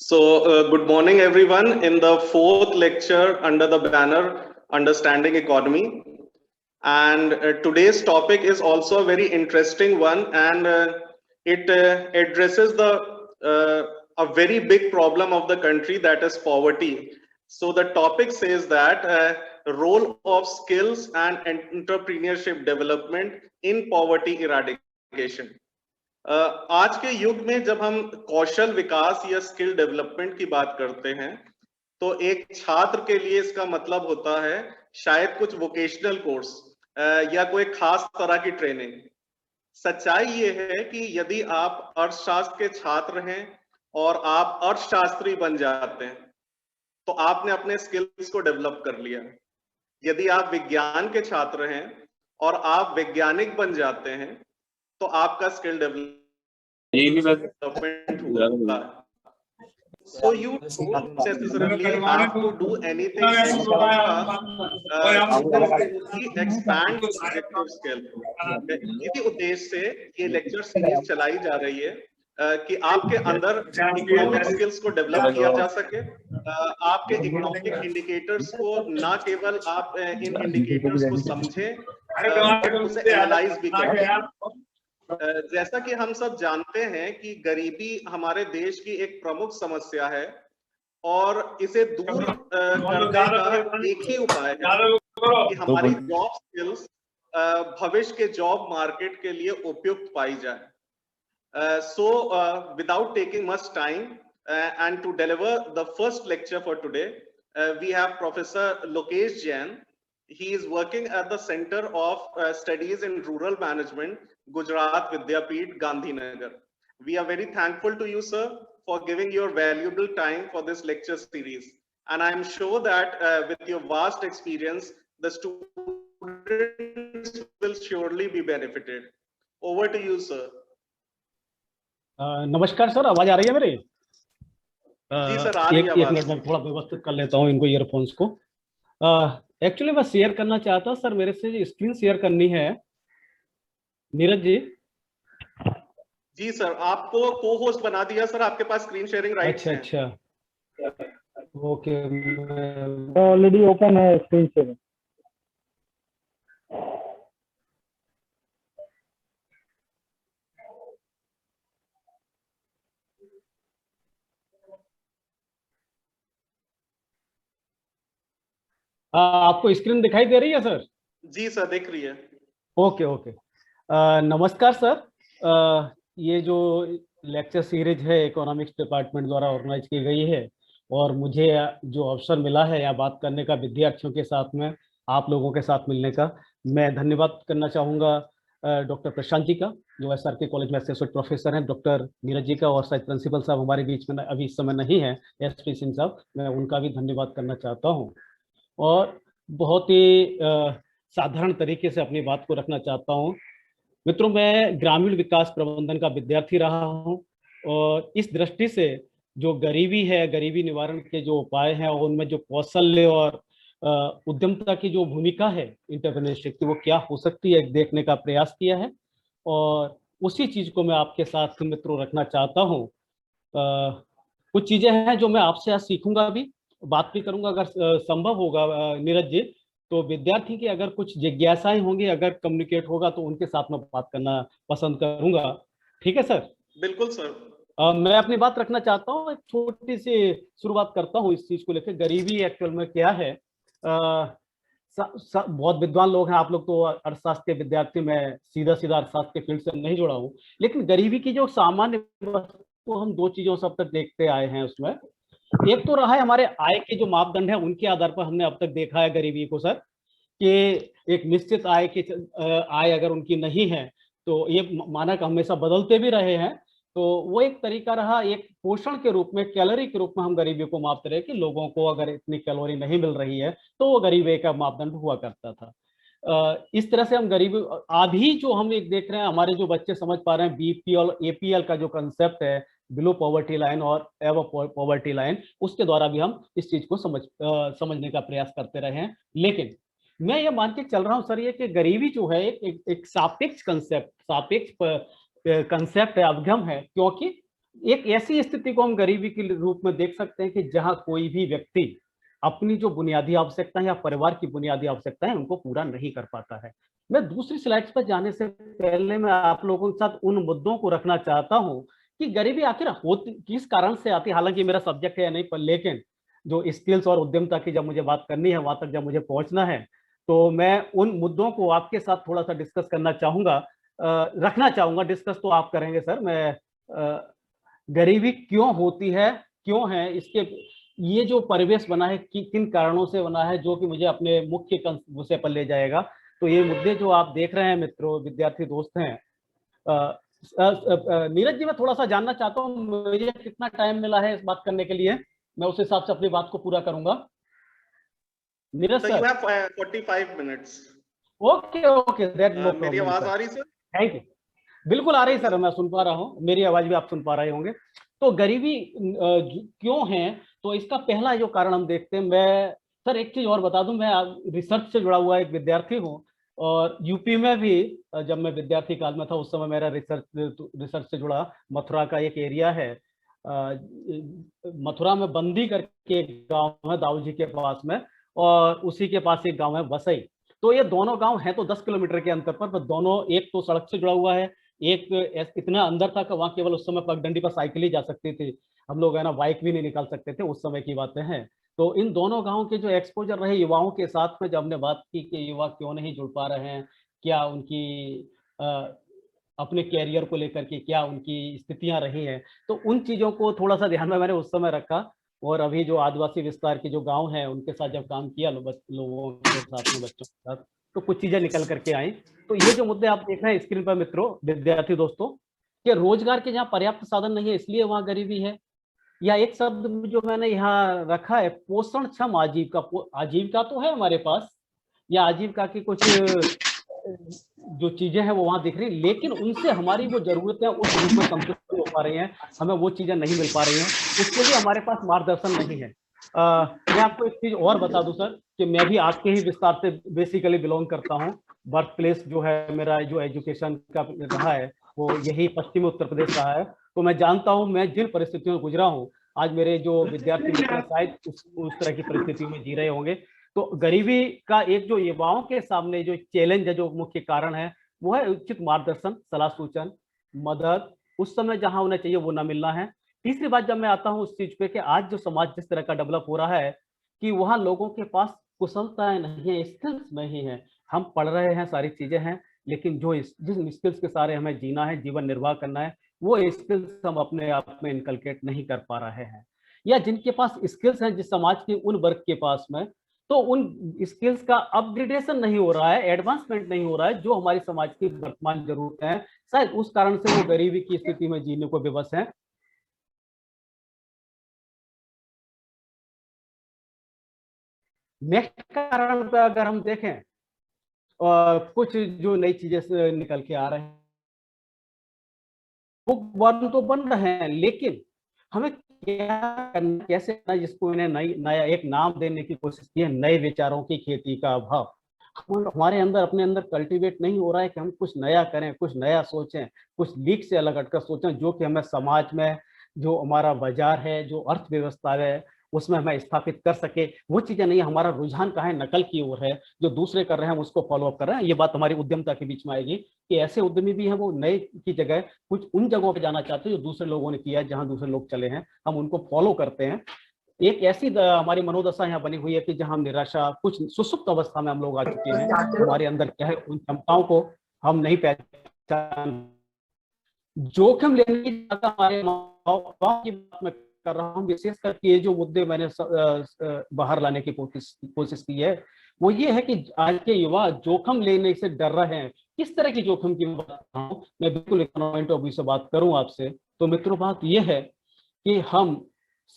Good morning, everyone, in the fourth lecture under the banner Understanding Economy. And today's topic is also a very interesting one, and it addresses a very big problem of the country, that is poverty. So the topic says that role of skills and entrepreneurship development in poverty eradication. आज के युग में जब हम कौशल विकास या skill development की बात करते हैं, तो एक छात्र के लिए इसका मतलब होता है शायद कुछ वोकेशनल कोर्स या कोई खास तरह की ट्रेनिंग। सच्चाई ये है कि यदि आप अर्थशास्त्र के छात्र हैं और आप अर्थशास्त्री बन जाते हैं, तो आपने अपने स्किल्स को डेवलप कर लिया। यदि आप विज्ञान के छात्र हैं और आप वैज्ञानिक बन जाते हैं, तो आपका स्किल डेवलपमेंट होगा। So you don't necessarily have to do anything extra to expand your objective skill। इसी उद्देश्य से ये लेक्चर सीरीज चलाई जा रही है कि आपके अंदर इकोनॉमिक स्किल्स को डेवलप किया जा सके। आपके इकोनॉमिक इंडिकेटर्स को ना केवल आप इन इंडिकेटर्स को समझें, उसे एनालाइज भी करें। जैसा कि हम सब जानते हैं कि गरीबी हमारे देश की एक प्रमुख समस्या है और इसे दूर करने का एक ही उपाय है कि हमारी जॉब स्किल्स भविष्य के जॉब मार्केट के लिए उपयुक्त पाई जाए। So without taking much time and to deliver the first lecture for today, we have Professor Lokesh Jain. He is working at the Center of Studies in Rural Management, Gujarat Vidyapeeth, Gandhinagar. We are very thankful to you, sir, for giving your valuable time for this lecture series. And I am sure that with your vast experience, the students will surely be benefited. Over to you, sir. नमस्कार sir, आवाज आ रही है मेरी? जी sir, आ रही है। एक minute में थोड़ा व्यवस्थित कर लेता हूँ इनको, ईयरफोन्स को। एक्चुअली मैं शेयर करना चाहता हूँ सर, मेरे से स्क्रीन शेयर करनी है। नीरज जी। जी सर, आपको को होस्ट बना दिया सर, आपके पास स्क्रीन शेयरिंग राइट्स हैं। अच्छा, ओके, ऑलरेडी ओपन है स्क्रीन शेयरिंग। आपको स्क्रीन दिखाई दे रही है सर? जी सर, दिख रही है। Okay okay. नमस्कार सर। ये जो लेक्चर सीरीज है इकोनॉमिक्स डिपार्टमेंट द्वारा ऑर्गेनाइज की गई है, और मुझे जो अवसर मिला है यहाँ बात करने का, विद्यार्थियों के साथ में आप लोगों के साथ मिलने का, मैं धन्यवाद करना चाहूँगा डॉक्टर प्रशांत जी का, जो SRK कॉलेज में एसोसिएट प्रोफेसर हैं, डॉक्टर नीरज जी का, और शायद प्रिंसिपल साहब हमारे बीच में अभी इस समय नहीं है, SP सिंह साहब, मैं उनका भी धन्यवाद करना चाहता हूँ। और बहुत ही साधारण तरीके से अपनी बात को रखना चाहता हूँ। मित्रों, मैं ग्रामीण विकास प्रबंधन का विद्यार्थी रहा हूँ, और इस दृष्टि से जो गरीबी है, गरीबी निवारण के जो उपाय हैं, और उनमें जो कौशल्य और उद्यमता की जो भूमिका है एंटरप्रेन्योरशिप की, वो क्या हो सकती है, देखने का प्रयास किया है। और उसी चीज को मैं आपके साथ मित्रों रखना चाहता हूँ। कुछ चीजें हैं जो मैं आपसे आज सीखूंगा, भी बात भी करूंगा, अगर संभव होगा नीरज जी, तो विद्यार्थी की अगर कुछ जिज्ञासाएं होंगी, अगर कम्युनिकेट होगा, तो उनके साथ में बात करना पसंद करूंगा। ठीक है सर? बिल्कुल सर। मैं अपनी बात रखना चाहता हूँ, एक छोटी सी शुरुआत करता हूँ इस चीज को लेकर। गरीबी एक्चुअल में क्या है? बहुत विद्वान लोग हैं आप लोग, तो अर्थशास्त्र के विद्यार्थी, मैं सीधा अर्थशास्त्र के फील्ड से नहीं जुड़ा हूँ, लेकिन गरीबी की जो सामान्य वस्तु हम दो चीजों से अब तक देखते आए हैं। उसमें एक तो रहा है हमारे आय के जो मापदंड है, उनके आधार पर हमने अब तक देखा है गरीबी को सर, कि एक निश्चित आय अगर उनकी नहीं है, तो ये मानक हमेशा बदलते भी रहे हैं, तो वो एक तरीका रहा, एक पोषण के रूप में, कैलोरी के रूप में हम गरीबी को मापते रहे कि लोगों को अगर इतनी कैलोरी नहीं मिल रही है, तो वो गरीबी का मापदंड हुआ करता था। इस तरह से हम गरीबी, अभी जो हम एक देख रहे हैं, हमारे जो बच्चे समझ पा रहे हैं BPL APL का जो कंसेप्ट है, बिलो पॉवर्टी लाइन और एबव पॉवर्टी लाइन, उसके द्वारा भी हम इस चीज को समझने का प्रयास करते रहे हैं। लेकिन मैं ये मान के चल रहा हूँ सर, ये कि गरीबी जो है एक सापेक्ष कंसेप्ट है, अवगम है, क्योंकि एक ऐसी स्थिति को हम गरीबी के रूप में देख सकते हैं कि जहां कोई भी व्यक्ति अपनी जो बुनियादी आवश्यकताएं या परिवार की बुनियादी आवश्यकताएं उनको पूरा नहीं कर पाता है। मैं दूसरी स्लाइड्स पर जाने से पहले मैं आप लोगों के साथ उन मुद्दों को रखना चाहता हूं कि गरीबी आखिर होती किस कारण से आती है। हालांकि मेरा सब्जेक्ट है या नहीं, पर लेकिन जो स्किल्स और उद्यमता की जब मुझे बात करनी है, वहां तक जब मुझे पहुंचना है, तो मैं उन मुद्दों को आपके साथ थोड़ा सा डिस्कस करना चाहूंगा, रखना चाहूंगा। डिस्कस तो आप करेंगे सर। मैं गरीबी क्यों होती है, क्यों है, इसके ये जो परिवेश बना है किन कारणों से बना है, जो कि मुझे अपने मुख्य विषय पर ले जाएगा। तो ये मुद्दे जो आप देख रहे हैं मित्रों, विद्यार्थी दोस्त हैं, नीरज जी, मैं थोड़ा सा जानना चाहता हूँ मुझे कितना टाइम मिला है इस बात करने के लिए, मैं उस हिसाब से अपनी बात को पूरा करूंगा। Neeraj sir, sir, you have 45 minutes. Okay okay, that no problem. मेरी आवाज आ रही सर? Thank you. बिल्कुल आ रही सर, मैं सुन पा रहा हूँ, मेरी आवाज भी आप सुन पा रहे होंगे। तो गरीबी क्यों है, तो इसका पहला जो कारण हम देखते हैं। मैं सर एक चीज और बता दूं, मैं रिसर्च से जुड़ा हुआ एक विद्यार्थी हूँ, और यूपी में भी जब मैं विद्यार्थी काल में था उस समय मेरा रिसर्च से जुड़ा मथुरा का एक एरिया है। मथुरा में बंदी करके एक गांव है दाऊ जी के पास में, और उसी के पास एक गांव है वसई। तो ये दोनों गांव हैं तो 10 किलोमीटर के अंतर पर दोनों, एक तो सड़क से जुड़ा हुआ है, एक इतना अंदर था कि वहां केवल उस समय पगडंडी पर साइकिल ही जा सकती थी, हम लोग है ना बाइक भी नहीं निकाल सकते थे, उस समय की बातें हैं। तो इन दोनों गांवों के जो एक्सपोजर रहे युवाओं के साथ में, जब हमने बात की कि युवा क्यों नहीं जुड़ पा रहे हैं, क्या उनकी अपने कैरियर को लेकर के क्या उनकी स्थितियां रही हैं, तो उन चीजों को थोड़ा सा ध्यान में मैंने उस समय रखा। और अभी जो आदिवासी विस्तार के जो गांव हैं उनके साथ जब काम किया लोगों के साथ में, बच्चों के साथ, तो कुछ चीजें निकल करके आई। तो ये जो मुद्दे आप देख रहे हैं स्क्रीन पर मित्रों, विद्यार्थी दोस्तों, कि रोजगार के जहाँ पर्याप्त साधन नहीं है इसलिए वहां गरीबी है, या एक शब्द जो मैंने यहाँ रखा है पोषणक्षम आजीविका। आजीविका तो है हमारे पास, या आजीविका की कुछ जो चीजें हैं वो वहां दिख रही, लेकिन उनसे हमारी वो जरूरतें उस रूप में संतुष्ट नहीं हो पा रही हैं, हमें वो चीजें नहीं मिल पा रही हैं, उसके लिए हमारे पास मार्गदर्शन नहीं है। मैं आपको एक चीज और बता दूं सर, कि मैं भी आपके ही विस्तार से बेसिकली बिलोंग करता हूं। बर्थ प्लेस जो है मेरा, जो एजुकेशन का रहा है वो यही पश्चिमी उत्तर प्रदेश रहा है। तो मैं जानता हूं मैं जिन परिस्थितियों में गुजरा हूं, आज मेरे जो विद्यार्थी मित्र शायद उस तरह की परिस्थितियों में जी रहे होंगे। तो गरीबी का एक जो युवाओं के सामने जो चैलेंज है, जो मुख्य कारण है, वो है उचित मार्गदर्शन, सलाह सूचन, मदद उस समय जहां उन्हें चाहिए वो ना मिलना है। तीसरी बात जब मैं आता हूं उस चीज पे कि आज जो समाज जिस तरह का डेवलप हो रहा है, कि वहां लोगों के पास कुशलताएं नहीं है, स्किल्स नहीं है। हम पढ़ रहे हैं, सारी चीजें हैं, लेकिन जो जिस स्किल्स के सारे हमें जीना है, जीवन निर्वाह करना है, वो स्किल्स हम अपने आप में इनकलकेट नहीं कर पा रहे हैं। या जिनके पास स्किल्स हैं, जिस समाज के उन वर्ग के पास में, तो उन स्किल्स का अपग्रेडेशन नहीं हो रहा है, एडवांसमेंट नहीं हो रहा है, जो हमारी समाज की वर्तमान जरूरत है। शायद उस कारण से वो गरीबी की स्थिति में जीने को विवश है। नेक्स्ट कारण पे अगर हम देखें, कुछ जो नई चीजें निकल के आ रहे हैं, वो बन तो बन रहे हैं, लेकिन हमें क्या करना, कैसे करना, जिसको इन्हें नया एक नाम देने की कोशिश की है, नए विचारों की खेती का अभाव। हमारे अंदर, अपने अंदर कल्टीवेट नहीं हो रहा है कि हम कुछ नया करें, कुछ नया सोचें, कुछ लीक से अलग हटकर सोचें, जो कि हमें समाज में जो हमारा बाजार है, जो अर्थव्यवस्था है, उसमें हमें स्थापित कर सके। वो चीजें नहीं, हमारा रुझान कहाँ है, नकल की ओर है, जो दूसरे कर रहे हैं हम उसको फॉलो अप कर रहे हैं। ये बात हमारी उद्यमता के बीच में आएगी कि ऐसे उद्यमी भी हैं, वो नए की जगह कुछ उन जगहों पे जाना चाहते हैं जो दूसरे लोगों ने किया है, जहां दूसरे लोग चले हैं, हम उनको फॉलो करते हैं। एक ऐसी हमारी मनोदशा यहाँ बनी हुई है कि जहां निराशा, कुछ सुसुप्त अवस्था में हम लोग आ चुके हैं। हमारे अंदर क्या है, उन क्षमताओं को हम नहीं पहचान, जोखिम लेने की ज्यादा हमारे की बात में कर रहा हूँ। विशेष करके ये जो मुद्दे मैंने बाहर लाने की कोशिश की है, वो ये है कि आज के युवा जोखिम लेने से डर रहे हैं। किस तरह की जोखिम की बात कर रहा हूँ मैं, बिल्कुल इकोनॉमिक ऑफ व्यू से बात करूं आपसे, तो मित्रों बात ये है कि हम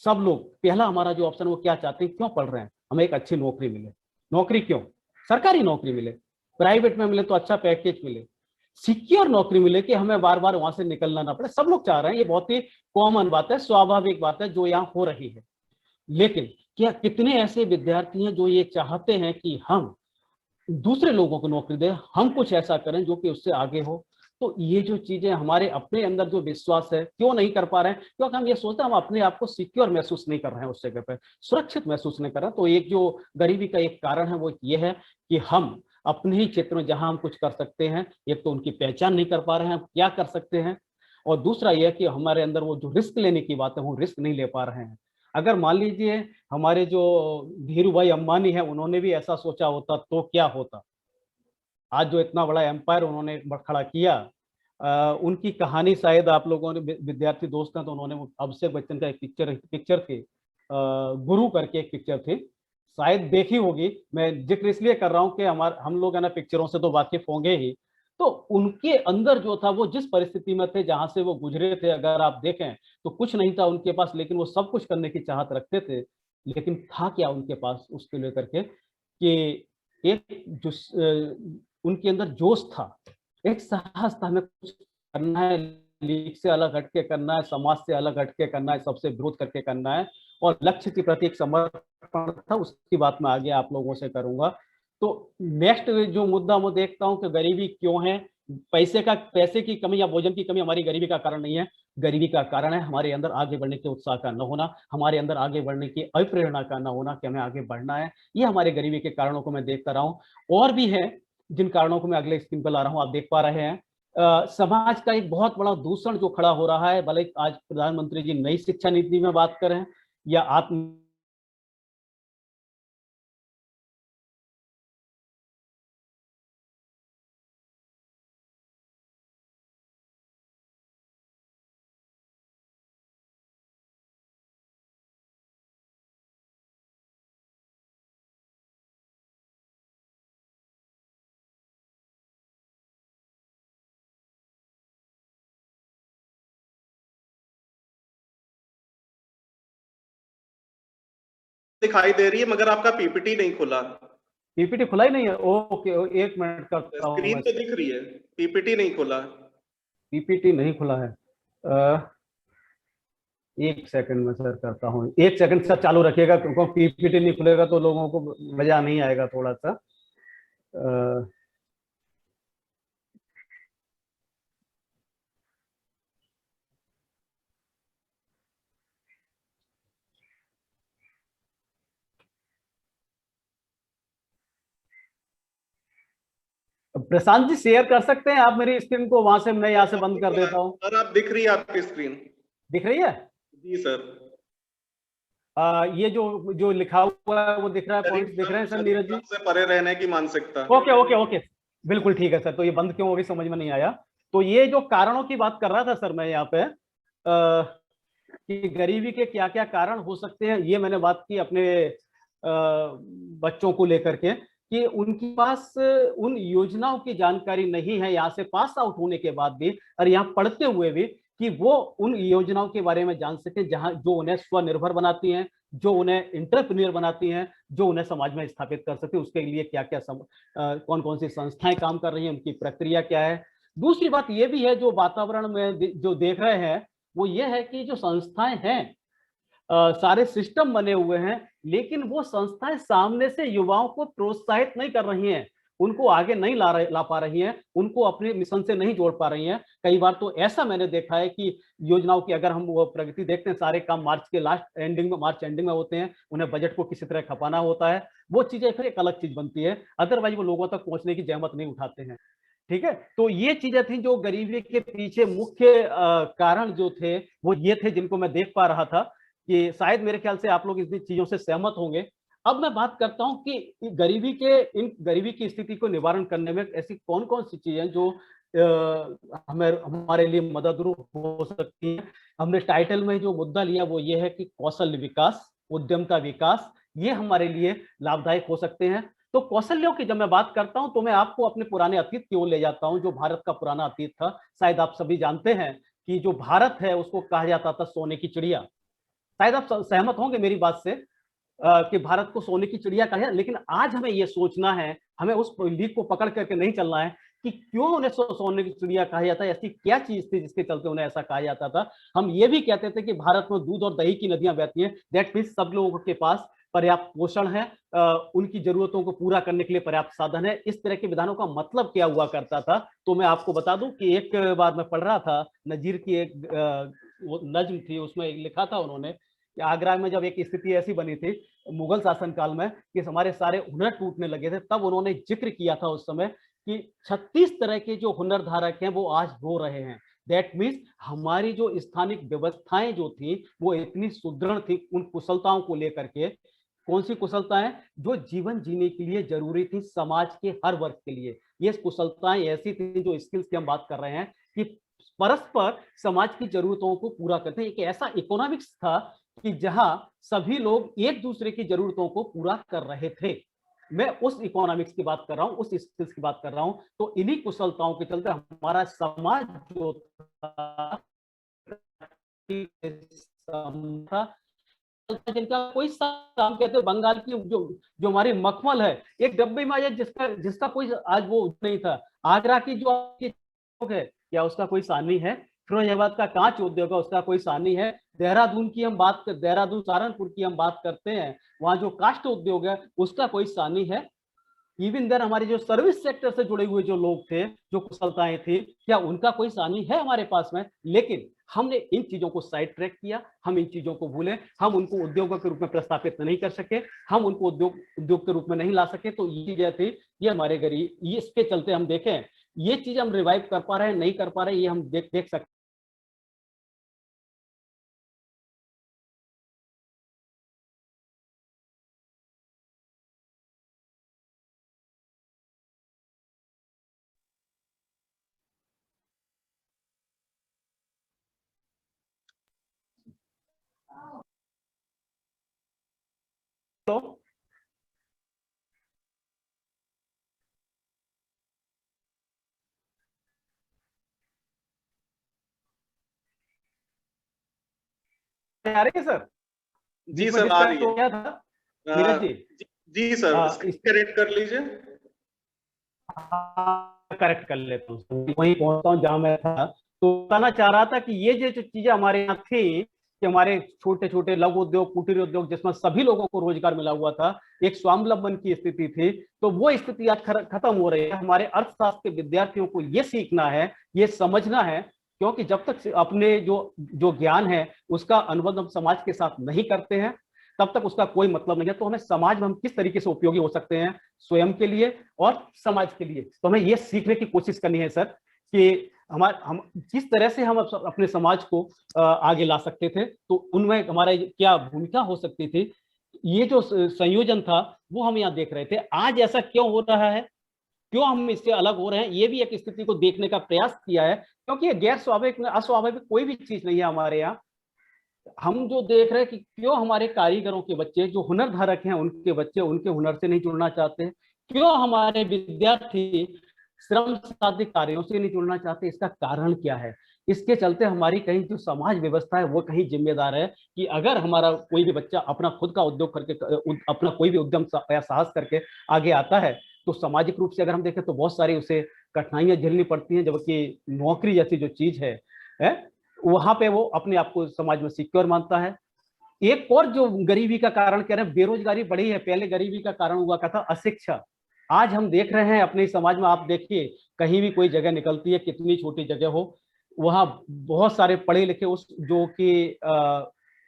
सब लोग, पहला हमारा जो ऑप्शन वो क्या चाहते हैं, क्यों पढ़ रहे हैं, हमें एक अच्छी नौकरी मिले। नौकरी क्यों, सरकारी नौकरी मिले, प्राइवेट में मिले तो अच्छा पैकेज मिले, सिक्योर नौकरी मिले कि हमें बार बार वहां से निकलना ना पड़े। सब लोग चाह रहे हैं, ये बहुत ही कॉमन बात है, स्वाभाविक बात है जो यहाँ हो रही है। लेकिन क्या कितने ऐसे विद्यार्थी हैं जो ये चाहते हैं कि हम दूसरे लोगों को नौकरी दें, हम कुछ ऐसा करें जो कि उससे आगे हो, तो ये जो चीजें हमारे अपने अंदर जो विश्वास है क्यों नहीं कर पा रहे हैं, क्योंकि हम ये सोचते हैं हम अपने आप को सिक्योर महसूस नहीं कर रहे हैं, उस जगह पे सुरक्षित महसूस नहीं कर रहे हैं। तो एक जो गरीबी का एक कारण है वो ये है कि हम अपने ही क्षेत्र में जहां हम कुछ कर सकते हैं, एक तो उनकी पहचान नहीं कर पा रहे हैं, हम क्या कर सकते हैं, और दूसरा यह कि हमारे अंदर वो जो रिस्क लेने की बात है वो रिस्क नहीं ले पा रहे हैं। अगर मान लीजिए हमारे जो धीरू भाई अंबानी है उन्होंने भी ऐसा सोचा होता तो क्या होता। आज जो इतना बड़ा एम्पायर उन्होंने खड़ा किया, उनकी कहानी शायद आप लोगों ने विद्यार्थी दोस्त हैं तो उन्होंने अभिषेक बच्चन का एक पिक्चर थी, गुरु करके एक पिक्चर थी, शायद देखी होगी। मैं जिक्र इसलिए कर रहा हूँ कि हम लोग है ना पिक्चरों से तो वाकिफ होंगे ही। तो उनके अंदर जो था वो जिस परिस्थिति में थे, जहां से वो गुजरे थे, अगर आप देखें तो कुछ नहीं था उनके पास, लेकिन वो सब कुछ करने की चाहत रखते थे। लेकिन था क्या उनके पास उसके लेकर के कि एक जो उनके अंदर जोश था, एक साहस था, हमें कुछ करना है, लीग से अलग हटके करना है, समाज से अलग हटके करना है, सबसे विरोध करके करना है, और लक्ष्य के प्रति एक समर्पण था। उसकी बात मैं आगे आप लोगों से करूंगा। तो नेक्स्ट जो मुद्दा मैं देखता हूं कि गरीबी क्यों है, पैसे की कमी या भोजन की कमी हमारी गरीबी का कारण नहीं है। गरीबी का कारण है हमारे अंदर आगे बढ़ने के उत्साह का न होना, हमारे अंदर आगे बढ़ने की अप्रेरणा का न होना कि हमें आगे बढ़ना है। ये हमारे गरीबी के कारणों को मैं देखता रहा हूं। और भी है जिन कारणों को मैं अगले स्क्रीन पर ला रहा हूं, आप देख पा रहे हैं। समाज का एक बहुत बड़ा दूषण जो खड़ा हो रहा है, भले आज प्रधानमंत्री जी नई शिक्षा नीति में बात करें या आत्म दिखाई दे रही है मगर आपका पीपीटी नहीं खुला। पीपीटी खुला ही नहीं है। ओके, एक मिनट करता हूं। स्क्रीन तो दिख रही है, पीपीटी नहीं खुला। पीपीटी नहीं खुला है। एक सेकंड में सर करता हूँ, एक सेकंड सर चालू रखिएगा, क्योंकि पीपीटी नहीं खुलेगा तो लोगों को मजा नहीं आएगा थोड़ा सा। प्रशांत जी शेयर कर सकते हैं आप मेरी स्क्रीन को, वहां से मैं यहाँ से बंद कर देता हूँ। सर आप दिख रही है, आपकी स्क्रीन दिख रही है? जी सर। ये जो लिखा हुआ है वो दिख रहा है, पॉइंट्स दिख रहे हैं सर नीरज जी? से परे रहने की मानसिकता। ओके ओके ओके, बिल्कुल ठीक है सर। तो ये बंद क्यों होगी समझ में नहीं आया। तो ये जो कारणों की बात कर रहा था सर मैं यहाँ पे, कि गरीबी के क्या क्या कारण हो सकते हैं, ये मैंने बात की अपने बच्चों को लेकर के, कि उनके पास उन योजनाओं की जानकारी नहीं है यहाँ से पास आउट होने के बाद भी, और यहाँ पढ़ते हुए भी, कि वो उन योजनाओं के बारे में जान सके जहां जो उन्हें स्वनिर्भर बनाती हैं, जो उन्हें इंटरप्रेन्योर बनाती हैं, जो उन्हें समाज में स्थापित कर सके। उसके लिए क्या क्या कौन कौन सी संस्थाएं काम कर रही हैं, उनकी प्रक्रिया क्या है। दूसरी बात ये भी है, जो वातावरण में जो देख रहे हैं वो ये है कि जो संस्थाएं हैं, सारे सिस्टम बने हुए हैं, लेकिन वो संस्थाएं सामने से युवाओं को प्रोत्साहित नहीं कर रही हैं, उनको आगे नहीं ला पा रही हैं, उनको अपने मिशन से नहीं जोड़ पा रही हैं। कई बार तो ऐसा मैंने देखा है कि योजनाओं की अगर हम वो प्रगति देखते हैं, सारे काम मार्च के लास्ट एंडिंग में, मार्च एंडिंग में होते हैं, उन्हें बजट को किसी तरह खपाना होता है, वो चीजें फिर एक अलग चीज बनती है, अदरवाइज वो लोगों तक पहुंचने की जहमत नहीं उठाते हैं। ठीक है, तो ये चीजें थी जो गरीबी के पीछे मुख्य कारण जो थे वो ये थे, जिनको मैं देख पा रहा था, कि शायद मेरे ख्याल से आप लोग इन चीजों से सहमत होंगे। अब मैं बात करता हूं कि इन गरीबी की स्थिति को निवारण करने में ऐसी कौन कौन सी चीजें जो हमारे लिए मददरूप हो सकती हैं। हमने टाइटल में जो मुद्दा लिया वो ये है कि कौशल विकास, उद्यमता विकास, ये हमारे लिए लाभदायक हो सकते हैं। तो कौशल्यों की जब मैं बात करता हूं तो मैं आपको अपने पुराने अतीत की ओर ले जाता हूं, जो भारत का पुराना अतीत था। शायद आप सभी जानते हैं कि जो भारत है उसको कहा जाता था सोने की चिड़िया। शायद आप सहमत होंगे मेरी बात से कि भारत को सोने की चिड़िया कहा है। लेकिन आज हमें यह सोचना है, हमें उस लीक को पकड़ करके नहीं चलना है कि क्यों उन्हें सोने की चिड़िया कहा जाता है, ऐसी क्या चीज थी जिसके चलते उन्हें ऐसा कहा जाता था। हम ये भी कहते थे कि भारत में दूध और दही की नदियां बहती हैं, दैट मींस सब लोगों के पास पर्याप्त पोषण है, उनकी जरूरतों को पूरा करने के लिए पर्याप्त साधन है। इस तरह के विधानों का मतलब क्या हुआ करता था, तो मैं आपको बता दूं कि एक बार मैं पढ़ रहा था, नजीर की एक वो नज्म थी, उसमें लिखा था उन्होंने कि आगरा में जब एक स्थिति ऐसी बनी थी मुगल शासन काल में कि हमारे सारे हुनर टूटने लगे थे, तब उन्होंने जिक्र किया था उस समय कि 36 तरह के जो हुनर धारक हैं वो आज रो रहे हैं। दैट मीन्स हमारी जो स्थानिक व्यवस्थाएं जो थी वो इतनी सुदृढ़ थी उन कुशलताओं को लेकर के। कौन सी कुशलताएं? जो जीवन जीने के लिए जरूरी थी समाज के हर वर्ग के लिए। ये कुशलताएं ऐसी थी, जो स्किल्स की हम बात कर रहे हैं, कि परस्पर समाज की जरूरतों को पूरा करते हैं। एक ऐसा इकोनॉमिक्स था कि जहां सभी लोग एक दूसरे की जरूरतों को पूरा कर रहे थे। मैं उस इकोनॉमिक्स की बात कर रहा हूं, उस स्किल्स की बात कर रहा हूं। तो इन्हीं कुशलताओं के चलते हमारा समाज जो था जिनका कोई काम कहते हैं, बंगाल की जो जो हमारी मखमल है, एक डब्बे में जिसका जिसका कोई आज वो नहीं था। आगरा की जो है, क्या उसका कोई सानी है? फिरोजाबाद का कांच उद्योग है, उसका कोई सानी है? देहरादून की हम बात कर, देहरादून सहारनपुर की हम बात करते हैं, वहां जो काष्ठ उद्योग है उसका कोई सानी है? इवन देर हमारे जो सर्विस सेक्टर से जुड़े हुए जो लोग थे, जो कुशलताएं थी, क्या उनका कोई सानी है हमारे पास में? लेकिन हमने इन चीजों को साइड ट्रैक किया, हम इन चीजों को भूले, हम उनको उद्योगों के रूप में प्रस्तापित नहीं कर सके, हम उनको उद्योग के रूप में नहीं ला सके। तो ये चीजें थी, ये हमारे गरीब, ये इसके चलते हम देखें ये चीज हम रिवाइव कर पा रहे हैं नहीं कर पा रहे, ये हम देख सकते। तो आ रही है सर? जी सर, आ रही है। क्या था नीरज जी? जी सर, करेक्ट कर लीजिए। करेक्ट कर लेता हूँ, वहीं पहुंचता हूँ जहां मैं था। तो बताना चाह रहा था कि ये जो चीजें हमारे यहाँ थी कि हमारे छोटे छोटे लघु उद्योग, कुटीर उद्योग, जिसमें सभी लोगों को रोजगार मिला हुआ था, एक स्वावलंबन की स्थिति थी, तो वो स्थिति आज खत्म हो रही है। हमारे अर्थशास्त्र के विद्यार्थियों को ये सीखना है, ये समझना है, क्योंकि जब तक अपने जो जो ज्ञान है उसका अनुबंध हम समाज के साथ नहीं करते हैं, तब तक उसका कोई मतलब नहीं है। तो हमें समाज में हम किस तरीके से उपयोगी हो सकते हैं स्वयं के लिए और समाज के लिए, तो हमें ये सीखने की कोशिश करनी है सर कि हम किस तरह से हम अपने समाज को आगे ला सकते थे, तो उनमें हमारा क्या भूमिका हो सकती थी। ये जो संयोजन था वो हम यहाँ देख रहे थे। आज ऐसा क्यों हो रहा है, क्यों हम इससे अलग हो रहे हैं, ये भी एक स्थिति को देखने का प्रयास किया है, क्योंकि ये गैर स्वाभाविक अस्वाभाविक कोई भी चीज नहीं है हमारे यहाँ। हम जो देख रहे हैं कि क्यों हमारे कारीगरों के बच्चे, जो हुनर धारक हैं, उनके बच्चे उनके हुनर से नहीं जुड़ना चाहते, क्यों हमारे विद्यार्थी श्रम साध्य कार्यों से नहीं जुड़ना चाहते, इसका कारण क्या है? इसके चलते हमारी कहीं जो समाज व्यवस्था है वो कहीं जिम्मेदार है कि अगर हमारा कोई भी बच्चा अपना खुद का उद्योग करके, अपना कोई भी उद्यम या साहस करके आगे आता है, तो सामाजिक रूप से अगर हम देखें तो बहुत सारी उसे कठिनाइयां झेलनी पड़ती हैं, जबकि नौकरी जैसी जो चीज है वहां पे वो अपने आप को समाज में सिक्योर मानता है। एक और जो गरीबी का कारण कह रहे हैं, बेरोजगारी बढ़ी है, पहले गरीबी का कारण हुआ था अशिक्षा। आज हम देख रहे हैं अपने समाज में, आप देखिए कहीं भी कोई जगह निकलती है, कितनी छोटी जगह हो, वहां बहुत सारे पढ़े लिखे, उस जो कि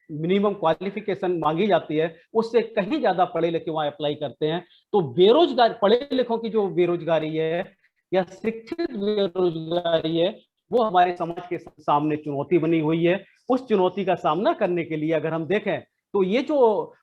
मिनिमम क्वालिफिकेशन मांगी जाती है उससे कहीं ज्यादा पढ़े लिखे वहां अप्लाई करते हैं। तो बेरोजगार, पढ़े लिखों की जो बेरोजगारी है या शिक्षित बेरोजगारी है, वो हमारे समाज के सामने चुनौती बनी हुई है। उस चुनौती का सामना करने के लिए अगर हम देखें तो ये जो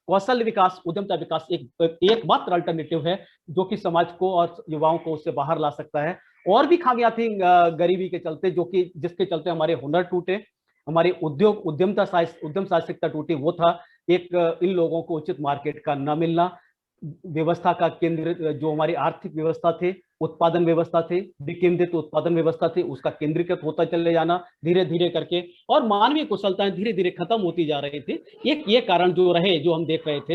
कौशल विकास, उद्यमता विकास एक मात्र अल्टरनेटिव है जो कि समाज को और युवाओं को उससे बाहर ला सकता है। और भी खामियां थी गरीबी के चलते, जो कि जिसके चलते हमारे हुनर टूटे, हमारी उद्यम साहसिकता टूटी। वो था एक इन लोगों को उचित मार्केट का न मिलना, व्यवस्था का केंद्र, जो हमारी आर्थिक व्यवस्था थी, उत्पादन व्यवस्था थी, विकेंद्रित उत्पादन व्यवस्था थी, उसका केंद्रीकृत होता चले जाना धीरे धीरे करके, और मानवीय कुशलताएं धीरे धीरे खत्म होती जा रही थी। ये कारण जो रहे, जो हम देख रहे थे।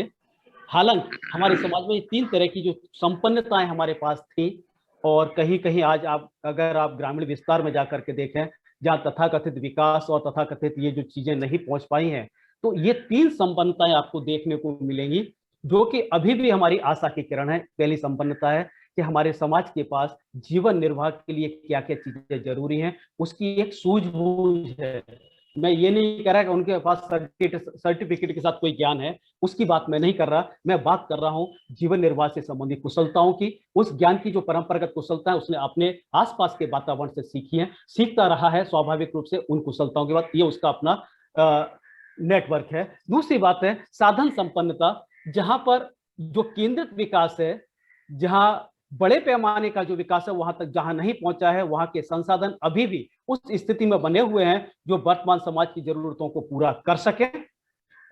हालांकि हमारे समाज में 3 तरह की जो संपन्नताएं हमारे पास थी, और कहीं कहीं आज अगर आप ग्रामीण विस्तार में जाकर के देखें, जहाँ तथाकथित विकास और तथाकथित ये जो चीजें नहीं पहुंच पाई हैं, तो ये 3 संपन्नताएं आपको देखने को मिलेंगी जो कि अभी भी हमारी आशा की किरण है। पहली संपन्नता है कि हमारे समाज के पास जीवन निर्वाह के लिए क्या क्या चीजें जरूरी हैं, उसकी एक सूझबूझ है। मैं ये नहीं कह रहा कि उनके पास सर्टिफिकेट के साथ कोई ज्ञान है, उसकी बात मैं नहीं कर रहा। मैं बात कर रहा हूँ जीवन निर्वाह से संबंधित कुशलताओं की। उस ज्ञान की जो परंपरागत कुशलता है उसने अपने आसपास के वातावरण से सीखी है, सीखता रहा है स्वाभाविक रूप से उन कुशलताओं के बाद। ये उसका अपना नेटवर्क है। दूसरी बात है साधन संपन्नता, जहां पर जो केंद्रित विकास है, जहां बड़े पैमाने का जो विकास है वहां तक जहां नहीं पहुंचा है, वहां के संसाधन अभी भी उस स्थिति में बने हुए हैं जो वर्तमान समाज की जरूरतों को पूरा कर सके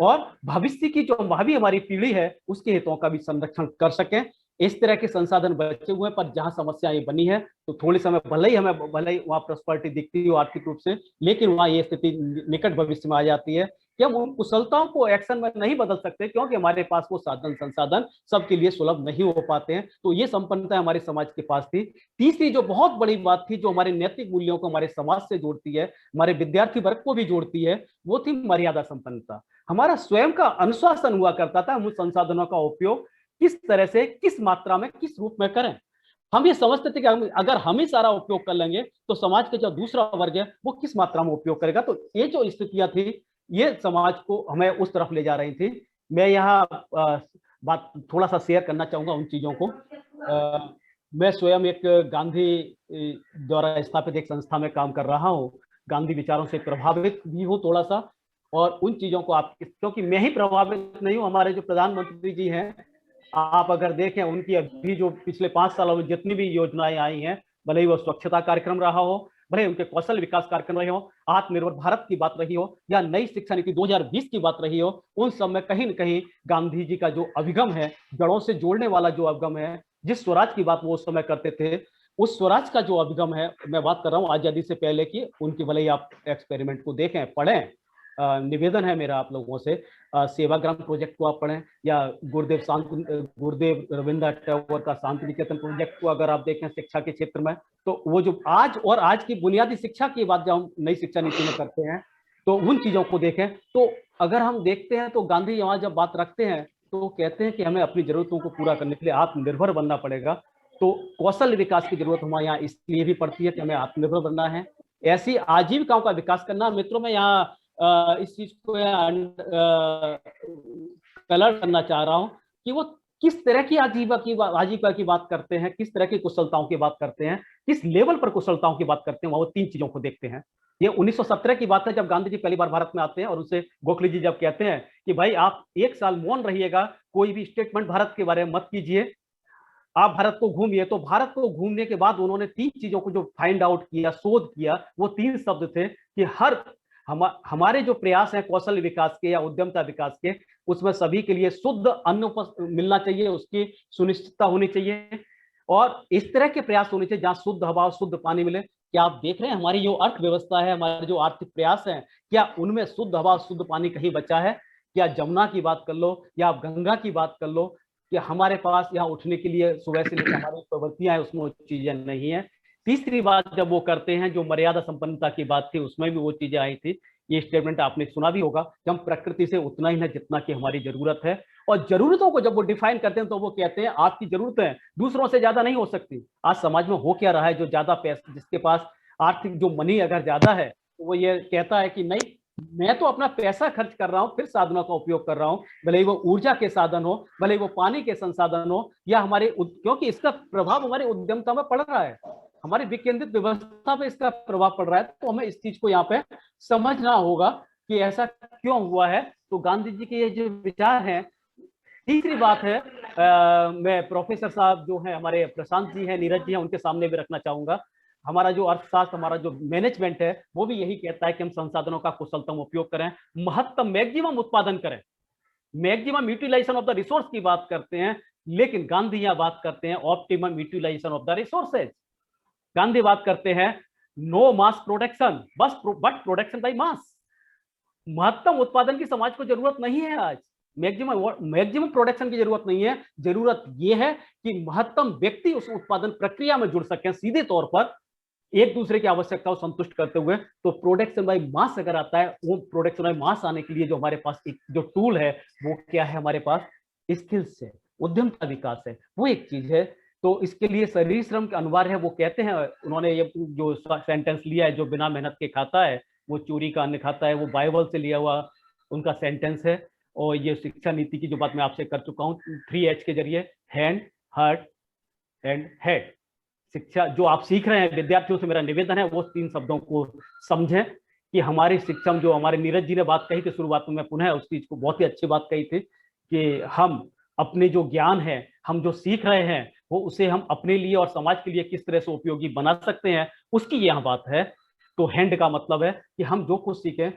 और भविष्य की जो भावी हमारी पीढ़ी है उसके हितों का भी संरक्षण कर सकें। इस तरह के संसाधन बचे हुए हैं, पर जहां समस्याएं बनी है तो थोड़े समय भले ही वहां प्रॉस्पेरिटी दिखती हो आर्थिक रूप से, लेकिन वहां ये स्थिति निकट भविष्य में आ जाती है कि हम उन कुशलताओं को एक्शन में नहीं बदल सकते, क्योंकि हमारे पास वो साधन संसाधन सबके लिए सुलभ नहीं हो पाते हैं। तो ये संपन्नता हमारे समाज के पास थी। तीसरी जो बहुत बड़ी बात थी, जो हमारे नैतिक मूल्यों को हमारे समाज से जोड़ती है, हमारे विद्यार्थी वर्ग को भी जोड़ती है, वो थी मर्यादा संपन्नता। हमारा स्वयं का अनुशासन हुआ करता था, हम उस संसाधनों का उपयोग किस तरह से, किस मात्रा में, किस रूप में करें। हम ये समझते थे कि अगर हम ही सारा उपयोग कर लेंगे तो समाज का जो दूसरा वर्ग है वो किस मात्रा में उपयोग करेगा। तो ये जो स्थितियां थी ये समाज को हमें उस तरफ ले जा रही थी। मैं यहाँ बात थोड़ा सा शेयर करना चाहूंगा उन चीजों को। मैं स्वयं एक गांधी द्वारा स्थापित एक संस्था में काम कर रहा हूँ, गांधी विचारों से प्रभावित भी हूँ थोड़ा सा, और उन चीजों को आप, क्योंकि मैं ही प्रभावित नहीं हूँ, हमारे जो प्रधानमंत्री जी हैं, आप अगर देखें उनकी अभी जो पिछले 5 सालों में जितनी भी योजनाएं आई हैं, भले ही वो स्वच्छता कार्यक्रम रहा हो, भले उनके कौशल विकास कार्यक्रम रहे हो, आत्मनिर्भर भारत की बात रही हो, या नई शिक्षा नीति 2020 की बात रही हो, उन सब में कहीं न कहीं गांधी जी का जो अभिगम है, जड़ों से जोड़ने वाला जो अभिगम है, जिस स्वराज की बात वो उस समय करते थे, उस स्वराज का जो अभिगम है, मैं बात कर रहा हूँ आजादी से पहले की, उनकी भले ही आप एक्सपेरिमेंट को देखें, पढ़ें, निवेदन है मेरा आप लोगों से, सेवाग्राम प्रोजेक्ट को आप पढ़ें, या गुरुदेव रविंद्र टैगोर का शांति निकेतन प्रोजेक्ट को अगर आप देखें शिक्षा के क्षेत्र में, तो वो जो आज की बुनियादी शिक्षा की बात जब हम नई शिक्षा नीति में करते हैं तो उन चीजों को देखें, तो अगर हम देखते हैं तो गांधी यहाँ जब बात रखते हैं तो कहते हैं कि हमें अपनी जरूरतों को पूरा करने के लिए आत्मनिर्भर बनना पड़ेगा। तो कौशल विकास की जरूरत हमारे यहाँ इसलिए भी पड़ती है कि हमें आत्मनिर्भर बनना है, ऐसी आजीविकाओं का विकास करना। मित्रों, में यहाँ इस चीज को कलर करना चाह रहा हूं कि वो किस तरह की आजीविका की बात करते हैं, किस तरह की कुशलताओं की बात करते हैं, किस लेवल पर कुशलताओं की बात करते हैं, वो 3 चीजों को देखते हैं। ये 1917 की बात है जब गांधी जी पहली बार भारत में आते हैं और उनसे गोखले जी जब कहते हैं कि भाई आप 1 साल मौन रहिएगा, कोई भी स्टेटमेंट भारत के बारे में मत कीजिए, आप भारत को घूमिए। तो भारत को घूमने के बाद उन्होंने 3 चीजों को जो फाइंड आउट किया, शोध किया, वो 3 शब्द थे कि हमारे जो प्रयास हैं कौशल विकास के या उद्यमता विकास के, उसमें सभी के लिए शुद्ध अन्न मिलना चाहिए, उसकी सुनिश्चितता होनी चाहिए, और इस तरह के प्रयास होने चाहिए जहां शुद्ध हवा और शुद्ध पानी मिले। क्या आप देख रहे हैं हमारी जो अर्थव्यवस्था है, हमारे जो आर्थिक प्रयास हैं, क्या उनमें शुद्ध हवा और शुद्ध पानी कहीं बचा है? क्या जमुना की बात कर लो या आप गंगा की बात कर लो, कि हमारे पास यहाँ उठने के लिए सुबह से लेकर हमारी प्रवृत्तियां हैं उसमें वो चीजें नहीं है। तीसरी बात जब वो करते हैं, जो मर्यादा संपन्नता की बात थी उसमें भी वो चीजें आई थी। ये स्टेटमेंट आपने सुना भी होगा कि हम प्रकृति से उतना ही है जितना कि हमारी जरूरत है, और जरूरतों को जब वो डिफाइन करते हैं तो वो कहते हैं आपकी जरूरतें दूसरों से ज्यादा नहीं हो सकती। आज समाज में हो क्या रहा है, जो ज्यादा पैसा, जिसके पास आर्थिक जो मनी अगर ज्यादा है, तो वो ये कहता है कि नहीं, मैं तो अपना पैसा खर्च कर रहा हूं, फिर साधनों का उपयोग कर रहा हूं, भले ही वो ऊर्जा के साधन हो, भले ही वो पानी के संसाधन हो, या हमारे, क्योंकि इसका प्रभाव हमारी उद्यमता में पड़ रहा है, हमारी विकेंद्रित व्यवस्था पे इसका प्रभाव पड़ रहा है। तो हमें इस चीज को यहाँ पे समझना होगा कि ऐसा क्यों हुआ है। तो गांधी जी के ये जो विचार हैं। तीसरी बात है, मैं प्रोफेसर साहब जो है हमारे प्रशांत जी हैं, नीरज जी हैं, उनके सामने भी रखना चाहूंगा। हमारा जो अर्थशास्त्र, हमारा जो मैनेजमेंट है, वो भी यही कहता है कि हम संसाधनों का कुशलतम उपयोग करें, महत्तम मैक्सिमम उत्पादन करें, maximum utilization of the resource की बात करते हैं, लेकिन गांधी यहाँ बात करते हैं optimum utilization of the resources. Gandhi बात करते हैं नो मास प्रोडक्शन, बस बट प्रोडक्शन बाय मास। महत्तम उत्पादन की समाज को जरूरत नहीं है आज, मैक्सिमम प्रोडक्शन की जरूरत नहीं है। जरूरत यह है कि महत्तम व्यक्ति उस उत्पादन प्रक्रिया में जुड़ सकें सीधे तौर पर, एक दूसरे की आवश्यकताओं संतुष्ट करते हुए। तो प्रोडक्शन बाय मास अगर आता है, वो प्रोडक्शन बाय मास आने के लिए जो हमारे पास एक जो टूल है वो क्या है हमारे पास, स्किल्स है, उद्यमता विकास है, वो एक चीज है। तो इसके लिए शरीर श्रम का अनिवार्य है। वो कहते हैं, उन्होंने ये जो सेंटेंस लिया है, जो बिना मेहनत के खाता है वो चोरी का अन्न खाता है, वो बाइबल से लिया हुआ उनका सेंटेंस है। और ये शिक्षा नीति की जो बात मैं आपसे कर चुका हूँ 3H के जरिए, हैंड, हार्ट एंड हेड। शिक्षा जो आप सीख रहे हैं, विद्यार्थियों से मेरा निवेदन है वो 3 शब्दों को समझें कि हमारी शिक्षा में जो हमारे नीरज जी ने बात कही थी शुरुआत में, मैं पुनः उस चीज को, बहुत ही अच्छी बात कही थी कि हम अपने जो ज्ञान है, हम जो सीख रहे हैं, वो उसे हम अपने लिए और समाज के लिए किस तरह से उपयोगी बना सकते हैं, उसकी यहाँ बात है। तो हैंड का मतलब है कि हम जो कुछ सीखें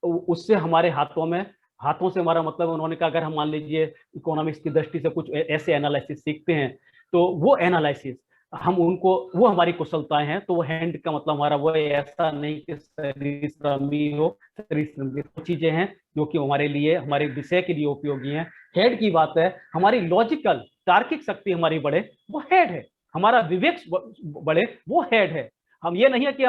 उससे हमारे हाथों से हमारा मतलब, उन्होंने कहा अगर हम मान लीजिए इकोनॉमिक्स की दृष्टि से कुछ ऐसे एनालिसिस सीखते हैं तो वो एनालिसिस हम उनको, वो हमारी कुशलताएं हैं। तो वो हैंड का मतलब हमारा वो, ऐसा नहीं कि शरीर श्रमी हो, शरीर श्रम की तो चीजें हैं जो कि हमारे लिए, हमारे विषय के लिए उपयोगी हैं। हेड की बात है, हमारी लॉजिकल तार्किक शक्ति हमारी बढ़े, वो हेड है। हमारा विवेक बढ़े, वो हेड है। हम ये नहीं है कि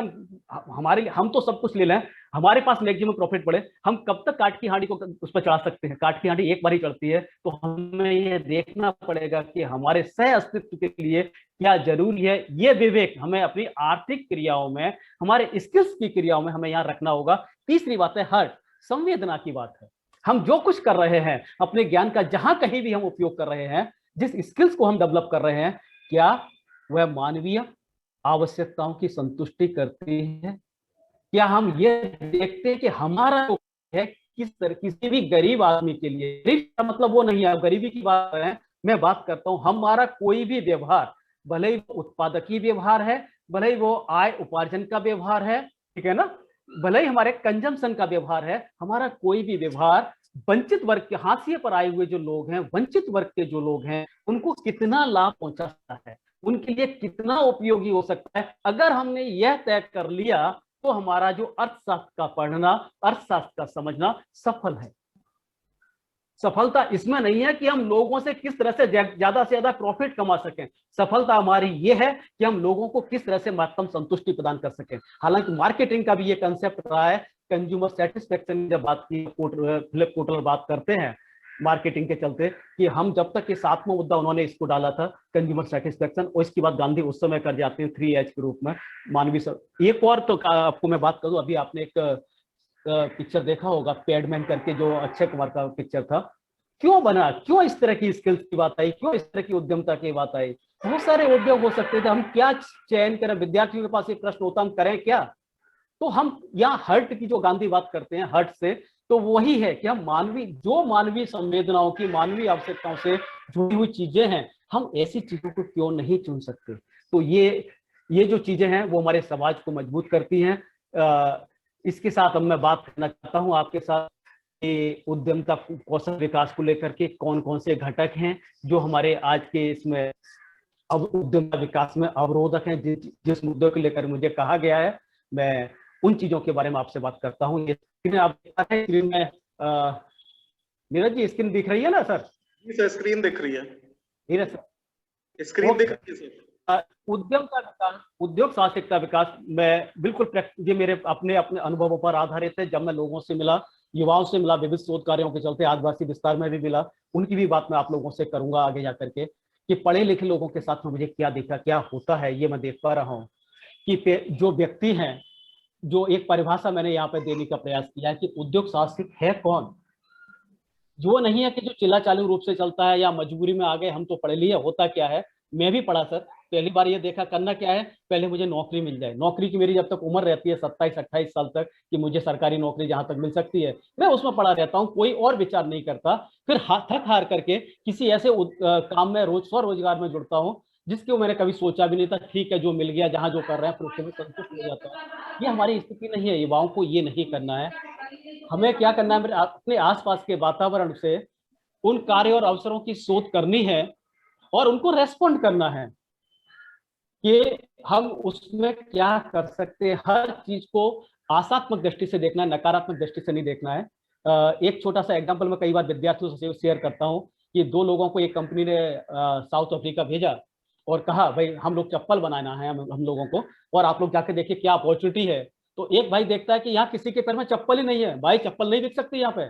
हम तो सब कुछ ले लें, हमारे पास मैक्सिमम प्रॉफिट बढ़े, हम कब तक काट की हांडी को उस पर चढ़ा सकते हैं? काट की हांडी एक बार ही चढ़ती है। तो हमें ये देखना पड़ेगा कि हमारे सह अस्तित्व के लिए क्या जरूरी है। ये विवेक हमें अपनी आर्थिक क्रियाओं में, हमारे स्किल्स की क्रियाओं में हमें यहाँ रखना होगा। तीसरी बात है हार्ट, संवेदना की बात है। हम जो कुछ कर रहे हैं, अपने ज्ञान का जहां कहीं भी हम उपयोग कर रहे हैं, जिस स्किल्स को हम डेवलप कर रहे हैं, क्या वह मानवीय आवश्यकताओं की संतुष्टि करती है? क्या हम ये देखते हैं कि हमारा है किस तरह, किसी भी गरीब आदमी के लिए, गरीब का मतलब वो नहीं है, गरीबी की बात है, मैं बात करता हूं हमारा कोई भी व्यवहार, भले ही वो उत्पादकीय व्यवहार है, भले ही वो आय उपार्जन का व्यवहार है, ठीक है ना, भले ही हमारे कंजम्पशन का व्यवहार है, हमारा कोई भी व्यवहार वंचित वर्ग के, हाशिए पर आए हुए जो लोग हैं, वंचित वर्ग के जो लोग हैं, उनको कितना लाभ पहुंचा सकता है, उनके लिए कितना उपयोगी हो सकता है। अगर हमने यह तय कर लिया तो हमारा जो अर्थशास्त्र का पढ़ना, अर्थशास्त्र का समझना सफल है। सफलता इसमें नहीं है कि हम लोगों से किस तरह से ज्यादा से ज्यादा प्रॉफिट कमा सकें, सफलता हमारी ये है कि हम लोगों को किस तरह से महत्तम संतुष्टि प्रदान कर सकें। हालांकि मार्केटिंग का भी ये कंसेप्ट रहा है, कंज्यूमर सेटिस्फेक्शन जब बात की, फिलिप कोटलर बात करते हैं मार्केटिंग के चलते कि हम जब तक ये 7वां मुद्दा उन्होंने इसको डाला था कंज्यूमर सेटिस्फेक्शन, और इसके बाद गांधी उस समय कर जाते हैं 3H के रूप में, मानवीय सब। एक और तो आपको मैं बात करूं, अभी आपने एक पिक्चर देखा होगा पैडमैन करके, जो अक्षय कुमार का पिक्चर था, क्यों बना, क्यों इस तरह की स्किल्स की बात आई, क्यों इस तरह की उद्यमता की बात आई? बहुत सारे उद्योग हो सकते थे, हम क्या चयन करें? विद्यार्थियों के पास एक प्रश्न होता, हम करें क्या? तो हम यहाँ हर्ट की जो गांधी बात करते हैं, हर्ट से, तो वही है कि हम मानवीय संवेदनाओं की, मानवीय आवश्यकताओं से जुड़ी हुई चीजें हैं, हम ऐसी चीजों को क्यों नहीं चुन सकते? तो ये जो चीजें हैं वो हमारे समाज को मजबूत करती हैं। इसके साथ अब मैं बात करना चाहता हूं आपके साथ कि उद्यमता कौशल विकास को लेकर के कौन कौन से घटक हैं जो हमारे आज के इसमें अब उद्यमता विकास में अवरोधक हैं। जिस मुद्दों को लेकर मुझे कहा गया है, मैं उन चीजों के बारे में आपसे बात करता हूं। ये स्क्रीन आप देख रहे हैं, स्क्रीन में नीरज जी स्क्रीन दिख रही है ना सर? जी सर, स्क्रीन दिख रही है। नीरज सर स्क्रीन दिख रही है सर। उद्यम का विकास, उद्योग साहसिकता विकास, मैं बिल्कुल ये मेरे अपने अनुभवों पर आधारित है। जब मैं लोगों से मिला, युवाओं से मिला, विविध शोध कार्यों के चलते आदिवासी विस्तार में भी मिला, उनकी भी बात मैं आप लोगों से करूंगा आगे जाकर के कि पढ़े लिखे लोगों के साथ में मुझे क्या देखा, क्या होता है, ये मैं देख पा रहा हूँ कि जो व्यक्ति हैं, जो एक परिभाषा मैंने यहाँ पे देने का प्रयास किया है कि उद्योग साहसिक है कौन। जो नहीं है कि जो चिल्ला चालू रूप से चलता है या मजबूरी में आ गए हम तो पढ़ लिए। होता क्या है, मैं भी पढ़ा सर, पहली बार ये देखा करना क्या है, पहले मुझे नौकरी मिल जाए। नौकरी की मेरी जब तक उम्र रहती है 27-28 साल तक कि मुझे सरकारी नौकरी जहां तक मिल सकती है, मैं उसमें पड़ा रहता हूँ, कोई और विचार नहीं करता। फिर थक हार करके किसी ऐसे काम में स्वरोजगार में जुड़ता हूँ जिसके मैंने कभी सोचा भी नहीं था। ठीक है, जो मिल गया, जहां जो कर रहे हैं, फिर उससे भी संतुष्ट हो जाता है। ये हमारी स्थिति नहीं है, युवाओं को ये नहीं करना है। हमें क्या करना है, अपने आसपास के वातावरण से उन कार्य और अवसरों की शोध करनी है और उनको रेस्पॉन्ड करना है कि हम उसमें क्या कर सकते हैं। हर चीज को आशात्मक दृष्टि से देखना है, नकारात्मक दृष्टि से नहीं देखना है। एक छोटा सा एग्जांपल मैं कई बार विद्यार्थियों से शेयर करता हूं कि 2 लोगों को एक कंपनी ने साउथ अफ्रीका भेजा और कहा भाई हम लोग चप्पल बनाना है हम लोगों को, और आप लोग जाके देखिए क्या अपॉर्चुनिटी है। तो एक भाई देखता है कि यहाँ किसी के पैर में चप्पल ही नहीं है, भाई चप्पल नहीं बिक सकती यहाँ पे।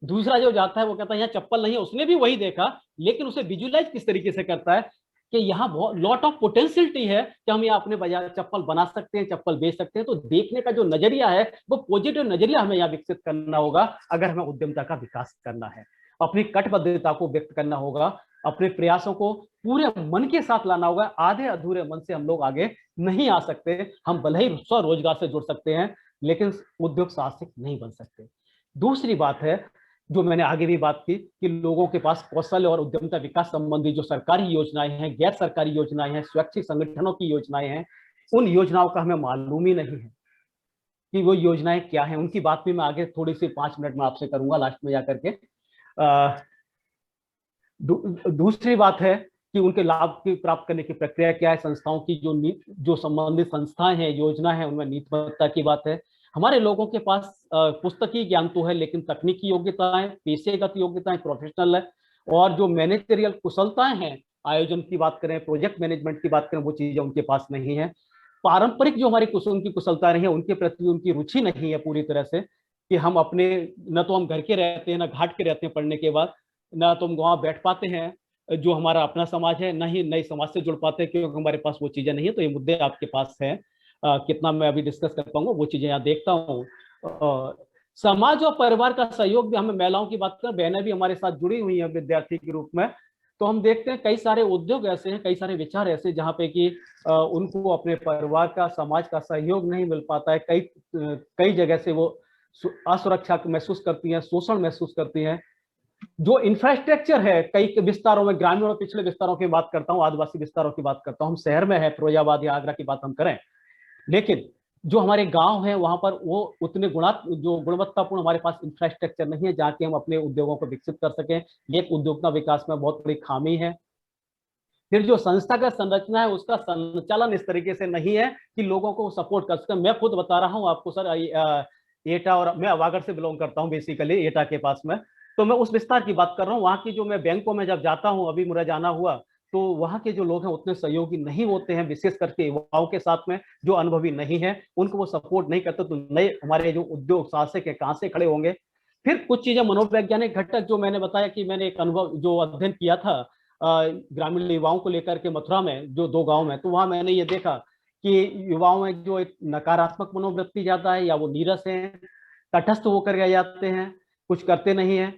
दूसरा जो जाता है वो कहता है यहाँ चप्पल नहीं है, उसने भी वही देखा, लेकिन उसे विजुलाइज किस तरीके से करता है कि यहाँ बहुत लॉट ऑफ पोटेंशियलिटी है कि हम यहाँ अपने बाजार चप्पल बना सकते हैं, चप्पल बेच सकते हैं। तो देखने का जो नजरिया है वो पॉजिटिव नजरिया हमें यहाँ विकसित करना होगा अगर हमें उद्यमता का विकास करना है। अपनी कटिबद्धता को व्यक्त करना होगा, अपने प्रयासों को पूरे मन के साथ लाना होगा। आधे अधूरे मन से हम लोग आगे नहीं आ सकते। हम भले ही स्वरोजगार से जुड़ सकते हैं लेकिन उद्योग साहसिक नहीं बन सकते। दूसरी बात है जो मैंने आगे भी बात की कि लोगों के पास कौशल और उद्यमिता विकास संबंधी जो सरकारी योजनाएं हैं, गैर सरकारी योजनाएं हैं, स्वैच्छिक संगठनों की योजनाएं हैं, उन योजनाओं का हमें मालूम ही नहीं है कि वो योजनाएं क्या हैं। उनकी बात भी मैं आगे थोड़ी सी 5 मिनट में आपसे करूंगा लास्ट में जाकर के। दूसरी बात है कि उनके लाभ की प्राप्त करने की प्रक्रिया क्या है, संस्थाओं की जो संबंधित संस्थाएं हैं, योजना है, उनमें नीतिमत्ता की बात है। हमारे लोगों के पास पुस्तकीय ज्ञान तो है लेकिन तकनीकी योग्यताएं, पेशेगत योग्यताएं, प्रोफेशनल है, और जो मैनेजरियल कुशलताएं हैं, आयोजन की बात करें, प्रोजेक्ट मैनेजमेंट की बात करें, वो चीजें उनके पास नहीं है। पारंपरिक जो हमारी उनकी कुशलता रही है उनके प्रति उनकी रुचि नहीं है पूरी तरह से कि हम अपने, न तो हम घर के रहते हैं, न घाट के रहते हैं पढ़ने के बाद, ना तो हम वहां बैठ पाते हैं जो हमारा अपना समाज है, ना ही नई समाज से जुड़ पाते हैं क्योंकि हमारे पास वो चीजें नहीं है। तो ये मुद्दे आपके पास है, कितना मैं अभी डिस्कस कर पाऊंगा वो चीजें यहाँ देखता हूँ। समाज और परिवार का सहयोग भी, हमें महिलाओं की बात करें, बहनें भी हमारे साथ जुड़ी हुई हैं विद्यार्थी के रूप में, तो हम देखते हैं कई सारे उद्योग ऐसे हैं, कई सारे विचार ऐसे जहाँ पे कि उनको अपने परिवार का, समाज का सहयोग नहीं मिल पाता है। कई जगह से वो असुरक्षा महसूस करती हैं, शोषण महसूस करती हैं। जो इंफ्रास्ट्रक्चर है कई विस्तारों में, ग्रामीण और पिछले विस्तारों की बात करता हूँ, आदिवासी विस्तारों की बात करता हूँ, हम शहर में है फिरोजाबाद या आगरा की बात हम करें, लेकिन जो हमारे गांव हैं वहां पर वो उतने गुणवत्तापूर्ण हमारे पास इंफ्रास्ट्रक्चर नहीं है जहाँ के हम अपने उद्योगों को विकसित कर सकें। ये उद्योगता विकास में बहुत बड़ी खामी है। फिर जो संस्थागत संरचना है उसका संचालन इस तरीके से नहीं है कि लोगों को सपोर्ट कर सके। मैं खुद बता रहा हूँ आपको सर, एटा, और मैं अवागढ़ से बिलोंग करता हूँ बेसिकली, एटा के पास में, तो मैं उस विस्तार की बात कर रहा हूँ। वहाँ की जो मैं बैंकों में जब जाता हूँ, अभी मुझे जाना हुआ, तो वहाँ के जो लोग हैं उतने सहयोगी नहीं होते हैं, विशेष करके युवाओं के साथ में जो अनुभवी नहीं है उनको वो सपोर्ट नहीं करते। तो नए हमारे जो उद्योग साहसिक है कहाँ से खड़े होंगे। फिर कुछ चीजें मनोवैज्ञानिक घटक, जो मैंने बताया कि मैंने एक अनुभव जो अध्ययन किया था ग्रामीण युवाओं को लेकर के मथुरा में, जो 2 गाँव में, तो वहाँ मैंने ये देखा कि युवाओं में जो एक नकारात्मक मनोवृत्ति ज्यादा है, या वो नीरस है, तटस्थ होकर रह जाते हैं, कुछ करते नहीं है।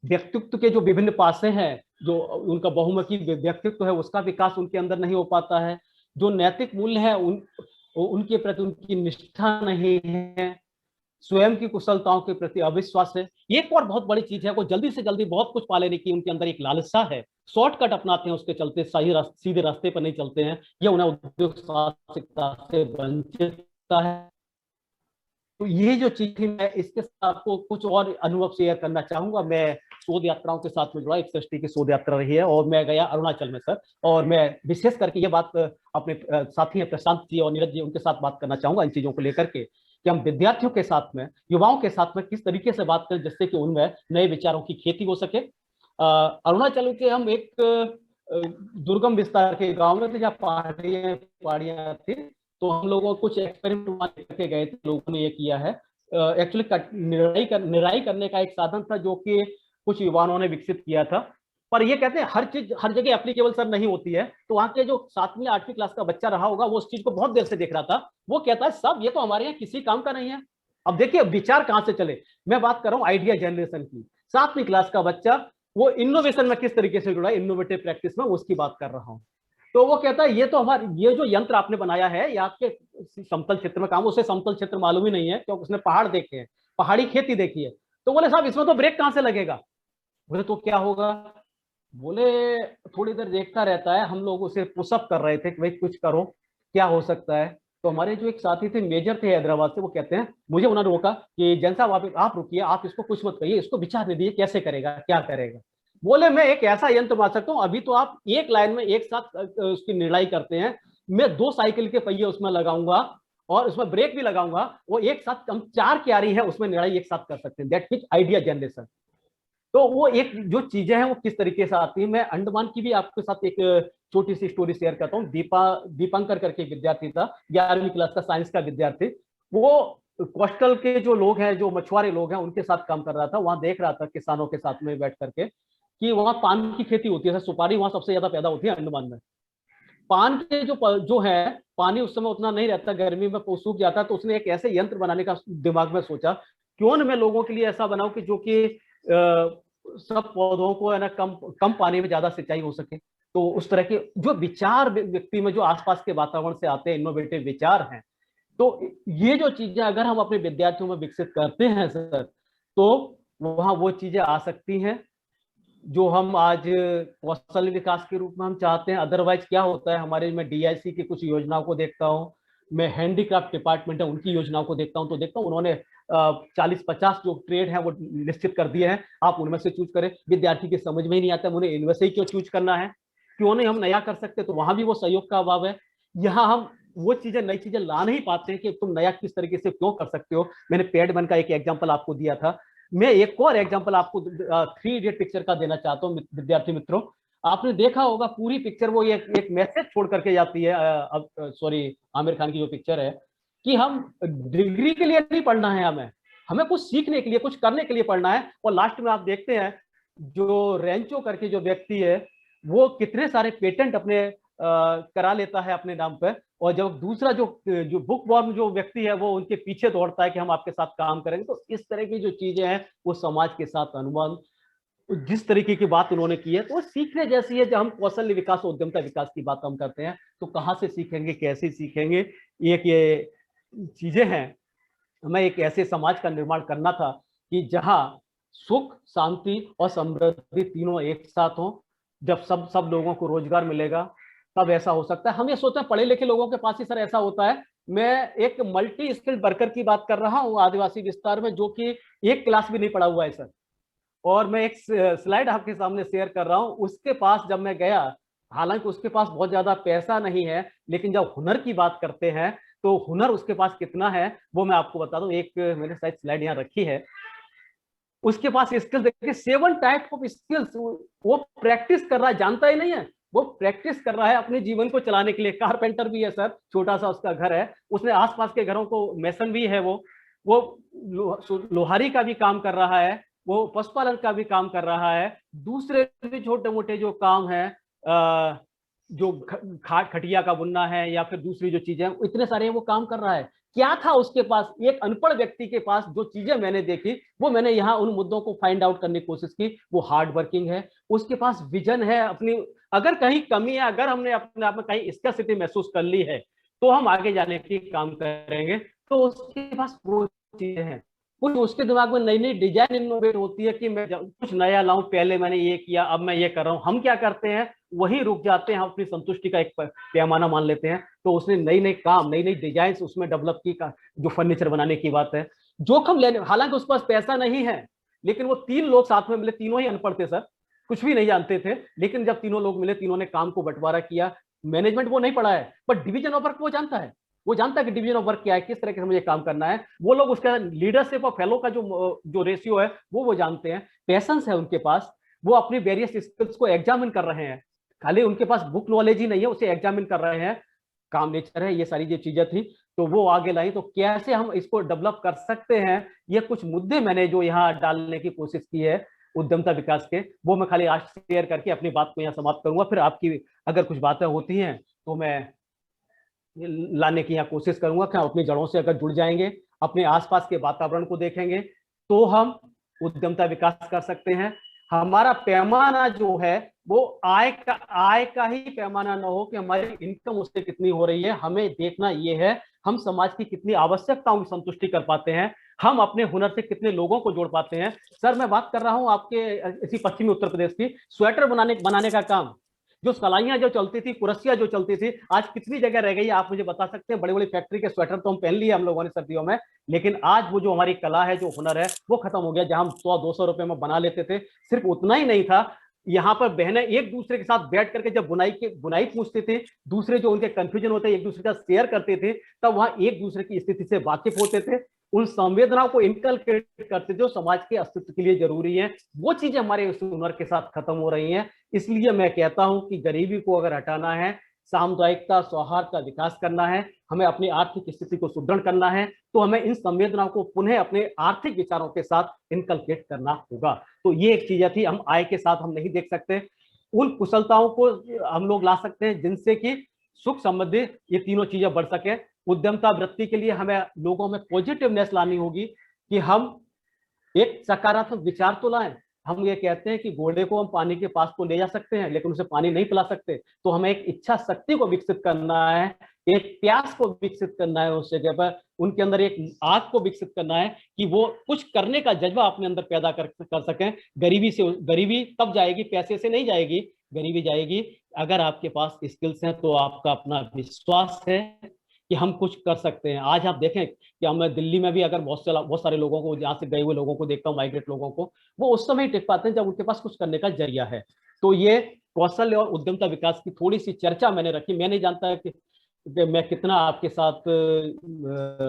व्यक्तित्व के जो विभिन्न पासे हैं, जो उनका बहुमुखी व्यक्तित्व है उसका विकास उनके अंदर नहीं हो पाता है। जो नैतिक मूल्य है उनके प्रति उनकी निष्ठा नहीं है। स्वयं की कुशलताओं के प्रति अविश्वास है। एक और बहुत बड़ी चीज है, वो जल्दी से जल्दी बहुत कुछ पा लेने की उनके अंदर एक लालसा है, शॉर्टकट अपनाते हैं, उसके चलते सीधे रास्ते पर नहीं चलते हैं। यह उन्हें उद्योग साहसिकता से वंचित है। तो ये जो चीज थी, मैं इसके साथ आपको कुछ और अनुभव शेयर करना चाहूंगा। मैं शोध यात्राओं के साथ में जुड़ा, एक सृष्टि की शोध यात्रा रही है और मैं गया अरुणाचल में सर, और मैं विशेष करके ये बात अपने साथी हैं प्रशांत जी और नीरज जी, उनके साथ बात करना चाहूंगा इन चीजों को लेकर के कि हम विद्यार्थियों के साथ में, युवाओं के साथ में किस तरीके से बात करें जिससे कि उनमें नए विचारों की खेती हो सके। अरुणाचल के हम एक दुर्गम विस्तार के गाँव में थे जहाँ पहाड़ियाँ थी, तो हम लोगों को कुछ एक्सपेरिमेंट करके गए थे। लोगों ने ये किया है, एक्चुअली निराई करने का एक साधन था जो कि कुछ युवाओं ने विकसित किया था। पर ये कहते हैं हर चीज हर जगह एप्लीकेबल सर नहीं होती है। तो वहाँ के जो 7वीं 8वीं क्लास का बच्चा रहा होगा वो उस चीज को बहुत देर से देख रहा था। वो कहता है सब ये तो हमारे यहाँ किसी काम का नहीं है। अब देखिए विचार कहाँ से चले, मैं बात कर रहा हूँ आइडिया जनरेशन की। 7वीं क्लास का बच्चा वो इनोवेशन में किस तरीके से जुड़ा है, इनोवेटिव प्रैक्टिस में, उसकी बात कर रहा हूँ। तो वो कहता है ये तो ये जो यंत्र आपने बनाया है ये आपके समतल क्षेत्र में काम, उसे समतल क्षेत्र मालूम ही नहीं है क्योंकि उसने पहाड़ देखे हैं, पहाड़ी खेती देखी है। तो बोले साहब इसमें तो ब्रेक कहाँ से लगेगा। बोले तो क्या होगा। बोले थोड़ी देर देखता रहता है। हम लोग उसे पुशअप कर रहे थे कि भाई कुछ करो, क्या हो सकता है। तो हमारे जो एक साथी थे, मेजर थे हैदराबाद से, वो कहते हैं, मुझे उन्होंने रोका कि जैन साहब आप रुकिए, आप इसको कुछ मत कहिए, इसको विचार दे दीजिए कैसे करेगा, क्या करेगा। बोले मैं एक ऐसा यंत्र बना सकता हूँ, अभी तो आप एक लाइन में एक साथ उसकी निराई करते हैं, मैं 2 साइकिल के पहिए उसमें लगाऊंगा और उसमें ब्रेक भी लगाऊंगा, वो एक साथ हम 4 क्यारी है उसमें निराई एक साथ कर सकते हैं। That means idea generation. तो वो एक जो चीजें हैं वो किस तरीके से आती है। मैं अंडमान की भी आपके साथ एक छोटी सी स्टोरी शेयर करता हूँ। दीपंकर करके विद्यार्थी था, 11वीं क्लास का, साइंस का विद्यार्थी। वो कोस्टल के जो लोग हैं, जो मछुआरे लोग हैं, उनके साथ काम कर रहा था। वहां देख रहा था किसानों के साथ में बैठ करके कि वहाँ पान की खेती होती है, सुपारी वहाँ सबसे ज्यादा पैदा होती है अंडमान में। पान के जो है, पानी उस समय उतना नहीं रहता, गर्मी में सूख जाता, तो उसने एक ऐसे यंत्र बनाने का दिमाग में सोचा, क्यों न मैं लोगों के लिए ऐसा बनाऊं कि जो कि सब पौधों को है ना कम कम पानी में ज्यादा सिंचाई हो सके। तो उस तरह के जो विचार व्यक्ति में, जो आसपास के वातावरण से आते हैं, इनोवेटिव विचार हैं, तो ये जो चीजें अगर हम अपने विद्यार्थियों में विकसित करते हैं सर, तो वहां वो चीजें आ सकती हैं जो हम आज कौशल विकास के रूप में हम चाहते हैं। अदरवाइज क्या होता है हमारे में, डीआईसी की कुछ योजनाओं को देखता हूँ, मैं हैंडीक्राफ्ट डिपार्टमेंट है उनकी योजनाओं को देखता हूँ, तो देखता हूँ उन्होंने 40-50 जो ट्रेड है वो निश्चित कर दिए हैं, आप उनमें से चूज करें। विद्यार्थी की समझ में ही नहीं आता उन्हें इनमें से ही क्यों चूज करना है, क्यों नहीं हम नया कर सकते, तो वहां भी वो सहयोग का अभाव है। यहाँ हम वो चीजें, नई चीजें ला नहीं पाते हैं कि तुम नया किस तरीके से क्यों कर सकते हो। मैंने पैडमैन का एक एग्जांपल आपको दिया था, मैं एक और एग्जांपल आपको 3 इडियट पिक्चर का देना चाहता हूँ विद्यार्थी मित्रों। आपने देखा होगा पूरी पिक्चर वो एक मैसेज छोड़ करके जाती है, सॉरी आमिर खान की जो पिक्चर है, कि हम डिग्री के लिए नहीं पढ़ना है, हमें हमें कुछ सीखने के लिए, कुछ करने के लिए पढ़ना है। और लास्ट में आप देखते हैं जो रेंचो करके जो व्यक्ति है, वो कितने सारे पेटेंट अपने करा लेता है अपने नाम पर, और जब दूसरा जो बुक वॉर्म जो व्यक्ति है वो उनके पीछे दौड़ता है कि हम आपके साथ काम करेंगे। तो इस तरह की जो चीजें हैं वो समाज के साथ अनुबंध, जिस तरीके की बात उन्होंने की है, तो वो सीखने जैसी है। जब हम कौशल विकास और उद्यमता विकास की बात हम करते हैं, तो कहाँ से सीखेंगे, कैसे सीखेंगे, एक ये चीजें हैं। हमें एक ऐसे समाज का निर्माण करना था कि जहां सुख, शांति और समृद्धि तीनों एक साथ हो। जब सब लोगों को रोजगार मिलेगा तब ऐसा हो सकता है। हम ये सोचते हैं पढ़े लिखे लोगों के पास ही सर ऐसा होता है। मैं एक मल्टी स्किल्ड वर्कर की बात कर रहा हूँ आदिवासी विस्तार में, जो कि एक क्लास भी नहीं पढ़ा हुआ है सर। और मैं एक स्लाइड आपके सामने शेयर कर रहा हूँ, उसके पास जब मैं गया, हालांकि उसके पास बहुत ज्यादा पैसा नहीं है, लेकिन जब हुनर की बात करते हैं तो हुनर उसके पास कितना है वो मैं आपको बता दूं। एक मैंने शायद स्लाइड यहाँ रखी है, उसके पास स्किल्स देखिए, 7 टाइप ऑफ स्किल्स वो प्रैक्टिस कर रहा है, जानता ही नहीं है, वो प्रैक्टिस कर रहा है अपने जीवन को चलाने के लिए। कारपेंटर भी है सर, छोटा सा उसका घर है, उसने आसपास के घरों को, मैसन भी है वो लोहारी का भी काम कर रहा है, वो पशुपालन का भी काम कर रहा है, दूसरे भी छोटे मोटे जो काम है, जो खटिया का बुनना है या फिर दूसरी जो चीजें, इतने सारे वो काम कर रहा है। क्या था उसके पास, एक अनपढ़ व्यक्ति के पास जो चीजें मैंने देखी वो मैंने यहाँ उन मुद्दों को फाइंड आउट करने की कोशिश की। वो हार्ड वर्किंग है, उसके पास विजन है अपनी, अगर कहीं कमी है, अगर हमने अपने आप में कहीं स्कैर्सिटी महसूस कर ली है तो हम आगे जाने की काम करेंगे। तो उसके पास वो चीजें हैं, कुछ उसके दिमाग में नई नई डिजाइन इनोवेट होती है कि मैं कुछ नया लाऊं, पहले मैंने ये किया अब मैं ये कर रहा हूं। हम क्या करते हैं, वही रुक जाते हैं, हम अपनी संतुष्टि का एक पैमाना मान लेते हैं। तो उसने नई नई काम, नई नई डिजाइन उसमें डेवलप की, जो फर्नीचर बनाने की बात है, जोखिम लेने, हालांकि उसके पास पैसा नहीं है, लेकिन वो 3 लोग साथ में मिले, तीनों ही अनपढ़ थे सर, कुछ भी नहीं जानते थे, लेकिन जब तीनों लोग मिले, तीनों ने काम को बंटवारा किया। मैनेजमेंट वो नहीं पढ़ा है, बट डिवीजन ऑफ वर्क वो जानता है, वो जानता है कि डिवीजन ऑफ वर्क क्या है, किस तरह से मुझे काम करना है। वो लोग उसका लीडरशिप और फेलो का जो रेशियो है वो जानते हैं। पैशंस है उनके पास, वो अपनी वेरियस स्किल्स को एग्जामिन कर रहे हैं, खाली उनके पास बुक नॉलेज ही नहीं है, उसे एग्जामिन कर रहे हैं। काम नेचर है, ये सारी जो चीजें थी तो वो आगे लाई। तो कैसे हम इसको डेवलप कर सकते हैं, ये कुछ मुद्दे मैंने जो यहाँ डालने की कोशिश की है उद्यमता विकास के, वो मैं खाली आज शेयर करके अपनी बात को यहाँ समाप्त करूंगा। फिर आपकी अगर कुछ बातें होती हैं तो मैं लाने की यहाँ कोशिश करूंगा कि हम अपनी जड़ों से अगर जुड़ जाएंगे, अपने आसपास के वातावरण को देखेंगे, तो हम उद्यमता विकास कर सकते हैं। हमारा पैमाना जो है वो आय का ही पैमाना ना हो कि हमारी इनकम उससे कितनी हो रही है। हमें देखना ये है हम समाज की कितनी आवश्यकताओं की संतुष्टि कर पाते हैं, हम अपने हुनर से कितने लोगों को जोड़ पाते हैं। सर मैं बात कर रहा हूं आपके इसी पश्चिमी उत्तर प्रदेश की, स्वेटर बनाने का काम, जो सलाइयां जो चलती थी, कुरसियां जो चलती थी, आज कितनी जगह रह गई आप मुझे बता सकते हैं? बड़ी बड़ी फैक्ट्री के स्वेटर तो हम पहन लिए हम लोगों ने सर्दियों में, लेकिन आज वो जो हमारी कला है, जो हुनर है, वो खत्म हो गया। जहां हम 100-200 रुपए में बना लेते थे, सिर्फ उतना ही नहीं था, यहाँ पर बहनें एक दूसरे के साथ बैठ करके जब बुनाई पूछते थे, दूसरे जो उनके कंफ्यूजन होते एक दूसरे का शेयर करते थे, तब वहां एक दूसरे की स्थिति से वाकिफ होते थे, उन संवेदनाओं को इनकलकेट करते थे जो समाज के अस्तित्व के लिए जरूरी है। वो चीजें हमारे उस हुनर के साथ खत्म हो रही हैं। इसलिए मैं कहता हूं कि गरीबी को अगर हटाना है, सामुदायिकता, सौहार्द का विकास करना है, हमें अपनी आर्थिक स्थिति को सुदृढ़ करना है, तो हमें इन संवेदनाओं को पुनः अपने आर्थिक विचारों के साथ इनकलकेट करना होगा। तो ये एक चीज थी, हम आय के साथ हम नहीं देख सकते, उन कुशलताओं को हम लोग ला सकते हैं जिनसे कि सुख समृद्धि ये तीनों चीजें बढ़ सके। उद्यमता वृत्ति के लिए हमें लोगों में पॉजिटिवनेस लानी होगी कि हम एक सकारात्मक विचार तो लाएं। हम ये कहते हैं कि घोड़े को हम पानी के पास तो ले जा सकते हैं लेकिन उसे पानी नहीं पिला सकते, तो हमें एक इच्छा शक्ति को विकसित करना है, एक प्यास को विकसित करना है उस जगह पर, उनके अंदर एक आग को विकसित करना है कि वो कुछ करने का जज्बा अपने अंदर पैदा कर सकें। गरीबी तब जाएगी, पैसे से नहीं जाएगी, गरीबी जाएगी अगर आपके पास स्किल्स हैं, तो आपका अपना विश्वास है कि हम कुछ कर सकते हैं। आज आप देखें कि हम दिल्ली में भी अगर बहुत सारे लोगों को, जहाँ से गए हुए लोगों को देखता हूँ, माइग्रेट लोगों को, वो उस समय ही टिक पाते हैं जब उनके पास कुछ करने का जरिया है। तो ये कौशल और उद्यमता विकास की थोड़ी सी चर्चा मैंने रखी। मैं नहीं जानता कि मैं कितना आपके साथ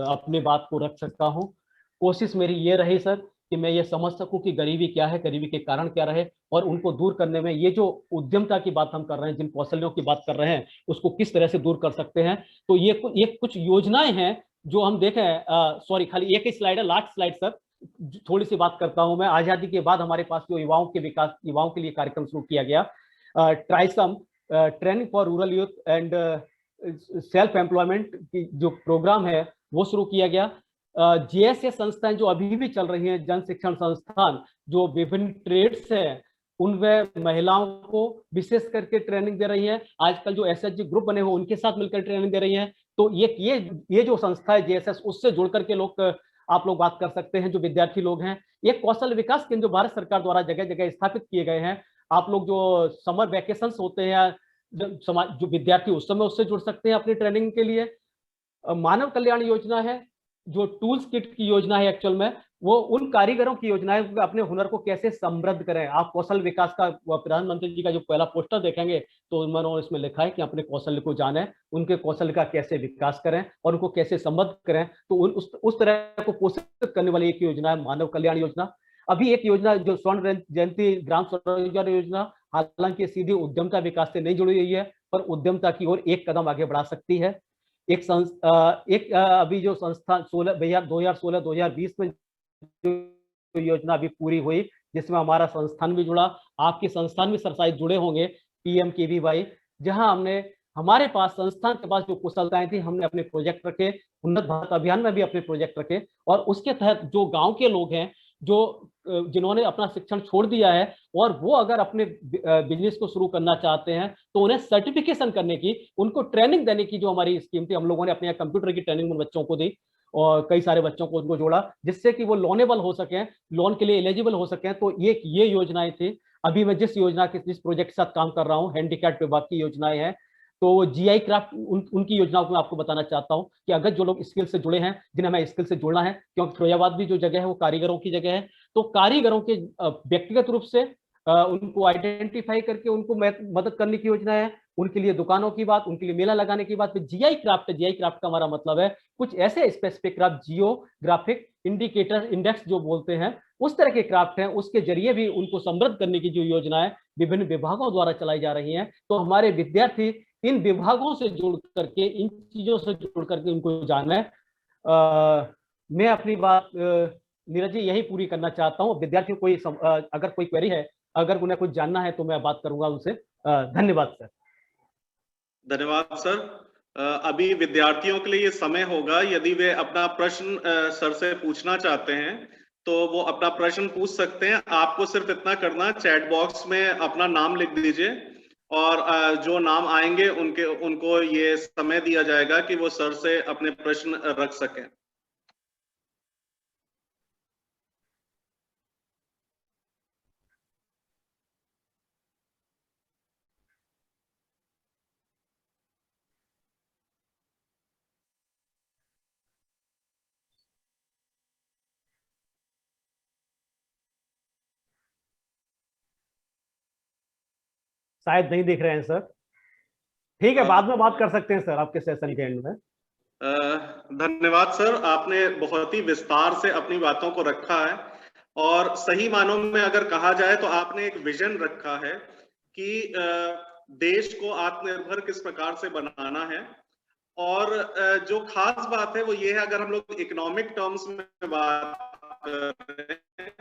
अपनी बात को रख सकता हूँ। कोशिश मेरी ये रही सर कि मैं ये समझ सकूं कि गरीबी क्या है, गरीबी के कारण क्या रहे, और उनको दूर करने में ये जो उद्यमता की बात हम कर रहे हैं, जिन कौशलों की बात कर रहे हैं, उसको किस तरह से दूर कर सकते हैं। तो ये कुछ योजनाएं हैं जो हम देखें। सॉरी, खाली एक ही स्लाइड है, लास्ट स्लाइड सर, थोड़ी सी बात करता हूं मैं। आजादी के बाद हमारे पास जो युवाओं के लिए कार्यक्रम शुरू किया गया, TRYSEM, training for rural youth and self employment की जो प्रोग्राम है वो शुरू किया गया। जीएसए संस्थाएं जो अभी भी चल रही हैं, जन शिक्षण संस्थान जो विभिन्न ट्रेड्स हैं, उनमें महिलाओं को विशेष करके ट्रेनिंग दे रही है। आजकल जो एसएचजी ग्रुप बने हुए उनके साथ मिलकर ट्रेनिंग दे रही है। तो ये जो संस्था है जीएसएस, उससे जुड़ करके आप लोग बात कर सकते हैं, जो विद्यार्थी लोग हैं। ये कौशल विकास केंद्र जो भारत सरकार द्वारा जगह जगह स्थापित किए गए हैं, आप लोग जो समर वैकेशन होते हैं, जो विद्यार्थी उस समय उससे जुड़ सकते हैं अपनी ट्रेनिंग के लिए। मानव कल्याण योजना है, जो टूल्स किट की योजना है, एक्चुअल में वो उन कारीगरों की योजना है अपने हुनर को कैसे समृद्ध करें। आप कौशल विकास का, प्रधानमंत्री जी का जो पहला पोस्टर देखेंगे तो उन्होंने इसमें लिखा है कि अपने कौशल को जाने, उनके कौशल का कैसे विकास करें और उनको कैसे समृद्ध करें। तो उस तरह को पोषित करने वाली एक योजना है मानव कल्याण योजना। अभी एक योजना जो स्वर्ण जयंती ग्राम स्वरोजगार योजना, हालांकि सीधे उद्यमता विकास से नहीं जुड़ी हुई है, पर उद्यमता की ओर एक कदम आगे बढ़ा सकती है। अभी जो संस्था 2016-2020 में जो योजना अभी पूरी हुई, जिसमें हमारा संस्थान भी जुड़ा, आपके संस्थान भी सर शायद जुड़े होंगे, PMKVY, जहां हमने हमारे पास संस्थान के पास जो कुशलताएं थी, हमने अपने प्रोजेक्ट रखे, उन्नत भारत अभियान में भी अपने प्रोजेक्ट रखे, और उसके तहत जो गांव के लोग हैं जिन्होंने अपना शिक्षण छोड़ दिया है और वो अगर अपने बिजनेस को शुरू करना चाहते हैं, तो उन्हें सर्टिफिकेशन करने की, उनको ट्रेनिंग देने की जो हमारी स्कीम थी, हम लोगों ने अपने यहाँ कंप्यूटर की ट्रेनिंग उन बच्चों को दी और कई सारे बच्चों को उनको जोड़ा, जिससे कि वो लोनेबल हो सकें, लोन के लिए एलिजिबल हो सकें। तो ये योजनाएं थी। अभी मैं जिस प्रोजेक्ट के साथ काम कर रहा हूँ, हैंडीकैप विभाग की योजनाएं हैं, तो GI क्राफ्ट उनकी योजनाओं को मैं आपको बताना चाहता हूं कि अगर जो लोग स्किल से जुड़े हैं, जिन्हें हमें स्किल से जुड़ना है, क्योंकि फिरोजाबाद भी जो जगह है वो कारीगरों की जगह है, तो कारीगरों के व्यक्तिगत रूप से उनको आइडेंटिफाई करके उनको मदद करने की योजना है। उनके लिए दुकानों की बात, उनके लिए मेला लगाने की बात। GI क्राफ्ट का हमारा मतलब है कुछ ऐसे specific craft, geographic indicator index जो बोलते हैं, उस तरह के क्राफ्ट हैं, उसके जरिए भी उनको समृद्ध करने की जो योजनाएं विभिन्न विभागों द्वारा चलाई जा रही हैं। तो हमारे विद्यार्थी इन विभागों से जुड़ करके, इन चीजों से जुड़ करके उनको जाने। मैं अपनी बात नीरज जी यही पूरी करना चाहता हूँ। विद्यार्थियों को अगर कोई क्वेरी है, अगर उन्हें कुछ जानना है, तो मैं बात करूंगा उनसे। धन्यवाद सर। धन्यवाद सर। अभी विद्यार्थियों के लिए ये समय होगा, यदि वे अपना प्रश्न सर से पूछना चाहते हैं तो वो अपना प्रश्न पूछ सकते हैं। आपको सिर्फ इतना करना, चैट बॉक्स में अपना नाम लिख दीजिए और जो नाम आएंगे उनको ये समय दिया जाएगा कि वो सर से अपने प्रश्न रख सकें। शायद नहीं दिख रहे हैं सर। ठीक है, बाद में बात कर सकते हैं सर आपके सेशन के एंड में। धन्यवाद सर, आपने बहुत ही विस्तार से अपनी बातों को रखा है और सही मानों में अगर कहा जाए तो आपने एक विजन रखा है कि देश को आत्मनिर्भर किस प्रकार से बनाना है। और जो खास बात है वो ये है, अगर हम लोग इकोनॉमिक टर्म्स में बात कर रहे हैं,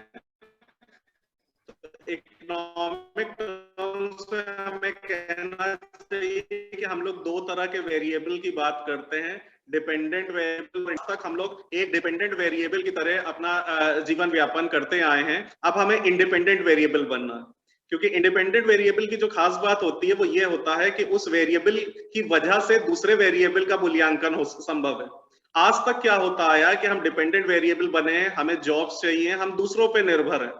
इकोनॉमिक टर्म्स में हमें कहना चाहिए कि हम लोग दो तरह के वेरिएबल की बात करते हैं। डिपेंडेंट वेरिएबल, तक हम लोग एक डिपेंडेंट वेरिएबल की तरह अपना जीवन व्यापन करते आए हैं। अब हमें इंडिपेंडेंट वेरिएबल बनना है, क्योंकि इंडिपेंडेंट वेरिएबल की जो खास बात होती है वो ये होता है कि उस वेरिएबल की वजह से दूसरे वेरिएबल का मूल्यांकन संभव है। आज तक क्या होता आया कि हम डिपेंडेंट वेरिएबल बने, हमें जॉब्स चाहिए, हम दूसरों पे निर्भर हैं।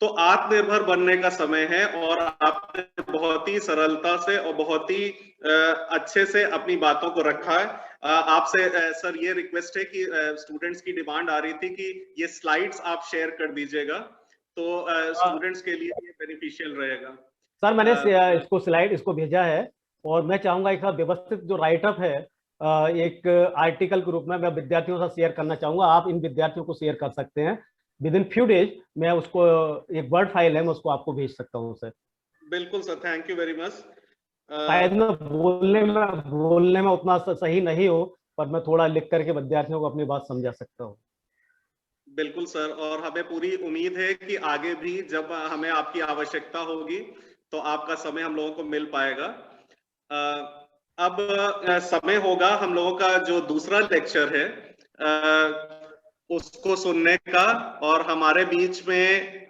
तो आत्मनिर्भर बनने का समय है, और आपने बहुत ही सरलता से और बहुत ही अच्छे से अपनी बातों को रखा है। आपसे सर ये रिक्वेस्ट है कि स्टूडेंट्स की डिमांड आ रही थी कि ये स्लाइड्स आप शेयर कर दीजिएगा, तो स्टूडेंट्स के लिए ये बेनिफिशियल रहेगा। सर मैंने इसको स्लाइड इसको भेजा है, और मैं चाहूंगा एक व्यवस्थित जो राइटअप है एक आर्टिकल के रूप में मैं विद्यार्थियों से शेयर करना चाहूंगा। आप इन विद्यार्थियों को शेयर कर सकते हैं। विद इन फ्यू डेज मैं उसको, एक वर्ड फाइल है, मैं उसको आपको भेज सकता हूँ सर। बिल्कुल sir, thank you very much. शायद मैं बोलने में उतना सही नहीं हो, पर मैं थोड़ा लिख करके विद्यार्थियों को अपनी बात समझा सकता हूँ। बिल्कुल सर, और हमें पूरी उम्मीद है कि आगे भी जब हमें आपकी आवश्यकता होगी तो आपका समय हम लोगों को मिल पाएगा। अब समय होगा हम लोगों का जो दूसरा लेक्चर है उसको सुनने का, और हमारे बीच में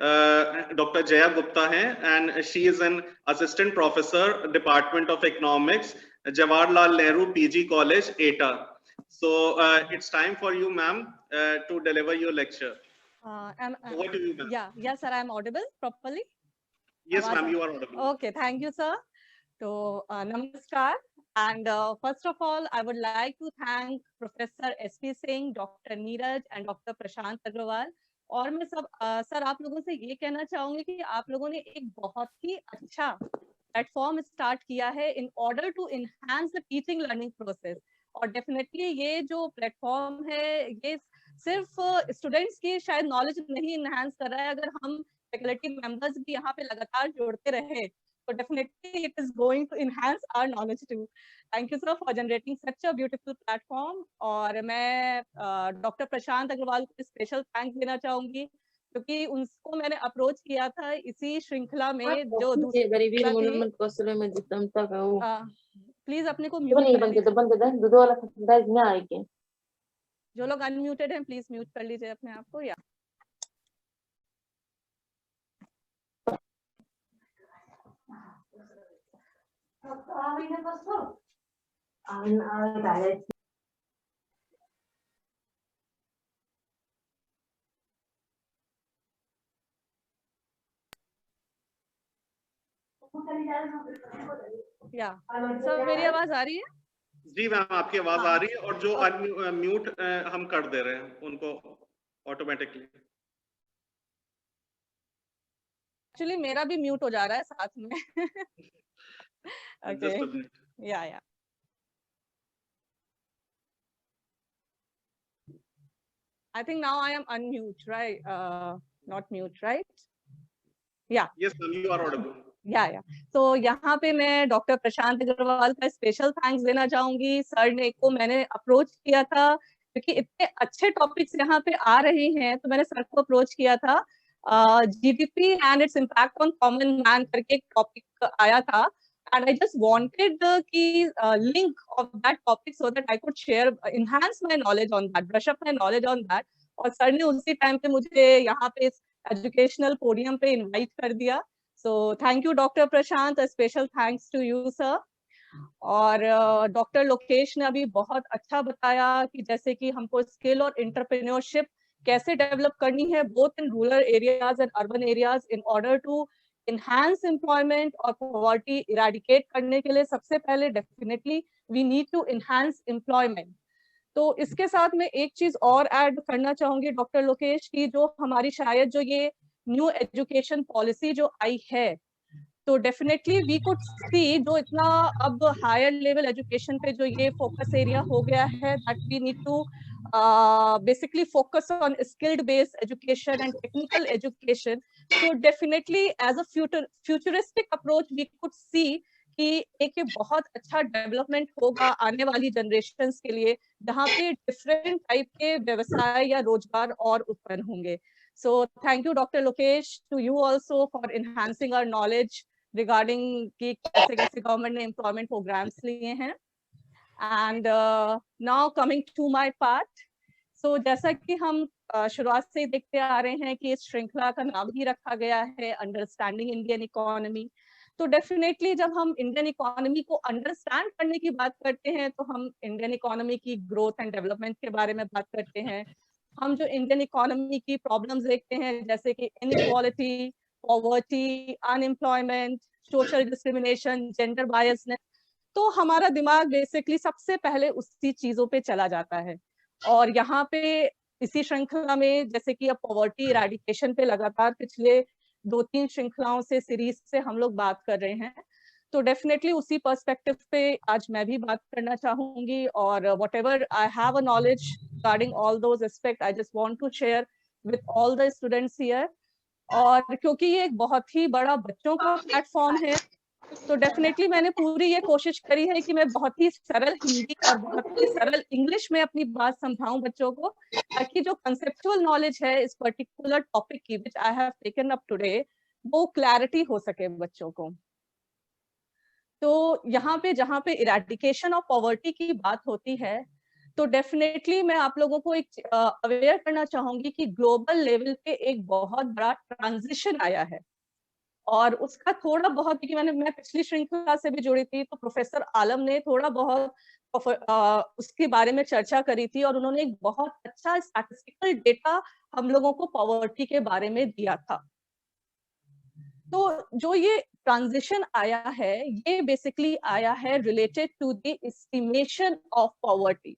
डॉक्टर जया गुप्ता हैं, and she is an assistant professor department of economics, Jawaharlal Nehru PG college, Etah. So it's time for you, ma'am, to deliver your lecture. Over to you, ma'am. Yeah, sir, I'm audible properly? Yes, ma'am, you are audible. Okay, thank you, sir. So, namaskar. And first of all, I would like to thank Professor S.P. Singh, Dr. Neeraj, and Dr. Prashant Agrawal. और मैं सब sir आप लोगों से ये कहना चाहूंगी कि आप लोगों ने एक बहुत ही अच्छा प्लेटफॉर्म स्टार्ट किया है in order to enhance the teaching learning process. और डेफिनेटली ये जो प्लेटफॉर्म है ये सिर्फ स्टूडेंट्स की शायद नॉलेज नहीं इनहांस कर रहा है, अगर हम फैकल्टी मेंबर्स भी यहाँ पे लगातार जोड़ते रहे तो definitely it is going to enhance our knowledge too. Thank you sir for generating such a beautiful platform. और मैं डॉक्टर प्रशांत अग्रवाल को स्पेशल थैंक्स देना चाहूंगी, क्योंकि उनको मैंने अप्रोच किया था इसी श्रृंखला में जो प्लीज अपने को म्यूट कर लीजिए। जो लोग अनम्यूटेड हैं प्लीज म्यूट कर लीजिए अपने आप को। या सर मेरी आवाज आ रही है? जी मैम, आपकी आवाज आ रही है, और जो म्यूट हम कर दे रहे हैं उनको ऑटोमेटिकली। एक्चुअली मेरा भी म्यूट हो जा रहा है साथ में। ओके, या I think now I am unmute, right? Not mute, right? Yeah. Yes, ma'am, you are audible. या तो यहाँ पे मैं डॉक्टर प्रशांत अग्रवाल का स्पेशल थैंक्स देना चाहूंगी। सर ने को मैंने अप्रोच किया था क्योंकि इतने अच्छे टॉपिक्स यहाँ पे आ रहे हैं, तो मैंने सर को अप्रोच किया था। GDP and its impact on common man करके एक टॉपिक आया था, and I just wanted the link of that topic so that I could share, enhance my knowledge on that, brush up my knowledge on that. और sir ने उसी time पे मुझे यहाँ पे इस एजुकेशनल पोडियम पे इनवाइट कर दिया। So thank you doctor Prashant, special thanks to you sir. और डॉक्टर लोकेश ने अभी बहुत अच्छा बताया कि जैसे कि हमको स्किल और एंटरप्रेन्योरशिप कैसे डेवलप करनी है both in rural areas and urban areas in order to enhance employment और poverty eradicate करने के लिए सबसे पहले definitely we need to enhance employment। तो इसके साथ में एक चीज और ऐड करना चाहूंगी डॉक्टर लोकेश की, जो हमारी शायद जो ये न्यू एजुकेशन पॉलिसी जो आई है, तो डेफिनेटली वी कुड सी जो इतना अब हायर लेवल एजुकेशन पे जो ये फोकस एरिया हो गया है, that we need to basically focus on skilled based education and technical education. So definitely as a futuristic approach we could see कि एक ये बहुत अच्छा डेवलपमेंट होगा आने वाली जनरेशन्स के लिए, जहाँ पे डिफरेंट टाइप के व्यवसाय या रोजगार और उत्पन्न होंगे। So thank you doctor Lokesh, to you also for enhancing our knowledge regarding कि कैसे कैसे गवर्नमेंट ने एम्प्लॉयमेंट प्रोग्राम्स लिए हैं। And now coming to my part, so जैसा कि हम शुरुआत से ही देखते आ रहे हैं कि इस श्रृंखला का नाम ही रखा गया है अंडरस्टैंडिंग इंडियन इकोनॉमी। तो डेफिनेटली जब हम इंडियन इकोनॉमी को अंडरस्टैंड करने की बात करते हैं तो हम इंडियन इकोनॉमी की ग्रोथ एंड डेवलपमेंट के बारे में बात करते हैं। हम जो इंडियन इकोनॉमी की प्रॉब्लम्स देखते हैं जैसे कि inequality, poverty, unemployment, social discrimination, gender biasness, तो हमारा दिमाग बेसिकली सबसे पहले उसी चीजों पे चला जाता है। और यहाँ पे इसी श्रृंखला में जैसे कि अब पॉवर्टी इरेडिकेशन पे लगातार पिछले 2-3 श्रृंखलाओं से सीरीज से हम लोग बात कर रहे हैं, तो डेफिनेटली उसी पर्सपेक्टिव पे आज मैं भी बात करना चाहूंगी। और whatever I have a knowledge regarding all those aspects, I just want to share with all the students here। और क्योंकि ये एक बहुत ही बड़ा बच्चों का प्लेटफॉर्म है, तो डेफिनेटली मैंने पूरी ये कोशिश करी है कि मैं बहुत ही सरल हिंदी और बहुत ही सरल इंग्लिश में अपनी बात समझाऊं बच्चों को, ताकि जो कंसेप्चुअल नॉलेज है इस पर्टिकुलर टॉपिक की which I have taken up today, वो क्लैरिटी हो सके बच्चों को। तो यहाँ पे जहाँ पे इरेडिकेशन ऑफ पॉवर्टी की बात होती है, तो डेफिनेटली मैं आप लोगों को एक अवेयर करना चाहूंगी कि ग्लोबल लेवल पे एक बहुत बड़ा ट्रांजिशन आया है। और उसका थोड़ा बहुत, कि मैं पिछली श्रृंखला से भी जुड़ी थी, तो प्रोफेसर आलम ने थोड़ा बहुत उसके बारे में चर्चा करी थी और उन्होंने एक बहुत अच्छा स्टैटिस्टिकल डेटा हम लोगों को पॉवर्टी के बारे में दिया था। तो जो ये ट्रांजिशन आया है, ये बेसिकली आया है related to the estimation of poverty.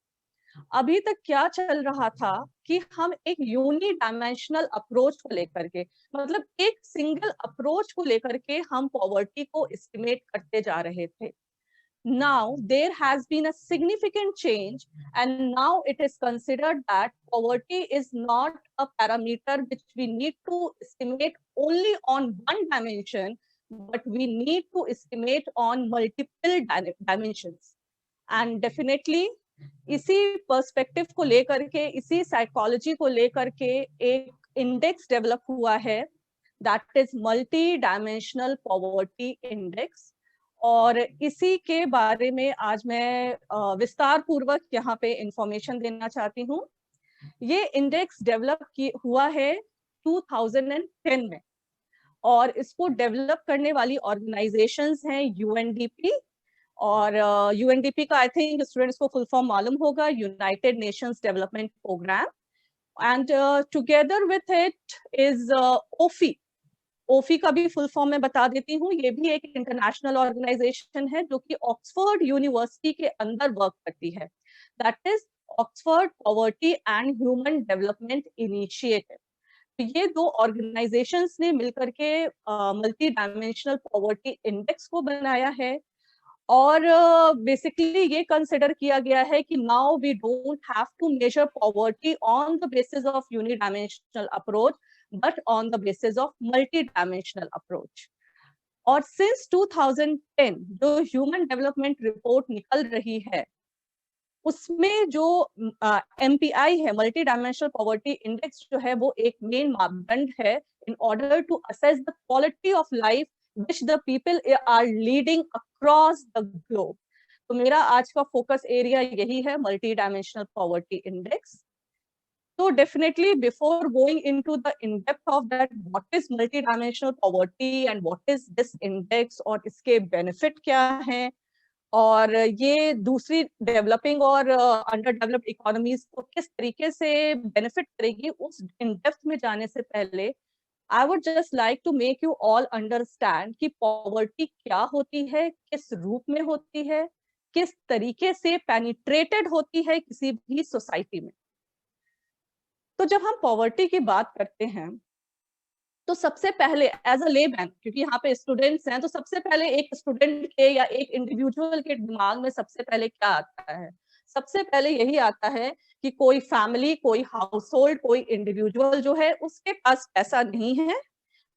अभी तक क्या चल रहा था कि हम एक यूनी डायमेंशनल अप्रोच को लेकर के, मतलब एक सिंगल अप्रोच को लेकर के हम पॉवर्टी को एस्टिमेट करते जा रहे थे। Now there has been a significant change, and now it is considered that poverty is not a parameter which we need to estimate only on one dimension, but we need to estimate on multiple dimensions। And definitely इसी perspective को लेकर के, इसी psychology को लेकर के एक index develop हुआ है, that is multi dimensional poverty index. और इसी के बारे में आज मैं विस्तार पूर्वक यहाँ पे इंफॉर्मेशन देना चाहती हूँ। ये इंडेक्स डेवलप हुआ है 2010 में, और इसको डेवलप करने वाली ऑर्गेनाइजेशंस हैं यूएनडीपी, और यूएनडीपी का आई थिंक स्टूडेंट्स को फुल फॉर्म मालूम होगा, United Nations Development Programme, and together with it is OPHI. OPHI का भी फुल फॉर्म मैं बता देती हूँ, ये भी एक इंटरनेशनल ऑर्गेनाइजेशन है जो कि ऑक्सफोर्ड यूनिवर्सिटी के अंदर वर्क करती है, that is Oxford poverty and human development initiative. तो ये दो ऑर्गेनाइजेशंस ने मिलकर के मल्टी डायमेंशनल पॉवर्टी इंडेक्स को बनाया है। और बेसिकली ये कंसिडर किया गया है कि now we don't have to measure poverty on the basis of unidimensional approach, but on the basis of multi dimensional approach. और सिंस 2010 जो ह्यूमन डेवलपमेंट रिपोर्ट निकल रही है, उसमें जो MPI है, मल्टी डायमेंशनल पॉवर्टी इंडेक्स जो है, वो एक मेन मापदंड है in order to assess the quality of life which the people are leading across the globe। तो मेरा आज का फोकस एरिया यही है, मल्टी डायमेंशनल पॉवर्टी इंडेक्स। तो definitely before going into the in depth of that what is multi dimensional poverty and what is this index और इसके benefit क्या हैं, और ये दूसरी डेवलपिंग और अंडर डेवलप्ड इकोनॉमीज को किस तरीके से बेनिफिट करेगी, उस इन डेप्थ में जाने से पहले I would just like to make you all understand कि पॉवर्टी क्या होती है, किस रूप में होती है, किस तरीके से पेनिट्रेटेड होती है किसी भी सोसाइटी में। तो जब हम पॉवर्टी की बात करते हैं, तो सबसे पहले एज अ लेमैन, क्योंकि यहाँ पे स्टूडेंट्स हैं, तो सबसे पहले एक स्टूडेंट के या एक इंडिविजुअल के दिमाग में सबसे पहले क्या आता है? सबसे पहले यही आता है कि कोई फैमिली, कोई हाउस होल्ड, कोई इंडिविजुअल जो है उसके पास पैसा नहीं है,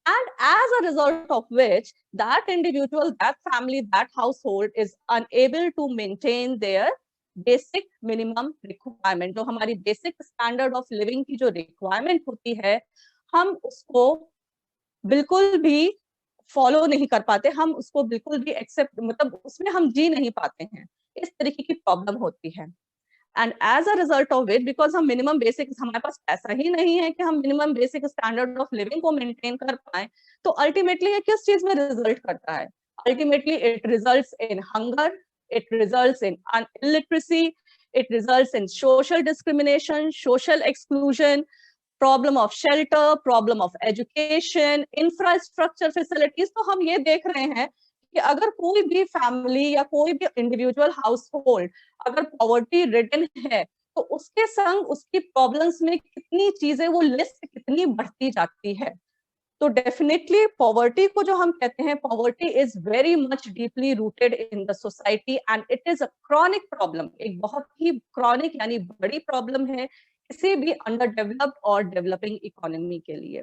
And as a result of which, that individual, that family, that household is unable to maintain their basic minimum requirement. जो हमारी basic standard of living की जो requirement होती है, हम उसको बिल्कुल भी फॉलो नहीं कर पाते, हम उसको बिल्कुल भी एक्सेप्ट, मतलब उसमें हम जी नहीं पाते हैं, इस तरीके की प्रॉब्लम होती है। And as a result of it, because हम मिनिमम बेसिक, हमारे पास पैसा ही नहीं है कि हम minimum basic standard of living को मेंटेन कर पाए, तो अल्टीमेटली ये किस चीज में रिजल्ट करता है? Ultimately it results in hunger, it results in illiteracy, it results in social discrimination, social exclusion, problem of shelter, problem of education, infrastructure facilities. तो हम ये देख रहे हैं कि अगर कोई भी फैमिली या कोई भी इंडिविजुअल हाउस होल्ड अगर पॉवर्टी रिडन है, तो उसके संग उसकी प्रॉब्लम्स में कितनी चीजें, वो लिस्ट कितनी बढ़ती जाती है। तो डेफिनेटली पॉवर्टी को जो हम कहते हैं, poverty is very much deeply rooted in the society and it is a chronic problem, एक बहुत ही क्रॉनिक यानी बड़ी प्रॉब्लम है किसी भी अंडर डेवलप्ड और डेवलपिंग इकोनॉमी के लिए।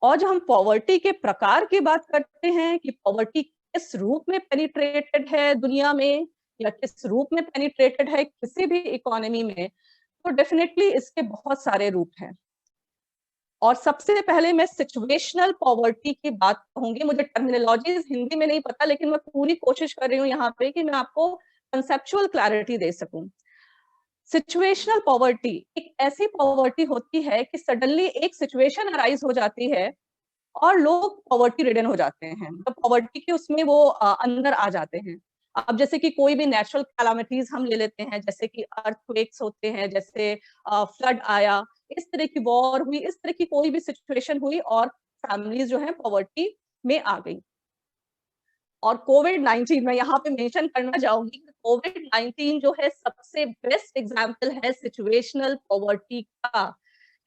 और जब हम पॉवर्टी के प्रकार की बात करते हैं कि पॉवर्टी किस रूप में पेनिट्रेटेड है दुनिया में या किस रूप में पेनिट्रेटेड है किसी भी इकोनॉमी में, तो डेफिनेटली इसके बहुत सारे रूप हैं। और सबसे पहले मैं सिचुएशनल पॉवर्टी की बात कहूंगी। मुझे टर्मिनोलॉजीज हिंदी में नहीं पता, लेकिन मैं पूरी कोशिश कर रही हूँ यहाँ पे कि मैं आपको कंसेप्चुअल क्लैरिटी दे सकूं। सिचुएशनल पॉवर्टी एक ऐसी पॉवर्टी होती है कि सडनली एक सिचुएशन अराइज हो जाती है और लोग पॉवर्टी रिडन हो जाते हैं, मतलब पॉवर्टी के उसमें वो अंदर आ जाते हैं। अब जैसे कि कोई भी नेचुरल कैलामिटीज हम ले लेते हैं, जैसे कि अर्थक्वेक्स होते हैं, जैसे फ्लड आया, इस तरह की वॉर हुई, इस तरह की कोई भी सिचुएशन हुई और फैमिलीज जो है पॉवर्टी में आ गई। और कोविड-19 मैं यहाँ पे मेंशन करना चाहूंगी कि कोविड-19 जो है सबसे बेस्ट एग्जांपल है सिचुएशनल पॉवर्टी का,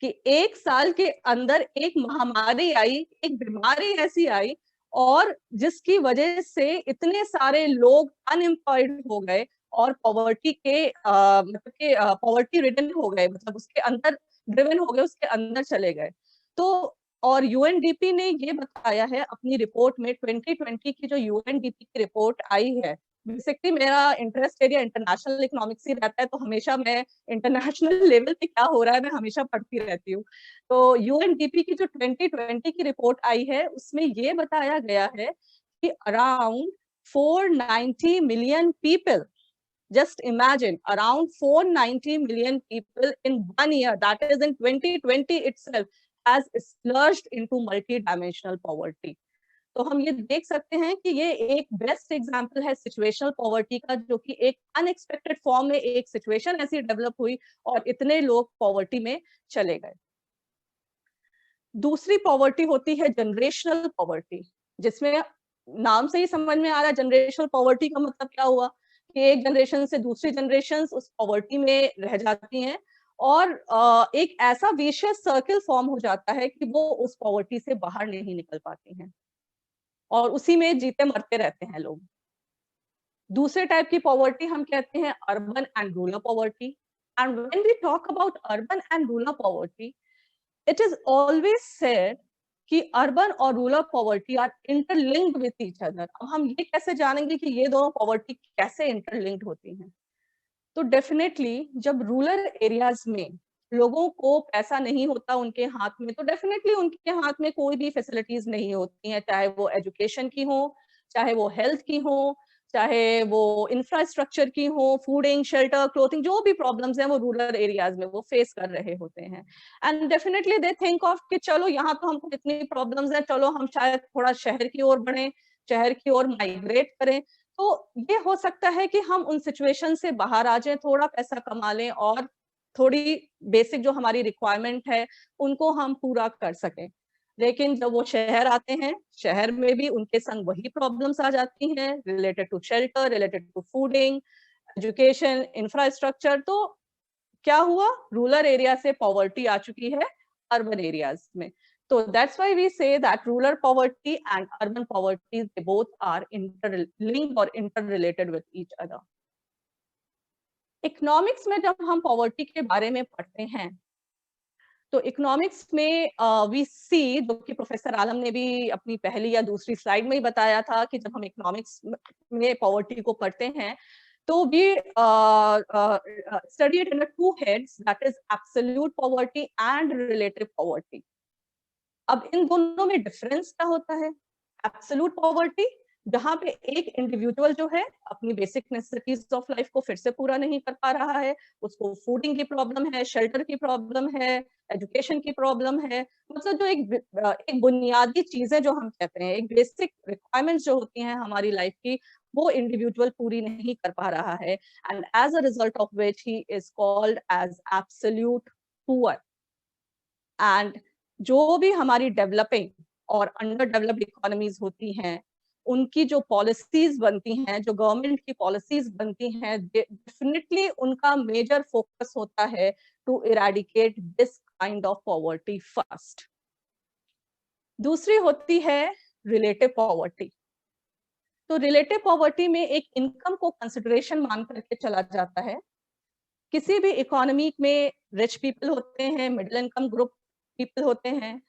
कि एक साल के अंदर एक महामारी आई, एक बीमारी ऐसी आई और जिसकी वजह से इतने सारे लोग अनएम्प्लॉयड हो गए और पॉवर्टी के मतलब कि पॉवर्टी रिडन हो गए, मतलब उसके अंदर ड्रिवन हो गए, उसके अंदर चले गए। तो और यूएनडीपी ने ये बताया है अपनी रिपोर्ट में, 2020 की जो यूएनडीपी की रिपोर्ट आई है, बेसिकली मेरा इंटरेस्ट एरिया इंटरनेशनल इकोनॉमिक्स ही रहता है, तो हमेशा मैं इंटरनेशनल लेवल पे क्या हो रहा है मैं हमेशा पढ़ती रहती हूँ। तो यूएनडीपी की जो 2020 की रिपोर्ट आई है उसमें ये बताया गया है कि around 490 million people, just imagine around 490 million people in 1 year, that is in 2020 itself, has splurged into multi-dimensional poverty. तो हम ये देख सकते हैं कि ये एक बेस्ट एग्जांपल है सिचुएशनल पॉवर्टी का, जो कि एक अनएक्सपेक्टेड फॉर्म में एक सिचुएशन ऐसी डेवलप हुई और इतने लोग पॉवर्टी में चले गए। दूसरी पॉवर्टी होती है जनरेशनल पॉवर्टी, जिसमें नाम से ही समझ में आ रहा है जनरेशनल पॉवर्टी का मतलब क्या हुआ कि एक जनरेशन से दूसरी जनरेशन उस पॉवर्टी में रह जाती हैं और एक ऐसा विशियस सर्कल फॉर्म हो जाता है कि वो उस पॉवर्टी से बाहर नहीं निकल पाती हैं और उसी में जीते मरते रहते हैं लोग। दूसरे टाइप की पॉवर्टी हम कहते हैं urban and rural poverty. And when we talk about urban and rural poverty, it is always said कि अर्बन और rural poverty are interlinked with each other. अब हम ये कैसे जानेंगे कि ये दोनों पॉवर्टी कैसे इंटरलिंक्ड होती हैं? तो डेफिनेटली जब रूरल एरियाज में लोगों को पैसा नहीं होता उनके हाथ में, तो डेफिनेटली उनके हाथ में कोई भी फैसिलिटीज नहीं होती हैं, चाहे वो एजुकेशन की हो, चाहे वो हेल्थ की हो, चाहे वो इंफ्रास्ट्रक्चर की हो, फूडिंग, शेल्टर, क्लोथिंग, जो भी प्रॉब्लम्स हैं वो रूरल एरियाज में वो फेस कर रहे होते हैं। And definitely they think of कि चलो यहाँ तो हमको इतनी प्रॉब्लम्स हैं, चलो हम शायद थोड़ा शहर की ओर बढ़े, शहर की ओर माइग्रेट करें। तो ये हो सकता है कि हम उन सिचुएशन से बाहर आ जाएं, थोड़ा पैसा कमा लें और थोड़ी बेसिक जो हमारी रिक्वायरमेंट है उनको हम पूरा कर सकें। लेकिन जब वो शहर आते हैं, शहर में भी उनके संग वही प्रॉब्लम्स आ जाती हैं related to shelter, related to fooding, education, infrastructure. तो क्या हुआ, रूरल एरिया से पॉवर्टी आ चुकी है अर्बन एरियाज में। So that's why we say that rural poverty and urban poverty, they both are interlinked or interrelated with each other. Economics में जब हम पॉवर्टी के बारे में पढ़ते हैं तो इकोनॉमिक्स में वी सी, जो कि प्रोफेसर आलम ने भी अपनी पहली या दूसरी स्लाइड में ही बताया था कि जब हम इकोनॉमिक्स में पॉवर्टी को पढ़ते हैं तो we study it in two heads, that is absolute poverty and relative poverty. अब इन दोनों में डिफरेंस क्या होता है? एब्सोल्यूट पॉवर्टी, जहां पे एक इंडिविजुअल जो है अपनी बेसिक नेसेसिटीज ऑफ लाइफ को फिर से पूरा नहीं कर पा रहा है, उसको फूडिंग की प्रॉब्लम है, शेल्टर की प्रॉब्लम है, एजुकेशन की प्रॉब्लम है, मतलब जो एक बुनियादी चीजें जो हम कहते हैं, एक बेसिक रिक्वायरमेंट्स जो होती हैं हमारी लाइफ की, वो इंडिविजुअल पूरी नहीं कर पा रहा है, and as a result of which he is called as absolute poor. एंड जो भी हमारी डेवलपिंग और अंडर डेवलप्ड इकोनॉमीज होती हैं, उनकी जो पॉलिसीज बनती हैं, जो गवर्नमेंट की पॉलिसीज बनती हैं, डेफिनेटली उनका मेजर फोकस होता है to eradicate this kind of poverty first. दूसरी होती है रिलेटिव पॉवर्टी। तो रिलेटिव पॉवर्टी में एक इनकम को कंसिडरेशन मान करके चला जाता है। किसी भी इकोनॉमी में रिच पीपल होते हैं, मिडिल इनकम ग्रुप पीपल होते हैं,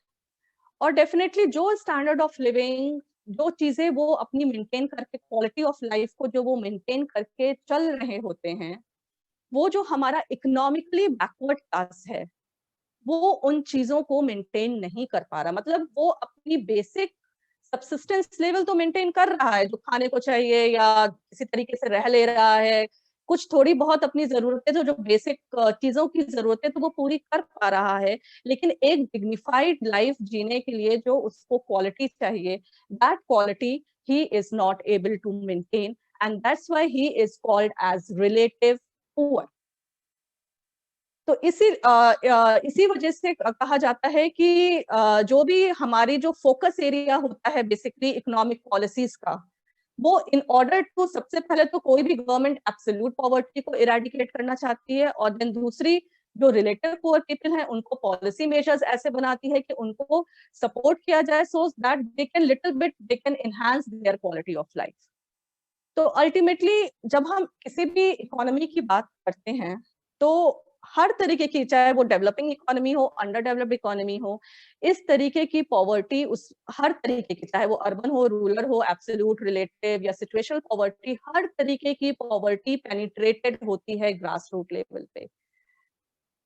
और डेफिनेटली जो स्टैंडर्ड ऑफ लिविंग, जो चीजें वो अपनी मेंटेन करके, क्वालिटी ऑफ लाइफ को जो वो मेंटेन करके चल रहे होते हैं, वो जो हमारा इकोनॉमिकली बैकवर्ड क्लास है, वो उन चीजों को मेंटेन नहीं कर पा रहा। मतलब वो अपनी बेसिक सब्सिस्टेंस लेवल तो मेंटेन कर रहा है, जो खाने को चाहिए या किसी तरीके से रह ले रहा है, कुछ थोड़ी बहुत अपनी जरूरतें, जो बेसिक चीजों की जरूरतें तो वो पूरी कर पा रहा है, लेकिन एक डिग्निफाइड लाइफ जीने के लिए जो उसको क्वालिटी चाहिए, that quality he is not able to maintain, and that's why he is called as relative poor. तो इसी वजह से कहा जाता है कि जो भी हमारी जो फोकस एरिया होता है बेसिकली इकोनॉमिक पॉलिसीज का, वो इन ऑर्डर टू, सबसे पहले तो कोई भी गवर्नमेंट एब्सोल्यूट पॉवर्टी को इरेडिकेट करना चाहती है, और देन दूसरी जो रिलेटिव पुअर पीपल हैं उनको पॉलिसी मेजर्स ऐसे बनाती है कि उनको सपोर्ट किया जाए, so that they can little bit they can enhance there quality of life. तो अल्टीमेटली जब हम किसी भी इकोनॉमी की बात करते हैं, तो हर तरीके की, चाहे वो डेवलपिंग इकोनॉमी हो, अंडर डेवलप्ड इकोनॉमी हो, इस तरीके की पॉवर्टी, उस हर तरीके की, चाहे वो अर्बन हो, रूरल हो, एब्सोल्यूट, रिलेटिव या सिचुएशनल पॉवर्टी, हर तरीके की पॉवर्टी पेनिट्रेटेड होती है ग्रास रूट लेवल पे।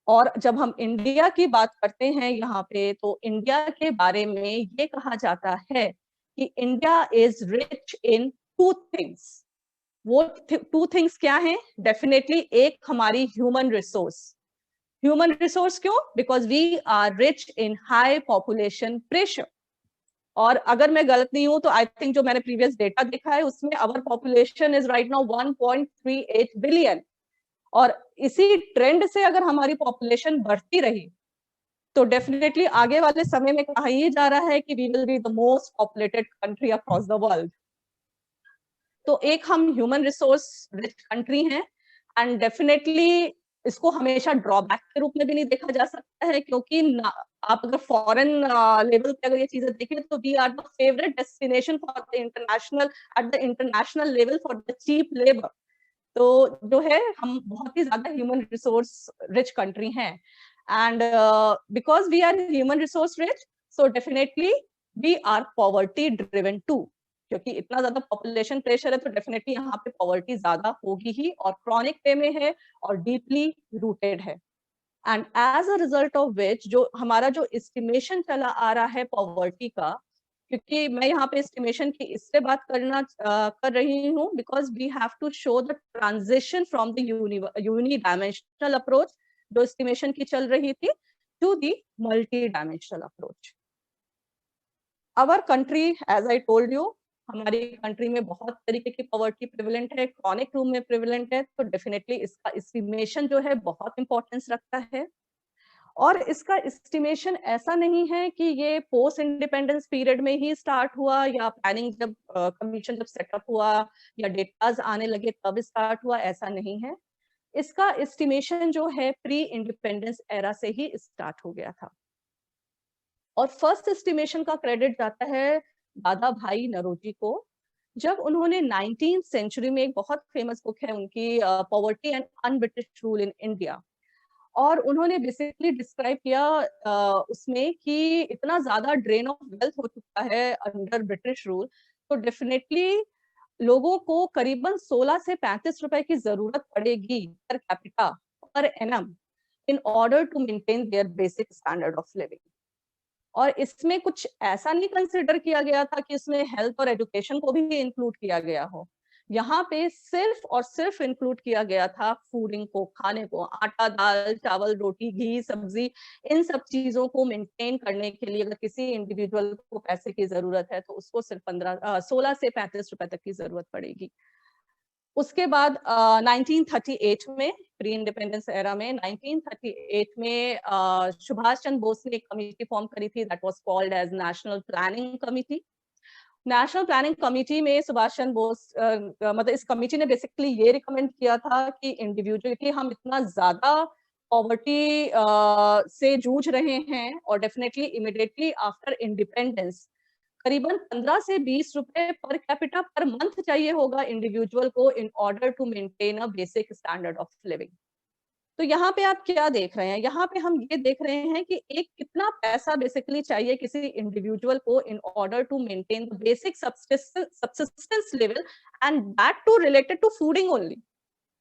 और जब हम इंडिया की बात करते हैं यहाँ पे, तो इंडिया के बारे में ये कहा जाता है कि India is rich in two things. वो टू थिंग्स क्या हैं? डेफिनेटली एक हमारी ह्यूमन रिसोर्स। ह्यूमन रिसोर्स क्यों? Because we are rich in high population pressure. और अगर मैं गलत नहीं हूं तो आई थिंक जो मैंने प्रीवियस डेटा देखा है उसमें our population is right now 1.38 billion, और इसी ट्रेंड से अगर हमारी पॉपुलेशन बढ़ती रही तो डेफिनेटली आगे वाले समय में कहा ही जा रहा है कि we will be the most populated country across the world. तो एक हम ह्यूमन रिसोर्स रिच कंट्री हैं, एंड डेफिनेटली इसको हमेशा ड्रॉबैक के रूप में भी नहीं देखा जा सकता है, क्योंकि आप अगर फॉरेन लेवल पे अगर ये चीजें देखें तो we are the favourite destination for the international, at the international level for the cheap labour. तो जो है हम बहुत ही ज्यादा ह्यूमन रिसोर्स रिच कंट्री हैं, and because we are human resource rich, so definitely we are poverty driven too. क्योंकि इतना ज्यादा पॉपुलेशन प्रेशर है तो डेफिनेटली यहाँ पे पॉवर्टी ज्यादा होगी ही, और क्रॉनिक वे में है और डीपली रूटेड है। And as a result of which जो हमारा जो एस्टिमेशन चला आ रहा है पॉवर्टी का, क्योंकि मैं यहाँ पे एस्टिमेशन की इससे बात कर रही हूँ because we have to show the transition from the unidimensional approach जो एस्टिमेशन की चल रही थी to the multi dimensional approach. Our country, as I told you, हमारी कंट्री में बहुत तरीके की पॉवर्टी प्रिविलेंट है, क्रॉनिक रूप में प्रिविलेंट है, तो डेफिनेटली इसका एस्टिमेशन जो है बहुत इंपॉर्टेंस रखता है। और इसका एस्टिमेशन ऐसा नहीं है कि ये पोस्ट इंडिपेंडेंस पीरियड में ही स्टार्ट हुआ, या प्लानिंग जब कमीशन जब सेटअप हुआ या डेटाज आने लगे तब स्टार्ट हुआ, ऐसा नहीं है। इसका एस्टिमेशन जो है प्री इंडिपेंडेंस एरा से ही स्टार्ट हो गया था। और फर्स्ट एस्टिमेशन का क्रेडिट जाता है दादा भाई नौरोजी को, जब उन्होंने 19th सेंचुरी में, एक बहुत फेमस बुक है उनकी, poverty and un-British rule in India, और उन्होंने बेसिकली डिस्क्राइब किया उसमें कि इतना ज्यादा ड्रेन ऑफ वेल्थ हो चुका है अंडर ब्रिटिश रूल, तो डेफिनेटली लोगों को करीबन 16 से 35 रुपए की जरूरत पड़ेगी per capita per annum in order to maintain their basic standard of living. और इसमें कुछ ऐसा नहीं कंसिडर किया गया था कि इसमें हेल्थ और एजुकेशन को भी इंक्लूड किया गया हो। यहाँ पे सिर्फ और सिर्फ इंक्लूड किया गया था फूडिंग को, खाने को, आटा, दाल, चावल, रोटी, घी, सब्जी, इन सब चीजों को मेंटेन करने के लिए अगर किसी इंडिविजुअल को पैसे की जरूरत है तो उसको सिर्फ 16 से 35 रुपए तक की जरूरत पड़ेगी। उसके बाद 1938 में, प्री इंडिपेंडेंस एरा में 1938 में सुभाष चंद्र बोस ने एक कमेटी फॉर्म करी थी, that was called as national planning committee. National planning committee में सुभाष चंद्र बोस मतलब इस कमेटी ने बेसिकली ये रिकमेंड किया था कि इंडिविजुअली हम इतना ज्यादा पॉवर्टी से जूझ रहे हैं और डेफिनेटली इमिडिएटली आफ्टर इंडिपेंडेंस करीबन 15 से 20 रुपए पर कैपिटा पर मंथ चाहिए होगा इंडिविजुअल को in order to maintain a basic standard of living. तो यहाँ पे आप क्या देख रहे हैं, यहाँ पे हम ये देख रहे हैं कि एक कितना पैसा बेसिकली चाहिए किसी इंडिविजुअल को in order to maintain the basic subsistence level and that too related to fooding only.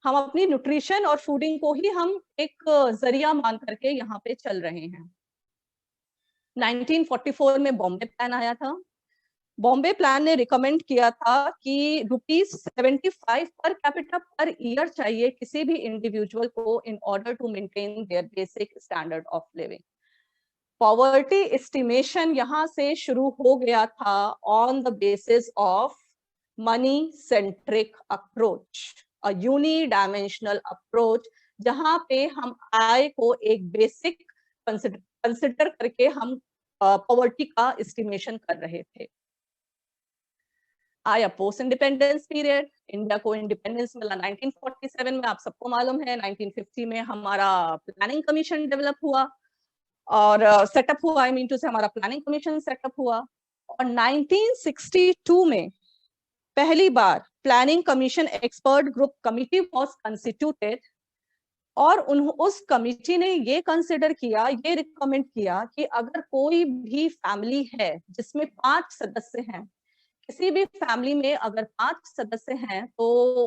हम अपनी न्यूट्रिशन और फूडिंग को ही हम एक जरिया मान करके यहाँ पे चल रहे हैं। 1944 में बॉम्बे प्लान आया था। बॉम्बे प्लान ने रिकमेंड किया था कि ₹75 पर कैपिटा पर ईयर चाहिए किसी भी इंडिविजुअल को in order to maintain their basic standard of living. Poverty estimation यहाँ से शुरू हो गया था on the basis of money centric approach, a unidimensional approach, जहाँ पे हम आय को एक बेसिक कंसिडर करके हम पॉवर्टी का एस्टिमेशन कर रहे थे। आया पोस्ट इंडिपेंडेंस पीरियड, इंडिया को इंडिपेंडेंस मिला 1947 में, आप सबको मालूम है। 1950 में हमारा प्लानिंग कमीशन डेवलप हुआ और सेटअप हुआ, आई मीन टू से हमारा प्लानिंग कमीशन सेटअप हुआ। और 1962 में पहली बार planning commission expert group committee was constituted और उस कमिटी ने ये कंसिडर किया, ये रिकमेंड किया कि अगर कोई भी फैमिली है जिसमें 5 सदस्य हैं, किसी भी फैमिली में अगर 5 सदस्य हैं तो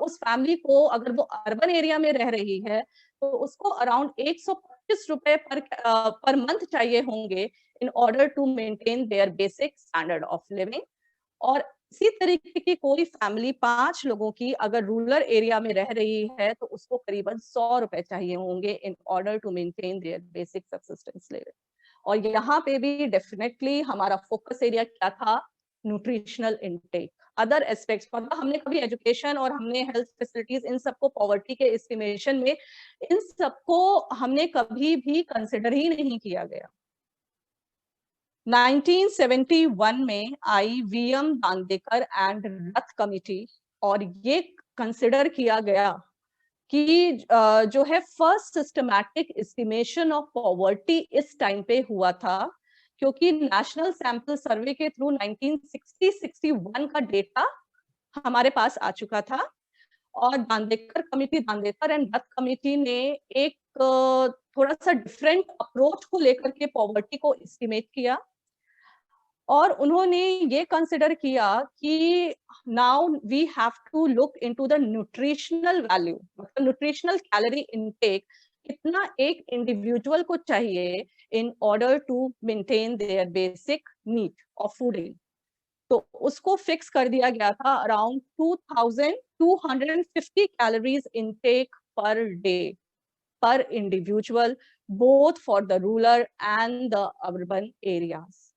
उस फैमिली को अगर वो अर्बन एरिया में रह रही है तो उसको अराउंड 125 रुपए पर मंथ चाहिए होंगे in order to maintain their basic standard of living. और इसी तरीके की कोई फैमिली 5 लोगों की अगर रूरल एरिया में रह रही है तो उसको करीबन 100 रुपए चाहिए होंगे in order to maintain their basic subsistence level. और यहाँ पे भी डेफिनेटली हमारा फोकस एरिया क्या था, न्यूट्रिशनल इनटेक, अदर एस्पेक्ट्स, मतलब हमने कभी एजुकेशन और हमने हेल्थ फैसिलिटीज इन सबको पॉवर्टी के एस्टिमेशन में इन सबको हमने कभी भी कंसिडर ही नहीं किया गया। 1971 में आई VM Dandekar and Rath committee और ये कंसिडर किया गया कि जो है first systematic estimation of poverty इस टाइम पे हुआ था, क्योंकि नेशनल सैंपल सर्वे के थ्रू 1960-61 का डेटा हमारे पास आ चुका था और दांडेकर एंड रथ कमिटी ने एक थोड़ा सा डिफरेंट अप्रोच को लेकर के पॉवर्टी को एस्टिमेट किया और उन्होंने ये कंसिडर किया कि now we have to look into the nutritional value, मतलब न्यूट्रिशनल कैलोरी इनटेक कितना एक इंडिविजुअल को चाहिए in order to maintain their basic need of fooding। तो उसको फिक्स कर दिया गया था around 2250 calories intake per day per individual, both for the rural and the urban areas.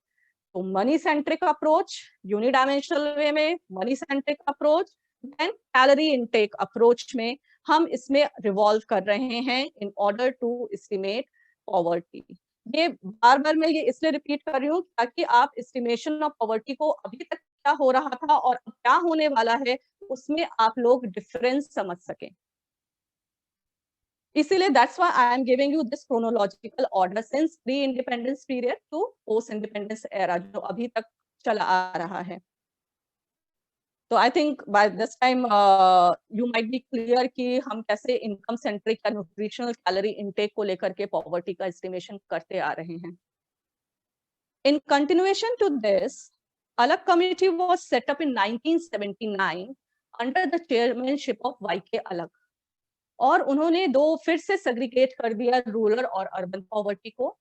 तो money centric approach, unidimensional way में money centric approach, then calorie intake approach में हम इसमें रिवॉल्व कर रहे हैं in order to estimate poverty. ये बार बार मैं ये इसलिए रिपीट कर रही हूँ ताकि आप एस्टिमेशन ऑफ पॉवर्टी को अभी तक क्या हो रहा था और क्या होने वाला है उसमें आप लोग डिफरेंस समझ सकें। इसीलिए that's why I am giving you this chronological order since pre independence period to post independence era जो अभी तक चला आ रहा है। So I think by this time you might be clear कि हम कैसे income centric या nutritional calorie intake को लेकर के poverty का estimation करते आ रहे हैं. In continuation to this, Alak Committee was set up in 1979 under the chairmanship of Y.K. Alak. और उन्होंने दो फिर से segregate कर दिया rural और urban poverty को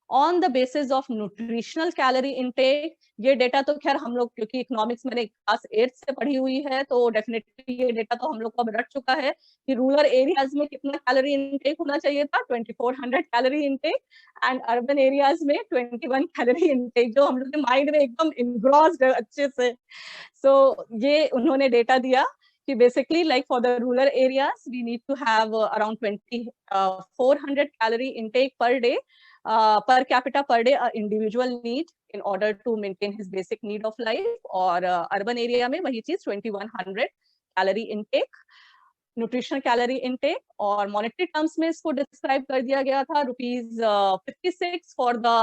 on the basis of nutritional calorie intake. ये डेटा तो खैर हम लोग क्योंकि इकोनॉमिक्स मैंने क्लास 8 से पढ़ी हुई है तो डेफिनेटली ये डेटा तो हम लोग को अब रट चुका है कि रूरल एरियाज में कितना कैलोरी इनटेक होना चाहिए था 2400 calorie intake and urban areas में 21 कैलोरी इनटेक, जो हम लोग के माइंड में एकदम इनग्रॉस्ड है अच्छे से. सो ये उन्होंने डेटा दिया कि basically like for the rural areas we need to have around 400 calorie intake per day, per capita per day, individual need in order to maintain his basic need of life. और urban area में वही चीज 2100 calorie intake, nutritional calorie intake. और monetary terms में इसको describe कर दिया गया था ₹56 for the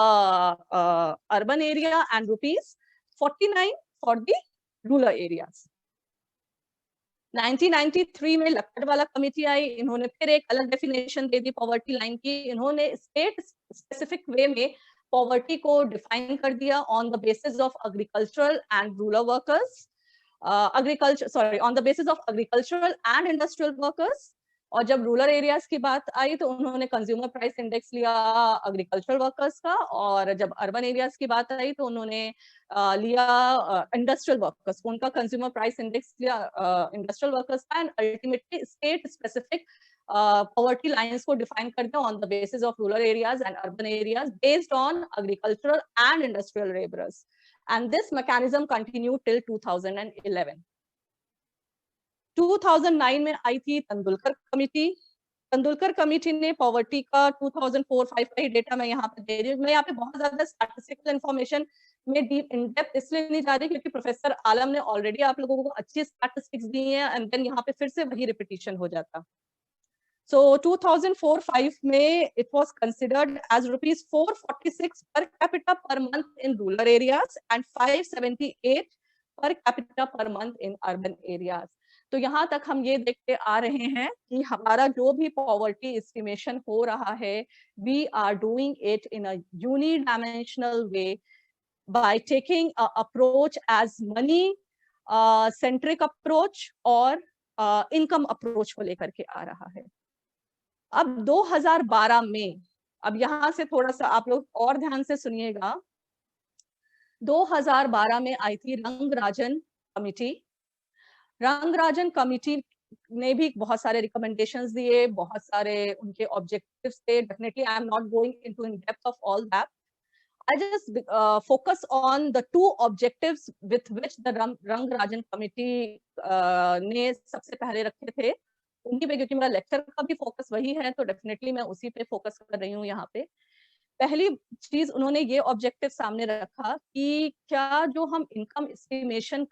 urban area and ₹49 for the rural areas. 1993 में लक्कड़वाला कमेटी आई, इन्होंने फिर एक अलग डेफिनेशन दे दी पॉवर्टी लाइन की. इन्होंने स्टेट स्पेसिफिक वे में पॉवर्टी को डिफाइन कर दिया on the basis of agricultural and rural workers, on the basis of agricultural and industrial workers. और जब रूरल एरियाज की बात आई तो उन्होंने कंज्यूमर प्राइस इंडेक्स लिया एग्रीकल्चरल वर्कर्स का, और जब अर्बन एरियाज की बात आई तो उन्होंने लिया इंडस्ट्रियल वर्कर्स, उनका कंज्यूमर प्राइस इंडेक्स लिया इंडस्ट्रियल वर्कर्स का. And ultimately state specific poverty lines को डिफाइन कर दिया on the basis of rural areas and urban areas based on agricultural and industrial labourers. And this mechanism continued till 2011. 2009 में आई थी Tendulkar committee. Tendulkar committee ने poverty का 2004-5 का ही data मैं यहाँ पे दे रही हूँ. मैं यहाँ पे बहुत ज्यादा स्टैटिस्टिकल इन्फॉर्मेशन में डीप इन डेप्थ इसलिए नहीं जा रही क्योंकि प्रोफेसर आलम ने ऑलरेडी आप लोगों को अच्छी स्टैटिस्टिक्स दी हैं एंड देन यहाँ पे फिर से वही रिपीटिशन हो जाता. So 2004-5 में it was considered as ₹446 per capita per month in rural areas and 578 per capita per month in urban areas. तो यहाँ तक हम ये देखते आ रहे हैं कि हमारा जो भी पॉवर्टी एस्टिमेशन हो रहा है, we are doing it in a unidimensional way by taking a approach as money centric approach और income approach को लेकर के आ रहा है. अब 2012 में, अब यहाँ से थोड़ा सा आप लोग और ध्यान से सुनिएगा, 2012 में आई थी रंगराजन कमेटी. रंगराजन कमेटी ने भी बहुत सारे रिकमेंडेशंस दिए, बहुत सारे उनके ऑब्जेक्टिव्स थे. Definitely I am not going into in depth of all that. I just focus on the two objectives with which the Rangarajan committee ने सबसे पहले रखे थे. उनकी पे क्योंकि मेरा लेक्चर का भी फोकस वही है तो डेफिनेटली मैं उसी पे फोकस कर रही हूँ यहाँ पे. पहली चीज उन्होंने ये ऑब्जेक्टिव सामने रखा कि क्या जो हम इनकम एस्टिमेशन,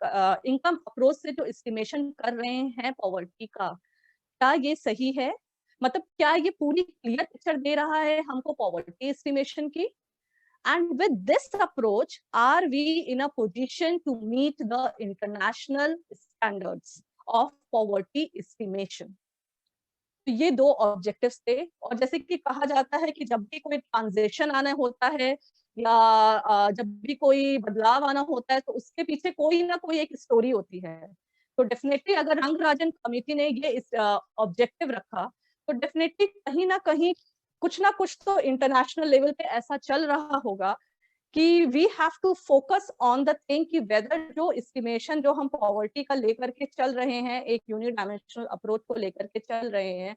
इनकम अप्रोच से जो एस्टिमेशन कर रहे हैं पॉवर्टी का, क्या ये सही है, मतलब क्या ये पूरी क्लियर पिक्चर दे रहा है हमको पॉवर्टी एस्टिमेशन की. And with this approach, are we in a position to meet the international standards of poverty estimation? तो ये दो ऑब्जेक्टिव्स थे. और जैसे कि कहा जाता है कि जब भी कोई ट्रांजिशन आना होता है या जब भी कोई बदलाव आना होता है तो उसके पीछे कोई ना कोई एक स्टोरी होती है. तो डेफिनेटली अगर रंगराजन कमेटी ने ये ऑब्जेक्टिव रखा तो डेफिनेटली कहीं ना कहीं कुछ ना कुछ तो इंटरनेशनल लेवल पे ऐसा चल रहा होगा कि we have to focus on the thing कि वेदर जो एस्टिमेशन जो हम पॉवर्टी का लेकर के चल रहे हैं, एक यूनिडायमेंशनल अप्रोच को लेकर के चल रहे हैं,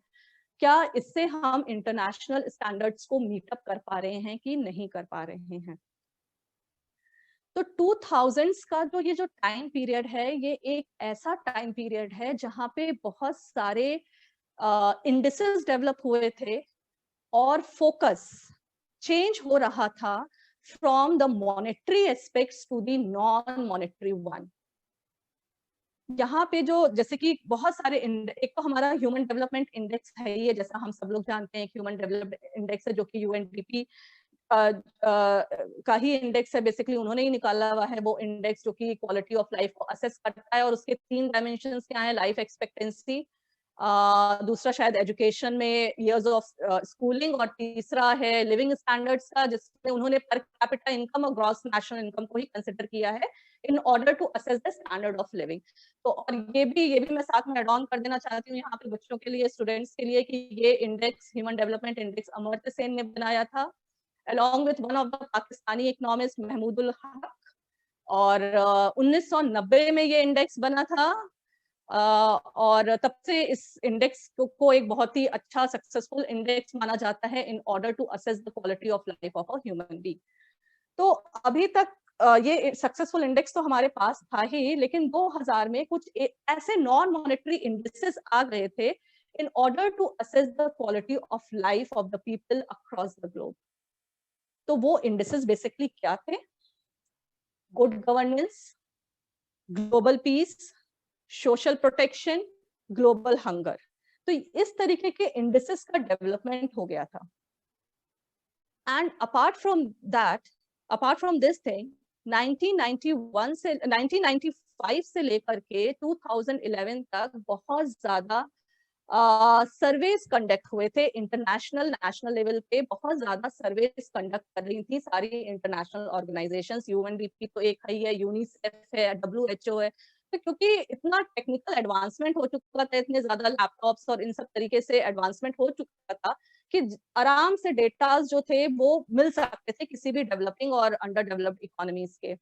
क्या इससे हम इंटरनेशनल स्टैंडर्ड्स को मीटअप कर पा रहे हैं कि नहीं कर पा रहे हैं. तो 2000s का जो टाइम पीरियड है, ये एक ऐसा टाइम पीरियड है जहाँ पे बहुत सारे इंडिसेस डेवलप हुए थे और फोकस चेंज हो रहा था from the monetary aspects to the non monetary one. यहाँ पे जो जैसे कि बहुत सारे एक तो हमारा ह्यूमन डेवलपमेंट इंडेक्स है, ये जैसा हम सब लोग जानते हैं ह्यूमन डेवलपमेंट इंडेक्स है जो कि UNDP का ही इंडेक्स है, बेसिकली उन्होंने ही निकाला हुआ है वो इंडेक्स जो कि क्वालिटी ऑफ लाइफ को असेस करता है। और उसके 3 डायमेंशंस क्या है, लाइफ एक्सपेक्टेंसी, दूसरा शायद एजुकेशन में इयर्स ऑफ स्कूलिंग, और तीसरा है लिविंग स्टैंडर्ड्स का, जिसमें उन्होंने पर कैपिटा इनकम और ग्रॉस नेशनल इनकम को ही कंसिडर किया है in order to assess the standard of living. तो और ये भी मैं साथ में एड ऑन कर देना चाहती हूँ यहाँ पे बच्चों के लिए, स्टूडेंट्स के लिए, कि ये index human development index Amartya Sen ने बनाया था along with one of the Pakistani economist Mahmudul हक, और 1990 में ये इंडेक्स बना था। और तब से इस इंडेक्स को एक बहुत ही अच्छा सक्सेसफुल इंडेक्स माना जाता है in order to assess the quality of life of a human being. तो अभी तक ये सक्सेसफुल इंडेक्स तो हमारे पास था ही, लेकिन 2000 में कुछ ऐसे नॉन मॉनेटरी इंडेक्सेस आ गए थे in order to assess the quality of life of the people across the globe. तो वो इंडेक्सेस बेसिकली क्या थे? Good governance, global peace, social protection, global hunger. तो इस तरीके के इंडेक्सेस का डेवलपमेंट हो गया था। And apart from this thing, 1995 से लेकर के 2011 तक बहुत ज्यादा सर्वेस कंडक्ट हुए थे इंटरनेशनल नेशनल लेवल पे। बहुत ज्यादा सर्वेस कंडक्ट कर रही थी सारी इंटरनेशनल ऑर्गेनाइजेशंस, यूएनडीपी तो एक है, यूनिसेफ है, डब्ल्यूएचओ है। तो क्योंकि इतना टेक्निकल एडवांसमेंट हो चुका था, इतने ज्यादा लैपटॉप्स और इन सब तरीके से एडवांसमेंट हो चुका था कि आराम से डेटास जो थे वो मिल सकते थे किसी भी डेवलपिंग और अंडर डेवलप्ड इकोनॉमीज के।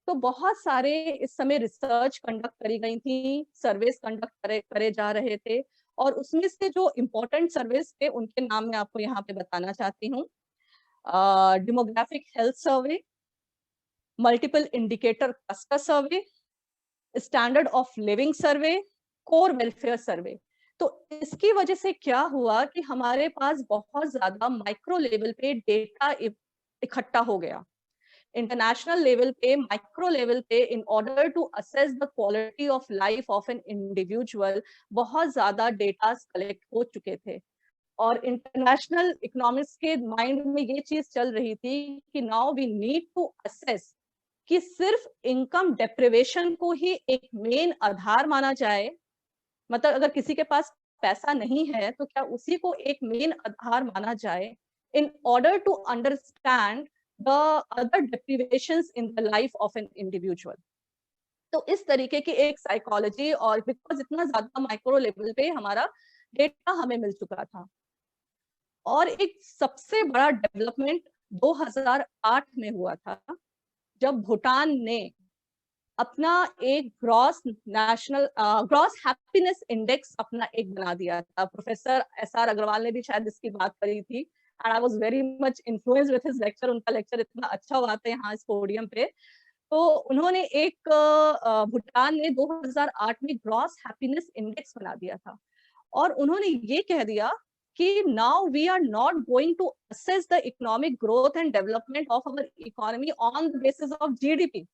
तो बहुत सारे इस समय रिसर्च कंडक्ट करी गई थी, सर्वेस कंडक्ट करे जा रहे थे, और उसमें से जो इम्पोर्टेंट सर्वेस थे उनके नाम मैं आपको यहाँ पे बताना चाहती हूँ। Demographic health survey, multiple indicator cluster survey, standard of living survey, core welfare survey. तो इसकी वजह से क्या हुआ कि हमारे पास बहुत ज्यादा माइक्रो लेवल पे डेटा इकट्ठा हो गया। इंटरनेशनल लेवल पे, माइक्रो लेवल पे, in order to assess the quality of life of an individual बहुत ज्यादा डेटा कलेक्ट हो चुके थे। और इंटरनेशनल इकोनॉमिक्स के माइंड में ये चीज चल रही थी कि now we need to assess कि सिर्फ इनकम डेप्रिवेशन को ही एक मेन आधार माना जाए, मतलब अगर किसी के पास पैसा नहीं है तो क्या उसी को एक मेन आधार माना जाए in order to understand the other deprivations in the life of an individual। तो इस तरीके की एक साइकोलॉजी, और बिकॉज इतना ज्यादा माइक्रो लेवल पे हमारा डेटा हमें मिल चुका था। और एक सबसे बड़ा डेवलपमेंट 2008 में हुआ था, जब भूटान ने अपना एक ग्रॉस हैप्पीनेस इंडेक्स अपना एक बना दिया था। प्रोफेसर SR अग्रवाल ने भी शायद इसकी बात करी थी, and I was very much influenced with his lecture। उनका लेक्चर इतना अच्छा हुआ था यहाँ इस पोडियम पे। तो उन्होंने एक भूटान ने 2008 में ग्रॉस हैप्पीनेस इंडेक्स बना दिया था, और उन्होंने ये कह दिया कि now we are not going to assess the economic growth and development of our economy on the basis of GDP,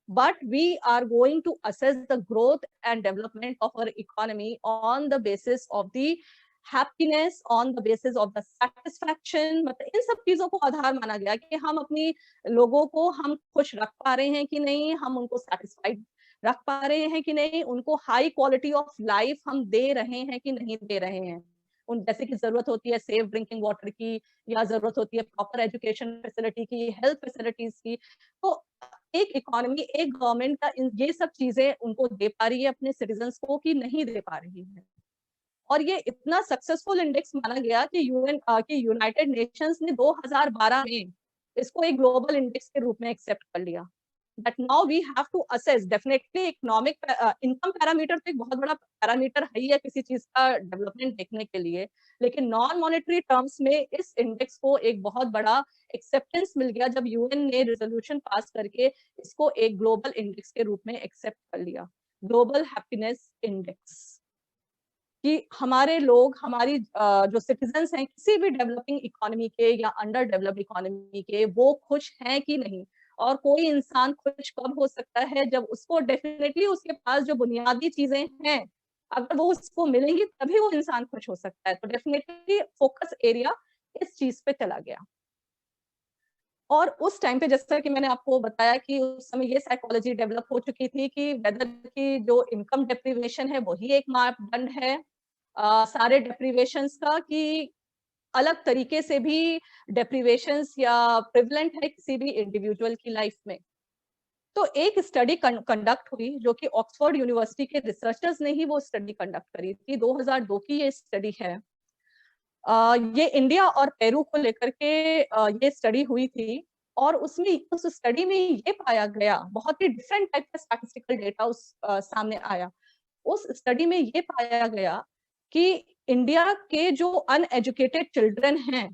but we are going to assess the growth and development of our economy on the basis of the happiness, on the basis of the satisfaction। मतलब इन सब चीजों को आधार माना गया कि हम अपनी लोगों को हम खुश रख पा रहे हैं कि नहीं, हम उनको सेटिस्फाइड रख पा रहे हैं कि नहीं, उनको हाई क्वालिटी ऑफ लाइफ हम दे रहे हैं कि नहीं दे रहे हैं। उन जैसे कि जरूरत होती है सेफ ड्रिंकिंग वाटर की, या जरूरत होती है प्रॉपर एजुकेशन फैसिलिटी की, हेल्थ फैसिलिटीज की। तो एक इकोनॉमी, एक गवर्नमेंट का ये सब चीजें उनको दे पा रही है अपने सिटीजन्स को कि नहीं दे पा रही है। और ये इतना सक्सेसफुल इंडेक्स माना गया कि यूनाइटेड नेशंस ने 2012 में इसको एक ग्लोबल इंडेक्स के रूप में एक्सेप्ट कर लिया। That now we have to assess definitely economic income parameter तो एक बहुत बड़ा पैरामीटर है ही है किसी चीज का डेवलपमेंट देखने के लिए, लेकिन नॉन मॉनेटरी टर्म्स में इस इंडेक्स को एक बहुत बड़ा एक्सेप्टेंस मिल गया जब UN ने रेजोल्यूशन पास करके इसको एक ग्लोबल इंडेक्स के रूप में एक्सेप्ट कर लिया, ग्लोबल हैप्पीनेस इंडेक्स। कि हमारे लोग, हमारी जो सिटीजन्स हैं किसी भी डेवलपिंग इकोनॉमी के या अंडर डेवलप्ड इकोनॉमी के, वो खुश हैं कि नहीं। और कोई इंसान खुश कब हो सकता है, जब उसको डेफिनेटली उसके पास जो बुनियादी चीजें हैं अगर वो उसको मिलेंगी तभी वो इंसान खुश हो सकता है। तो डेफिनेटली फोकस एरिया इस चीज पे चला गया। और उस टाइम पे जैसा कि मैंने आपको बताया कि उस समय ये साइकोलॉजी डेवलप हो चुकी थी कि वेदर की जो इनकम डेप्रिवेशन है वही एक मापदंड है सारे डेप्रिवेशंस का, कि अलग तरीके से भी डेप्रिवेशंस या प्रिवलेंट है किसी भी इंडिविजुअल की लाइफ में। तो एक स्टडी कंडक्ट हुई जो कि ऑक्सफोर्ड यूनिवर्सिटी के रिसर्चर्स ने ही वो स्टडी कंडक्ट करी थी, 2002 की ये स्टडी है। ये इंडिया और पेरू को लेकर के ये स्टडी हुई थी, और उसमें उस स्टडी में ये पाया गया, बहुत ही डिफरेंट टाइप का स्टैटिस्टिकल डेटा उस सामने आया। उस स्टडी में ये पाया गया कि इंडिया के जो अनएजुकेटेड चिल्ड्रन हैं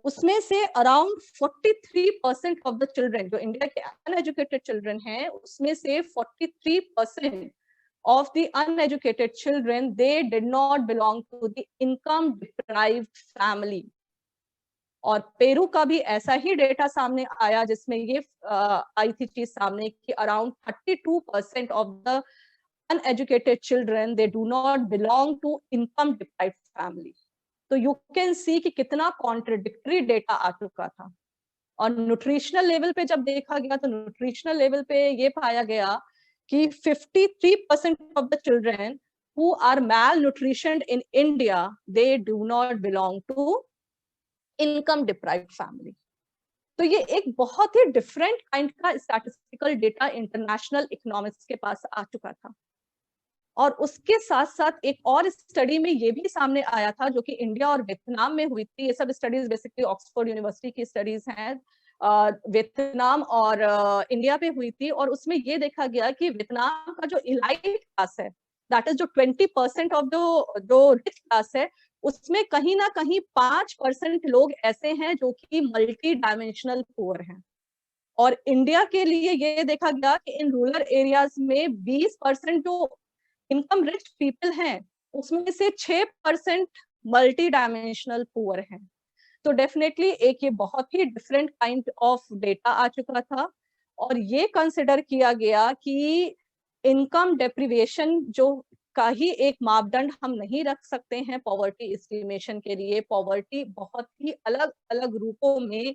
उसमें से अराउंड 43% ऑफ द चिल्ड्रन, जो इंडिया के अनएजुकेटेड चिल्ड्रन हैं उसमें से 43% of the uneducated children, they did not belong to the income deprived family. और पेरू का भी ऐसा ही डेटा सामने आया जिसमें ये आई थी चीज सामने कि around 32% of the uneducated children, they do not belong to income deprived family. तो यू कैन सी कि कितना कॉन्ट्रडिक्टरी डेटा आ चुका था। और न्यूट्रिशनल लेवल पे जब देखा गया तो न्यूट्रिशनल लेवल पे ये पाया गया कि 53% of the children who are malnutritioned in India, they do not belong to income deprived family. तो ये एक बहुत ही डिफरेंट काइंड का स्टैटिस्टिकल डेटा इंटरनेशनल इकोनॉमिक्स के पास आ चुका था। और उसके साथ साथ एक और स्टडी में ये भी सामने आया था जो कि इंडिया और वियतनाम में हुई थी। ये सब स्टडीज बेसिकली ऑक्सफोर्ड यूनिवर्सिटी की स्टडीज हैं, वियतनाम और इंडिया पे हुई थी। और उसमें ये देखा गया कि वियतनाम का जो इलाइट क्लास है, दैट इज जो 20% ऑफ जो रिच क्लास है, उसमें कहीं ना कहीं 5% लोग ऐसे हैं जो कि मल्टी डायमेंशनल पुअर हैं। और इंडिया के लिए ये देखा गया कि इन रूरल एरियाज में 20% जो इनकम रिच पीपल हैं उसमें से 6% मल्टी डायमेंशनल पुअर हैं। तो डेफिनेटली एक ये बहुत ही डिफरेंट काइंड ऑफ डेटा आ चुका था। और ये कंसिडर किया गया कि इनकम डेप्रिवेशन जो का ही एक मापदंड हम नहीं रख सकते हैं पॉवर्टी एस्टिमेशन के लिए। पॉवर्टी बहुत ही अलग अलग रूपों में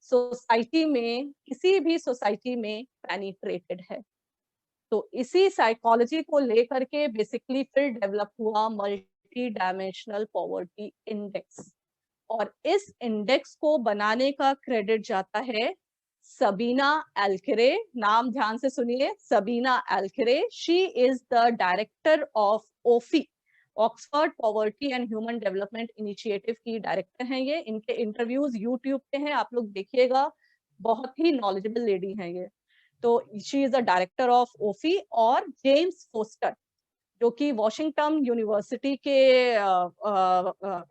सोसाइटी में, किसी भी सोसाइटी में पेनिट्रेटेड है। तो इसी साइकोलॉजी को लेकर के बेसिकली फिर डेवलप हुआ मल्टी डायमेंशनल पॉवर्टी इंडेक्स। और इस इंडेक्स को बनाने का क्रेडिट जाता है सबीना एल्करे। नाम ध्यान से सुनिए, Sabina Alkire. She is the director of OPHI, Oxford poverty and human development initiative की डायरेक्टर हैं ये। इनके इंटरव्यूज यूट्यूब पे हैं, आप लोग देखिएगा, बहुत ही नॉलेजेबल लेडी हैं ये। तो she is the director of OPHI. और जेम्स फोस्टर जो कि वॉशिंगटन यूनिवर्सिटी के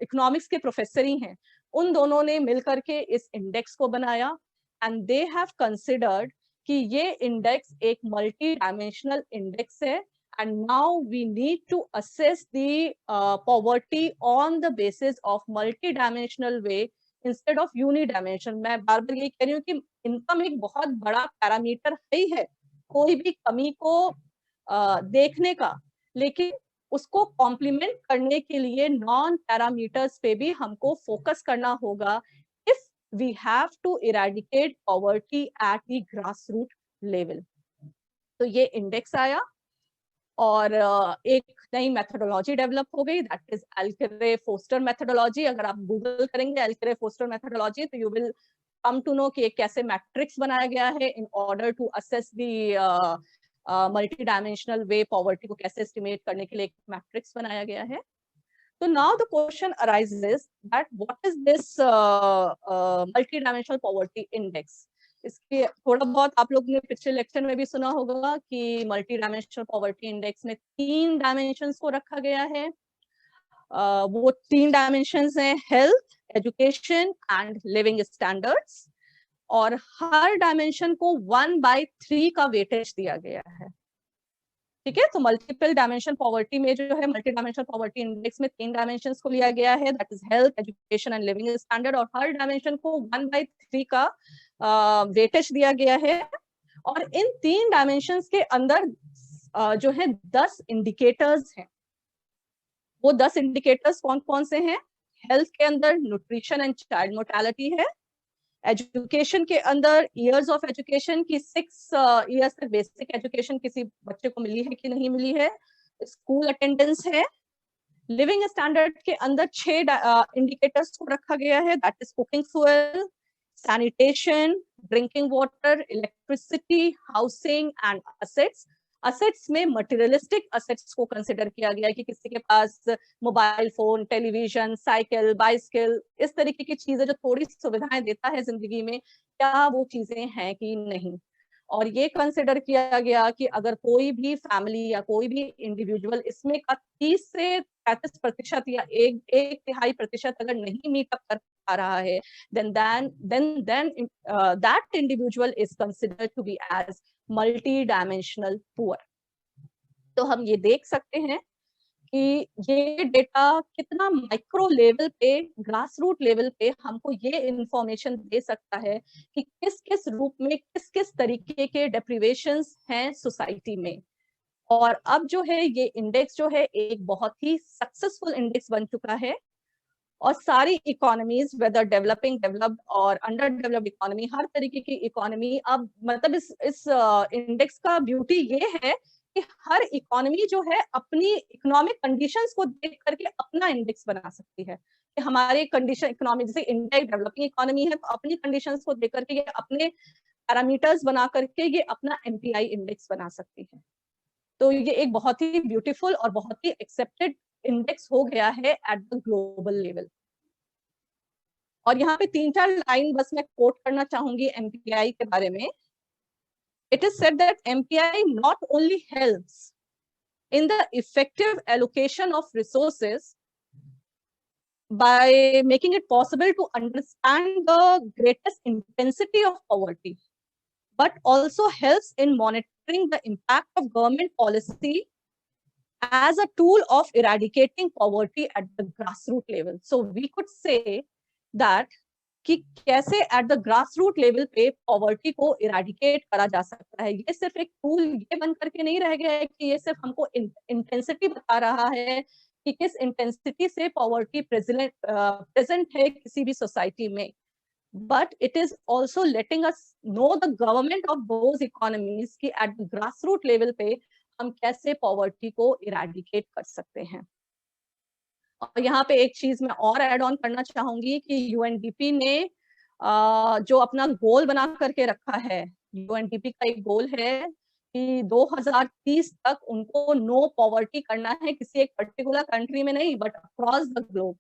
इकोनॉमिक्स के प्रोफेसर ही हैं, उन दोनों ने मिलकर के इस इंडेक्स को बनाया। एंड दे हैव कंसिडर्ड कि ये इंडेक्स एक मल्टी डायमेंशनल इंडेक्स है। And now we need to assess the poverty on the basis of multi dimensional way instead of unidimension. मैं बार बार ये कह रही हूँ कि इनकम एक बहुत बड़ा पैरामीटर है कोई भी कमी को देखने का, लेकिन उसको कॉम्प्लीमेंट करने के लिए नॉन पैरामीटर्स पे भी हमको फोकस करना होगा if we have to eradicate poverty at the grass root level. तो ये इंडेक्स आया और एक नई मेथोडोलॉजी डेवलप हो गई, that is Alkire Foster methodology. अगर आप गूगल करेंगे एल्करे फोस्टर मेथोडोलॉजी तो you will come to know कि कैसे मैट्रिक्स बनाया गया है in order to assess the multidimensional way poverty को कैसे एस्टिमेट करने के लिए एक मैट्रिक्स बनाया गया है। तो now the question arises that what is this multi dimensional poverty index. इसके थोड़ा बहुत आप लोग ने पिछले लेक्चर में भी सुना होगा कि मल्टी डायमेंशनल पॉवर्टी इंडेक्स में 3 डायमेंशंस को रखा गया है। वो 3 डायमेंशंस हैं health, education and living standards. और हर डायमेंशन को 1/3 का वेटेज दिया गया है। ठीक है, तो मल्टीपल डायमेंशन पॉवर्टी में जो है मल्टी डायमेंशनल पॉवर्टी इंडेक्स में 3 डायमेंशंस को लिया गया है, that is health, education and living standard. और हर डायमेंशन को 1/3 का वेटेज दिया गया है। और इन 3 डायमेंशंस के अंदर जो है 10 इंडिकेटर्स हैं। वो 10 इंडिकेटर्स कौन कौन से हैं? हेल्थ के अंदर न्यूट्रिशन एंड चाइल्ड मोर्टेलिटी है, एजुकेशन के अंदर ईयर्स ऑफ एजुकेशन की 6 ईयर्स तक बेसिक एजुकेशन किसी बच्चे को मिली है कि नहीं मिली है, स्कूल अटेंडेंस है। लिविंग स्टैंडर्ड के अंदर 6 इंडिकेटर्स को रखा गया है, that is cooking fuel, sanitation, drinking water, electricity, housing and assets. Assets में मटेरियलिस्टिक असेट्स को कंसिडर किया गया है कि किसी के पास mobile phone, television, cycle, bicycle, इस तरीके की चीजें जो थोड़ी सुविधाएं देता है जिंदगी में, क्या वो चीजें हैं कि नहीं। और ये कंसिडर किया गया कि अगर कोई भी फैमिली या कोई भी इंडिविजुअल इसमें का 30 से 35% या एक तिहाई प्रतिशत अगर नहीं मीट अप कर पा रहा है, then that individual is considered to be as multi-dimensional poor। तो हम ये देख सकते हैं कि ये डेटा कितना माइक्रो लेवल पे, ग्रास रूट लेवल पे हमको ये इंफॉर्मेशन दे सकता है कि किस किस रूप में किस किस तरीके के डेप्रिवेशंस हैं सोसाइटी में। और अब जो है ये इंडेक्स जो है एक बहुत ही सक्सेसफुल इंडेक्स बन चुका है, और सारी इकोनॉमीज, वेदर डेवलपिंग, डेवलप्ड और अंडर डेवलप्ड इकोनॉमी, हर तरीके की इकोनॉमी अब मतलब इस इंडेक्स का ब्यूटी ये है कि हर इकोनॉमी जो है अपनी इकोनॉमिक कंडीशंस को देख करके अपना इंडेक्स बना सकती है कि हमारे कंडीशन इकोनॉमी, जैसे इंडिया एक डेवलपिंग इकोनॉमी है, तो अपनी कंडीशंस को देख करके ये अपने पैरामीटर्स बना करके ये अपना एमपीआई इंडेक्स बना सकती है। तो ये एक बहुत ही ब्यूटीफुल और बहुत ही एक्सेप्टेड इंडेक्स हो गया है एट द ग्लोबल लेवल। और यहाँ पे 3-4 लाइन बस मैं कोट करना चाहूंगी एमपीआई के बारे में। It is said that MPI not only helps in the effective allocation of resources by making it possible to understand the greatest intensity of poverty, but also helps in monitoring the impact of government policy as a tool of eradicating poverty at the grassroots level. So we could say that कि कैसे at the grass root level पे poverty को eradicate करा जा सकता है। ये सिर्फ एक टूल ये बन करके नहीं रह गया है कि ये सिर्फ हमको इंटेंसिटी बता रहा है कि किस इंटेंसिटी से पॉवर्टी प्रेजेंट है किसी भी सोसाइटी में, but it is also letting us know the government of those economies कि at the grass root level पे हम कैसे पॉवर्टी को इरेडिकेट कर सकते हैं। और यहाँ पे एक चीज मैं और ऐड ऑन करना चाहूंगी कि यूएनडीपी ने जो अपना गोल बना करके रखा है, यूएनडीपी का एक गोल है कि 2030 तक उनको नो पॉवर्टी करना है, किसी एक पर्टिकुलर कंट्री में नहीं बट अक्रॉस द ग्लोब।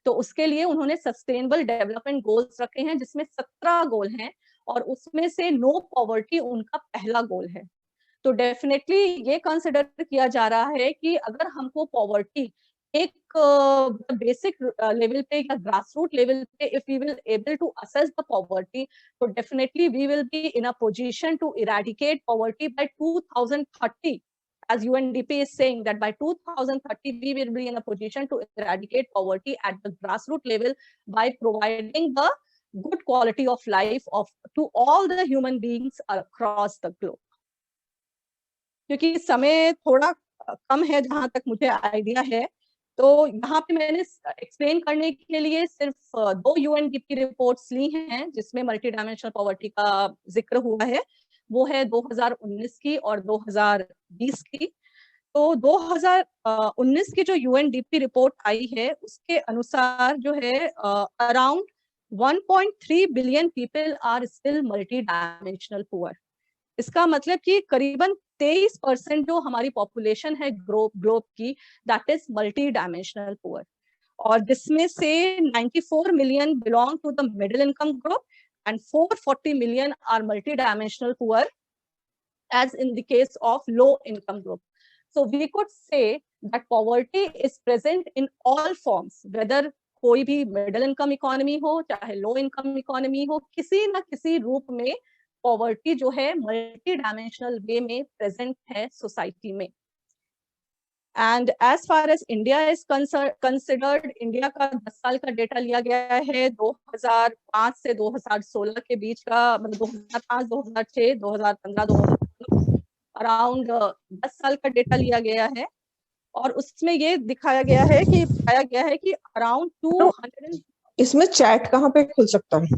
तो उसके लिए उन्होंने सस्टेनेबल डेवलपमेंट गोल्स रखे हैं जिसमें 17 गोल हैं और उसमें से नो पॉवर्टी उनका पहला गोल है। तो डेफिनेटली ये कंसिडर किया जा रहा है कि अगर हमको पॉवर्टी एक बेसिक लेवल पे या ग्रास रूट लेवल पे if we will able to assess the poverty, तो definitely we will be in a position to eradicate poverty by 2030, as UNDP is saying that by 2030 we will be in a position to eradicate poverty at the grassroots level by providing the good quality of life to all the human beings across the globe। क्योंकि समय थोड़ा कम है जहां तक मुझे idea है, तो यहाँ पे मैंने एक्सप्लेन करने के लिए सिर्फ 2 यूएनडीपी रिपोर्ट्स ली हैं जिसमें मल्टी डायमेंशनल पॉवर्टी का जिक्र हुआ है, वो है 2019 की और 2020 की। तो 2019 की जो यूएनडीपी रिपोर्ट आई है उसके अनुसार जो है around 1.3 billion people are still multidimensional poor. इसका मतलब कि करीबन 23% जो हमारी पॉपुलेशन है ग्लोब की, that is multidimensional poor, और जिसमें से 94 million belong to the middle income group and 440 million are multi-dimensional poor as in the case of low income group. So we could say that poverty is present in all forms, whether कोई भी middle income economy हो चाहे low income economy हो, किसी ना किसी रूप में पॉवर्टी जो है मल्टी डायमेंशनल वे में प्रेजेंट है सोसाइटी में। And as far as India is considered, India का 10 साल का डेटा लिया गया है 2005 से 2016 के बीच का, मतलब 2005, 2006, 2015, 2016 अराउंड 10 साल का डेटा लिया गया है, और उसमें ये दिखाया गया है कि अराउंड 200। इसमें चैट कहाँ पे खुल सकता है?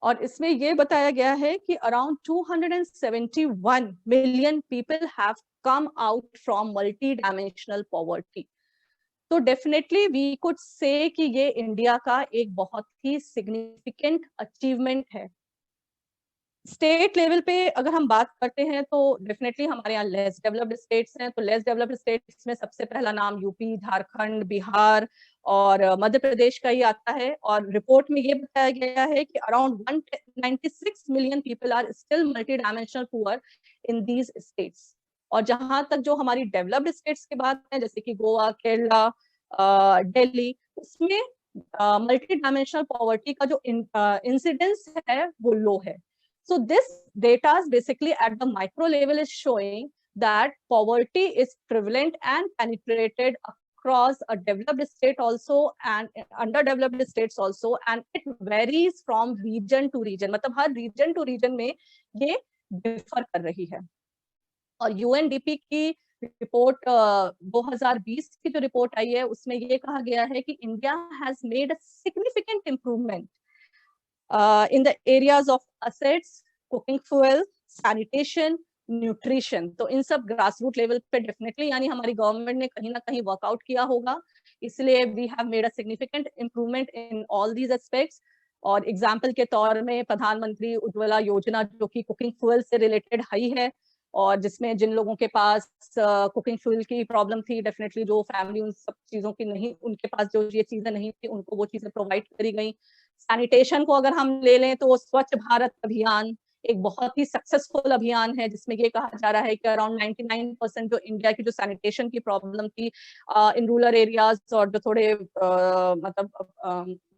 और इसमें ये बताया गया है कि around 271 million people have come out from multi dimensional poverty. तो डेफिनेटली वी कुड से कि ये इंडिया का एक बहुत ही सिग्निफिकेंट अचीवमेंट है। स्टेट लेवल पे अगर हम बात करते हैं तो डेफिनेटली हमारे यहाँ लेस डेवलप्ड स्टेट्स हैं, तो लेस डेवलप्ड स्टेट्स में सबसे पहला नाम यूपी, झारखंड, बिहार और मध्य प्रदेश का ही आता है। और रिपोर्ट में ये बताया गया है कि around 196 million people are still multidimensional poor in these states. और जहां तक जो हमारी डेवलप्ड स्टेट्स की बात है, जैसे कि गोवा, केरला, दिल्ली, उसमें मल्टी डायमेंशनल पॉवर्टी का जो इंसिडेंस है वो लो है। So this data is basically at the micro level is showing that poverty is prevalent and penetrated across a developed state also and underdeveloped states also, and it varies from region to region. मतलब हर region to region में ये differ कर रही है। और UNDP की report 2020 की जो रिपोर्ट आई है उसमें ये कहा गया है कि India has made a significant improvement in the areas of assets, cooking fuel, sanitation, nutrition. तो इन सब ग्रास रूट लेवल पे डेफिनेटली यानी हमारी गवर्नमेंट ने कहीं ना कहीं वर्कआउट किया होगा, इसलिए we have made a significant improvement in all these aspects. और एग्जाम्पल के तौर में प्रधानमंत्री उज्ज्वला योजना जो कि कुकिंग फ्यूल से रिलेटेड ही है, और जिसमें जिन लोगों के पास कुकिंग फ्यूल की प्रॉब्लम थी, डेफिनेटली जो फैमिली उन सब चीजों की नहीं, उनके पास जो ये चीजें नहीं थी, उनको वो चीजें प्रोवाइड करी गई। सैनिटेशन को अगर हम ले लें तो स्वच्छ भारत अभियान एक बहुत ही सक्सेसफुल अभियान है, जिसमें ये कहा जा रहा है कि अराउंड 99% जो इंडिया की जो सैनिटेशन की प्रॉब्लम थी इन रूरल एरियाज और जो थोड़े मतलब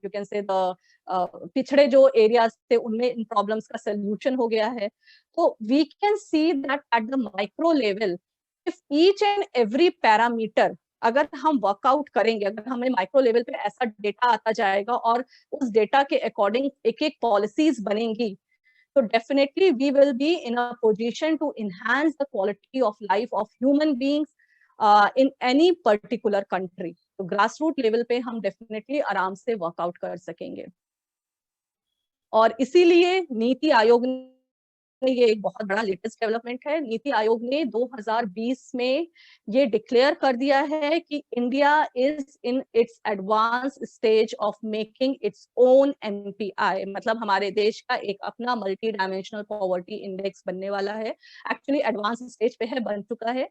यू कैन से द पिछड़े जो एरियाज थे उनमें इन प्रॉब्लम्स का सोल्यूशन हो गया है। तो we can see that at the micro level if each and every parameter अगर हम वर्कआउट करेंगे, अगर हमें माइक्रो लेवल पे ऐसा डेटा आता जाएगा और उस डेटा के अकॉर्डिंग एक एक पॉलिसीज बनेंगी, तो definitely we will be in a position to enhance the quality of life of human beings in any particular country. तो ग्रास रूट लेवल पे हम डेफिनेटली आराम से वर्कआउट कर सकेंगे। और इसीलिए नीति आयोग ये एक बहुत बड़ा लेटेस्ट डेवलपमेंट है। नीति आयोग ने 2020 में ये डिक्लेयर कर दिया है कि India is in its advance stage of making its own MPI, मतलब हमारे देश का एक अपना मल्टी डायमेंशनल पॉवर्टी इंडेक्स बनने वाला है। एक्चुअली एडवांस स्टेज पे है, बन चुका है,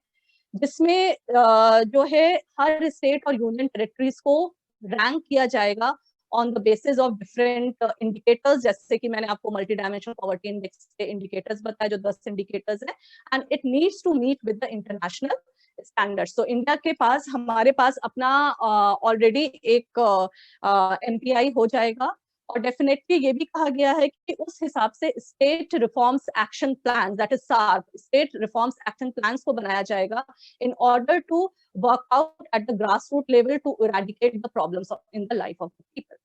जिसमें जो है हर स्टेट और यूनियन टेरिटरीज को रैंक किया जाएगा on the basis of different indicators, जैसे कि मैंने आपको मल्टी डायमेंशनल पॉवर्टी इंडेक्स के इंडिकेटर्स बताए जो 10 इंडिकेटर्स हैं, and it needs to meet with the international standards. तो इंडिया के पास, हमारे पास अपना ऑलरेडी एक एमपीआई हो जाएगा। और डेफिनेटली ये भी कहा गया है कि उस हिसाब से state reforms action plan, that is sharp, state reforms action plans को बनाया जाएगा in order to work out at the grassroots level to eradicate the problems in the life of the people.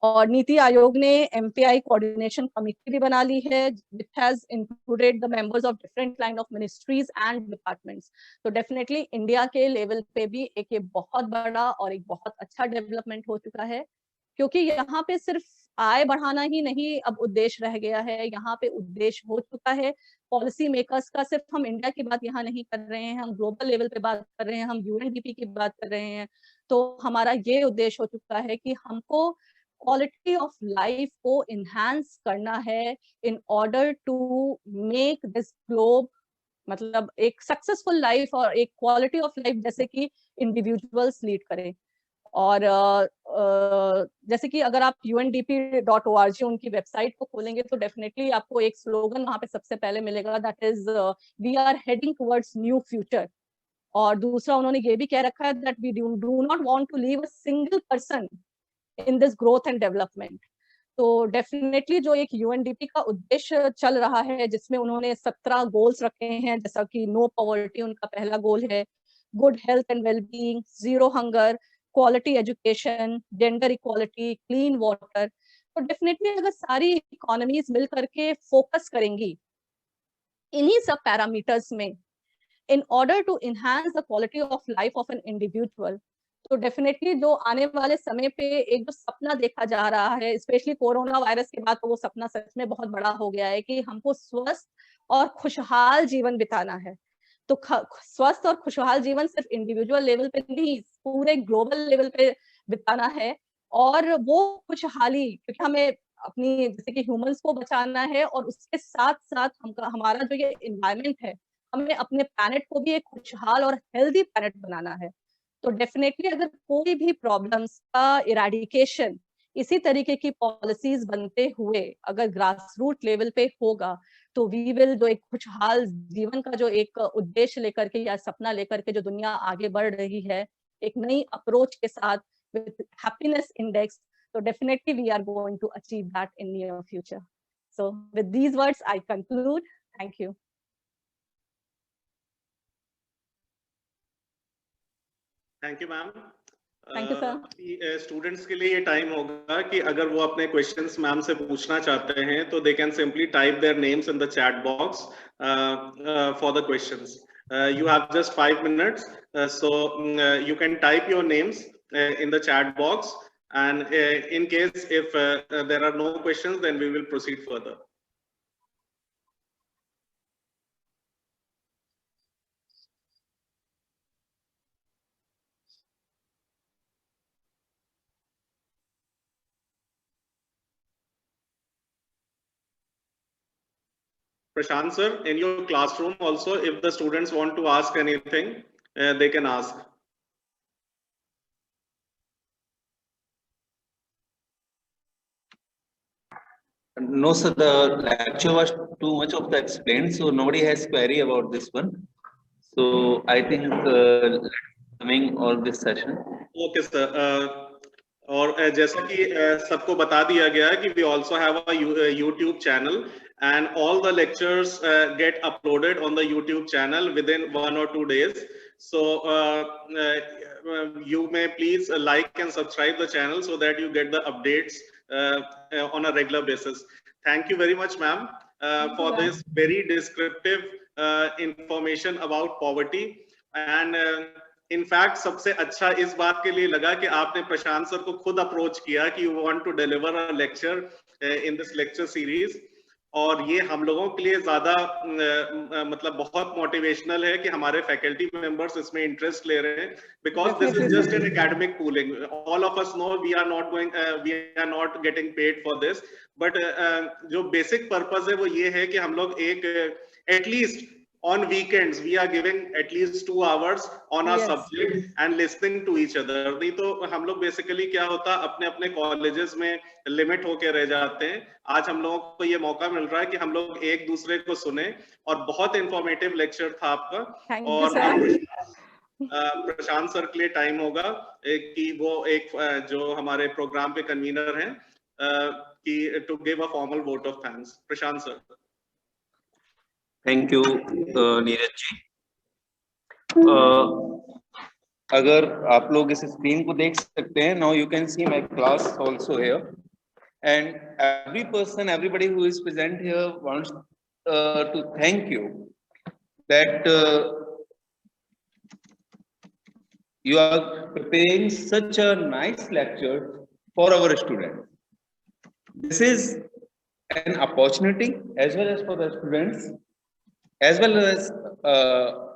और नीति आयोग ने एमपीआई कोऑर्डिनेशन कमेटी भी बना ली है, which has included the members of different line of ministries and departments. तो definitely India के level पे भी एक ये बहुत बड़ा और एक बहुत अच्छा डेवलपमेंट हो चुका है, क्योंकि यहाँ पे सिर्फ आय बढ़ाना ही नहीं अब उद्देश्य रह गया है, यहाँ पे उद्देश्य हो चुका है पॉलिसी मेकर्स का। सिर्फ हम इंडिया की बात यहाँ नहीं कर रहे हैं, हम ग्लोबल लेवल पे बात कर रहे हैं, हम यूएनडीपी की बात कर रहे हैं। तो हमारा ये उद्देश्य हो चुका है कि हमको क्वालिटी ऑफ लाइफ को इनहांस करना है in order to make this globe मतलब एक सक्सेसफुल लाइफ और एक क्वालिटी ऑफ लाइफ जैसे कि इंडिविजुअल्स लीड करें। और जैसे कि अगर आप UNDP.org उनकी वेबसाइट को खोलेंगे तो डेफिनेटली आपको एक स्लोगन वहां पे सबसे पहले मिलेगा, that is we are heading towards new future. और दूसरा उन्होंने ये भी कह रखा है that we do not want to leave a single person in this growth and development. तो डेफिनेटली जो एक UNDP का उद्देश्य चल रहा है, जिसमें उन्होंने 17 गोल्स रखे हैं, जैसा कि नो पॉवर्टी उनका पहला गोल है, good health and wellbeing, zero hunger, quality education, gender equality, clean water. तो डेफिनेटली अगर सारी इकोनॉमीज मिल करके फोकस करेंगी इन्हीं सब पैरामीटर्स में in order to enhance the quality of life of an individual, तो डेफिनेटली जो आने वाले समय पे एक जो सपना देखा जा रहा है, स्पेशली कोरोना वायरस के बाद, तो वो सपना सच में बहुत बड़ा हो गया है कि हमको स्वस्थ और खुशहाल जीवन बिताना है। तो स्वस्थ और खुशहाल जीवन सिर्फ इंडिविजुअल लेवल पे नहीं, पूरे ग्लोबल लेवल पे बिताना है। और वो खुशहाली, क्योंकि हमें अपनी जैसे कि ह्यूमंस को बचाना है, और उसके साथ-साथ हमारा जो ये एनवायरनमेंट है, हमें अपने प्लैनेट को भी एक खुशहाल और हेल्दी प्लैनेट बनाना है। तो डेफिनेटली अगर कोई भी प्रॉब्लम्स का इरेडिकेशन इसी तरीके की पॉलिसीज बनते हुए अगर ग्रास रूट लेवल पे होगा, तो वी विल जो एक खुशहाल जीवन का जो एक उद्देश्य लेकर के या सपना लेकर के जो दुनिया आगे बढ़ रही है, एक नई अप्रोच के साथ with happiness index, so definitely we are going to achieve that in near future. So with these words I conclude. Thank you. Thank you ma'am. Thank you sir. Students के लिए ये टाइम होगा कि अगर वो अपने क्वेश्चंस मैम से पूछना चाहते हैं तो they can simply type their names in the chat box for the questions. You have just 5 minutes, so you can type your names in the chat box, and in case if there are no questions, then we will proceed further. Prashant sir, in your classroom also, if the students want to ask anything, they can ask. No, sir, the lecture was too much of the explained, so nobody has query about this one. So I think coming on this session. Okay, sir. और जैसा कि सबको बता दिया गया है कि we also have a YouTube channel, and all the lectures get uploaded on the YouTube channel within 1 or 2 days. So you may please like and subscribe the channel so that you get the updates on a regular basis. Thank you very much, ma'am, for this very descriptive information about poverty. And in fact सबसे अच्छा इस बात के लिए लगा कि आपने प्रशांत sir को खुद अप्रोच किया कि you want to deliver a lecture in this lecture series, और ये हम लोगों के लिए ज्यादा मतलब बहुत मोटिवेशनल है कि हमारे फैकल्टी मेंबर्स इसमें इंटरेस्ट ले रहे हैं, because this is just an academic pooling. All of us know we are not getting paid for this, but जो बेसिक पर्पस है वो ये है कि हम लोग एक at least on weekends we are giving at least 2 hours on our subject and listening to each other. नहीं तो हम लोग बेसिकली क्या होता अपने अपने कॉलेजेस में लिमिट होके रह जाते हैं. आज हम लोगों को ये मौका मिल रहा है कि हम लोग एक दूसरे को सुने, और बहुत इंफॉर्मेटिव लेक्चर था आपका. और प्रशांत सर के लिए टाइम होगा कि वो एक जो हमारे प्रोग्राम के कन्वीनर हैं कि to give a formal vote of thanks. Prashant sir. Thank you Neeraj ji. अगर आप लोग इस स्क्रीन को देख सकते हैं, now you can see my class also here, and every person, everybody who is present here wants to thank you that you are preparing such a nice lecture for our students. This is an opportunity as well as for the students, as well as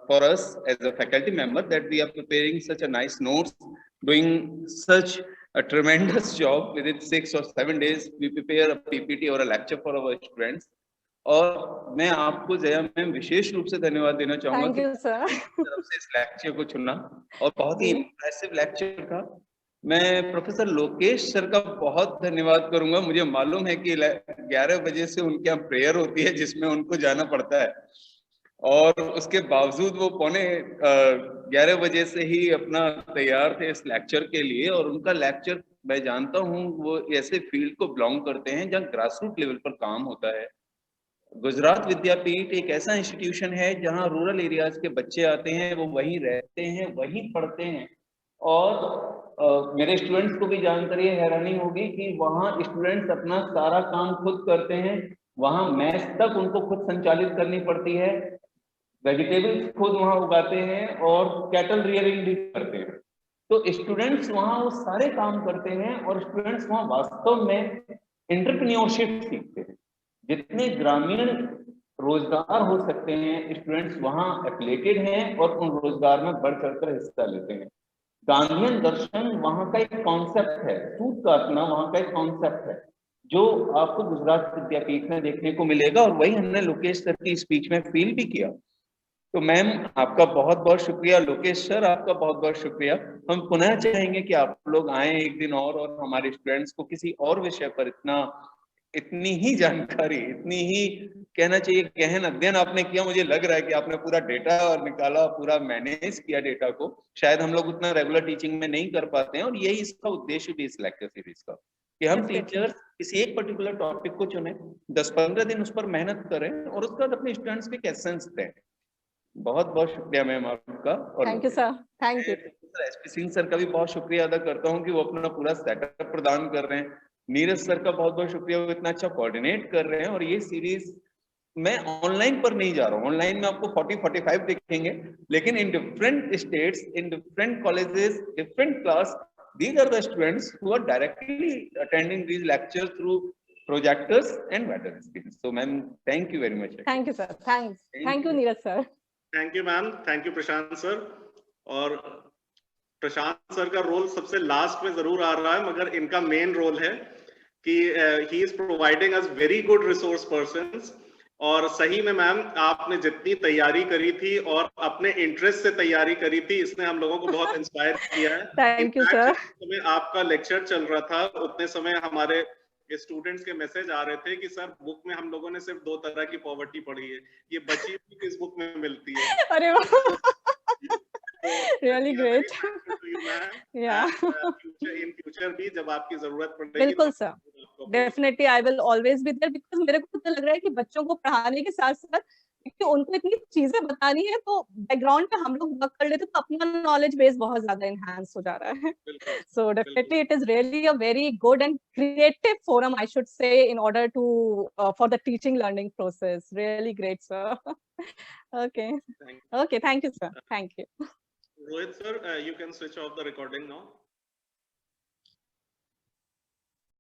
for us as a faculty member, that we are preparing such a nice notes, doing such a tremendous job within 6 or 7 days. We prepare a PPT or a lecture for our students. और मैं आपको Jaya ma'am विशेष रूप से धन्यवाद देना चाहूंगा कि तरफ से इस लेक्चर को चुना, और बहुत ही इंप्रेसिव लेक्चर था. मैं प्रोफेसर लोकेश सर का बहुत धन्यवाद करूंगा. मुझे मालूम है कि 11 बजे से उनके यहाँ प्रेयर होती है जिसमें उनको जाना पड़ता है, और उसके बावजूद वो 11 बजे से ही अपना तैयार थे इस लेक्चर के लिए. और उनका लेक्चर मैं जानता हूँ वो ऐसे फील्ड को बिलोंग करते हैं जहाँ ग्रास रूट लेवल पर काम होता है. गुजरात विद्यापीठ एक ऐसा इंस्टीट्यूशन है जहाँ रूरल एरियाज के बच्चे आते हैं, वो वहीं रहते हैं, वहीं पढ़ते हैं. और मेरे स्टूडेंट्स को भी जानकर ये हैरानी होगी कि वहाँ स्टूडेंट्स अपना सारा काम खुद करते हैं. वहाँ मैथ्स तक उनको खुद संचालित करनी पड़ती है, वेजिटेबल्स खुद वहाँ उगाते हैं, और कैटल रियरिंग भी करते हैं. तो स्टूडेंट्स वहाँ वो सारे काम करते हैं और स्टूडेंट्स वहाँ वास्तव में एंटरप्रेन्योरशिप सीखते हैं। जितने ग्रामीण रोजगार हो सकते हैं स्टूडेंट्स वहाँ एप्लेटेड हैं और उन रोजगार में बढ़ चढ़कर हिस्सा लेते हैं। गांधीयन दर्शन वहाँ का एक कॉन्सेप्ट है, सूत काटना वहाँ का एक कॉन्सेप्ट है जो आपको गुजरात विद्यापीठ में देखने को मिलेगा, और वही हमने लोकेश सर की स्पीच में फील भी किया। तो मैम आपका बहुत बहुत शुक्रिया, लोकेश सर आपका बहुत बहुत शुक्रिया। हम पुनः चाहेंगे कि आप लोग आए एक दिन और हमारे स्टूडेंट्स को किसी और विषय पर इतनी ही जानकारी, इतनी ही कहना चाहिए गहन अध्ययन आपने किया। मुझे लग रहा है कि आपने पूरा डेटा और निकाला, पूरा मैनेज किया डेटा को, शायद हम लोग उतना रेगुलर टीचिंग में नहीं कर पाते हैं। और यही इसका उद्देश्य भी इस लेक्चर सीरीज का, कि हम टीचर्स किसी एक पर्टिकुलर टॉपिक को चुने, 10-15 दिन उस पर मेहनत करें और उसके बाद अपने स्टूडेंट्स को एक एसेंस दें। बहुत बहुत शुक्रिया मैम आपका। और thank you sir, thank you. SP Singh sir का भी बहुत शुक्रिया अदा करता हूँ कि वो अपना पूरा सेटअप प्रदान कर रहे हैं। नीरज सर का बहुत बहुत शुक्रिया, वो इतना अच्छा कोऑर्डिनेट कर रहे हैं। और ये सीरीज मैं ऑनलाइन पर नहीं जा रहा हूँ, ऑनलाइन में आपको 40-45 दिखेंगे, लेकिन in different states, in different colleges, different class, these are the students who are directly attending these lectures through projectors and better screens. So ma'am, thank you very much. Thank you sir, thank you Neeraj sir. Thank you ma'am, thank you Prashant sir. और प्रशांत sir का role सबसे last में जरूर आ रहा है, मगर इनका main role है कि he is providing us very good resource persons. और सही में मैम आपने जितनी तैयारी करी थी और अपने इंटरेस्ट से तैयारी करी थी, इसने हम लोगों को बहुत इंस्पायर किया है। Thank you sir. समय आपका लेक्चर चल रहा था उतने समय हमारे स्टूडेंट्स के मैसेज आ रहे थे कि सर बुक में हम लोगों ने सिर्फ 2 तरह की पॉवर्टी पढ़ी है, ये बची हुई किस बुक में मिलती है। अरे वाह, really great. Yeah. In future भी जब आपकी जरूरत पड़ेगी, बिल्कुल sir, definitely I will always be there, because मेरे को तो लग रहा है कि बच्चों को पढ़ाने के साथ साथ क्योंकि उनको इतनी चीजें बतानी है, तो बैकग्राउंड पे हम लोग वर्क कर लेते तो अपना नॉलेज बेस बहुत ज्यादा एनहांस हो जा रहा है। So definitely it is really a very good and creative forum, I should say, in order to for the teaching learning process. Really great sir. Okay, thank you sir, thank you. Rohit sir, you can switch off the recording now.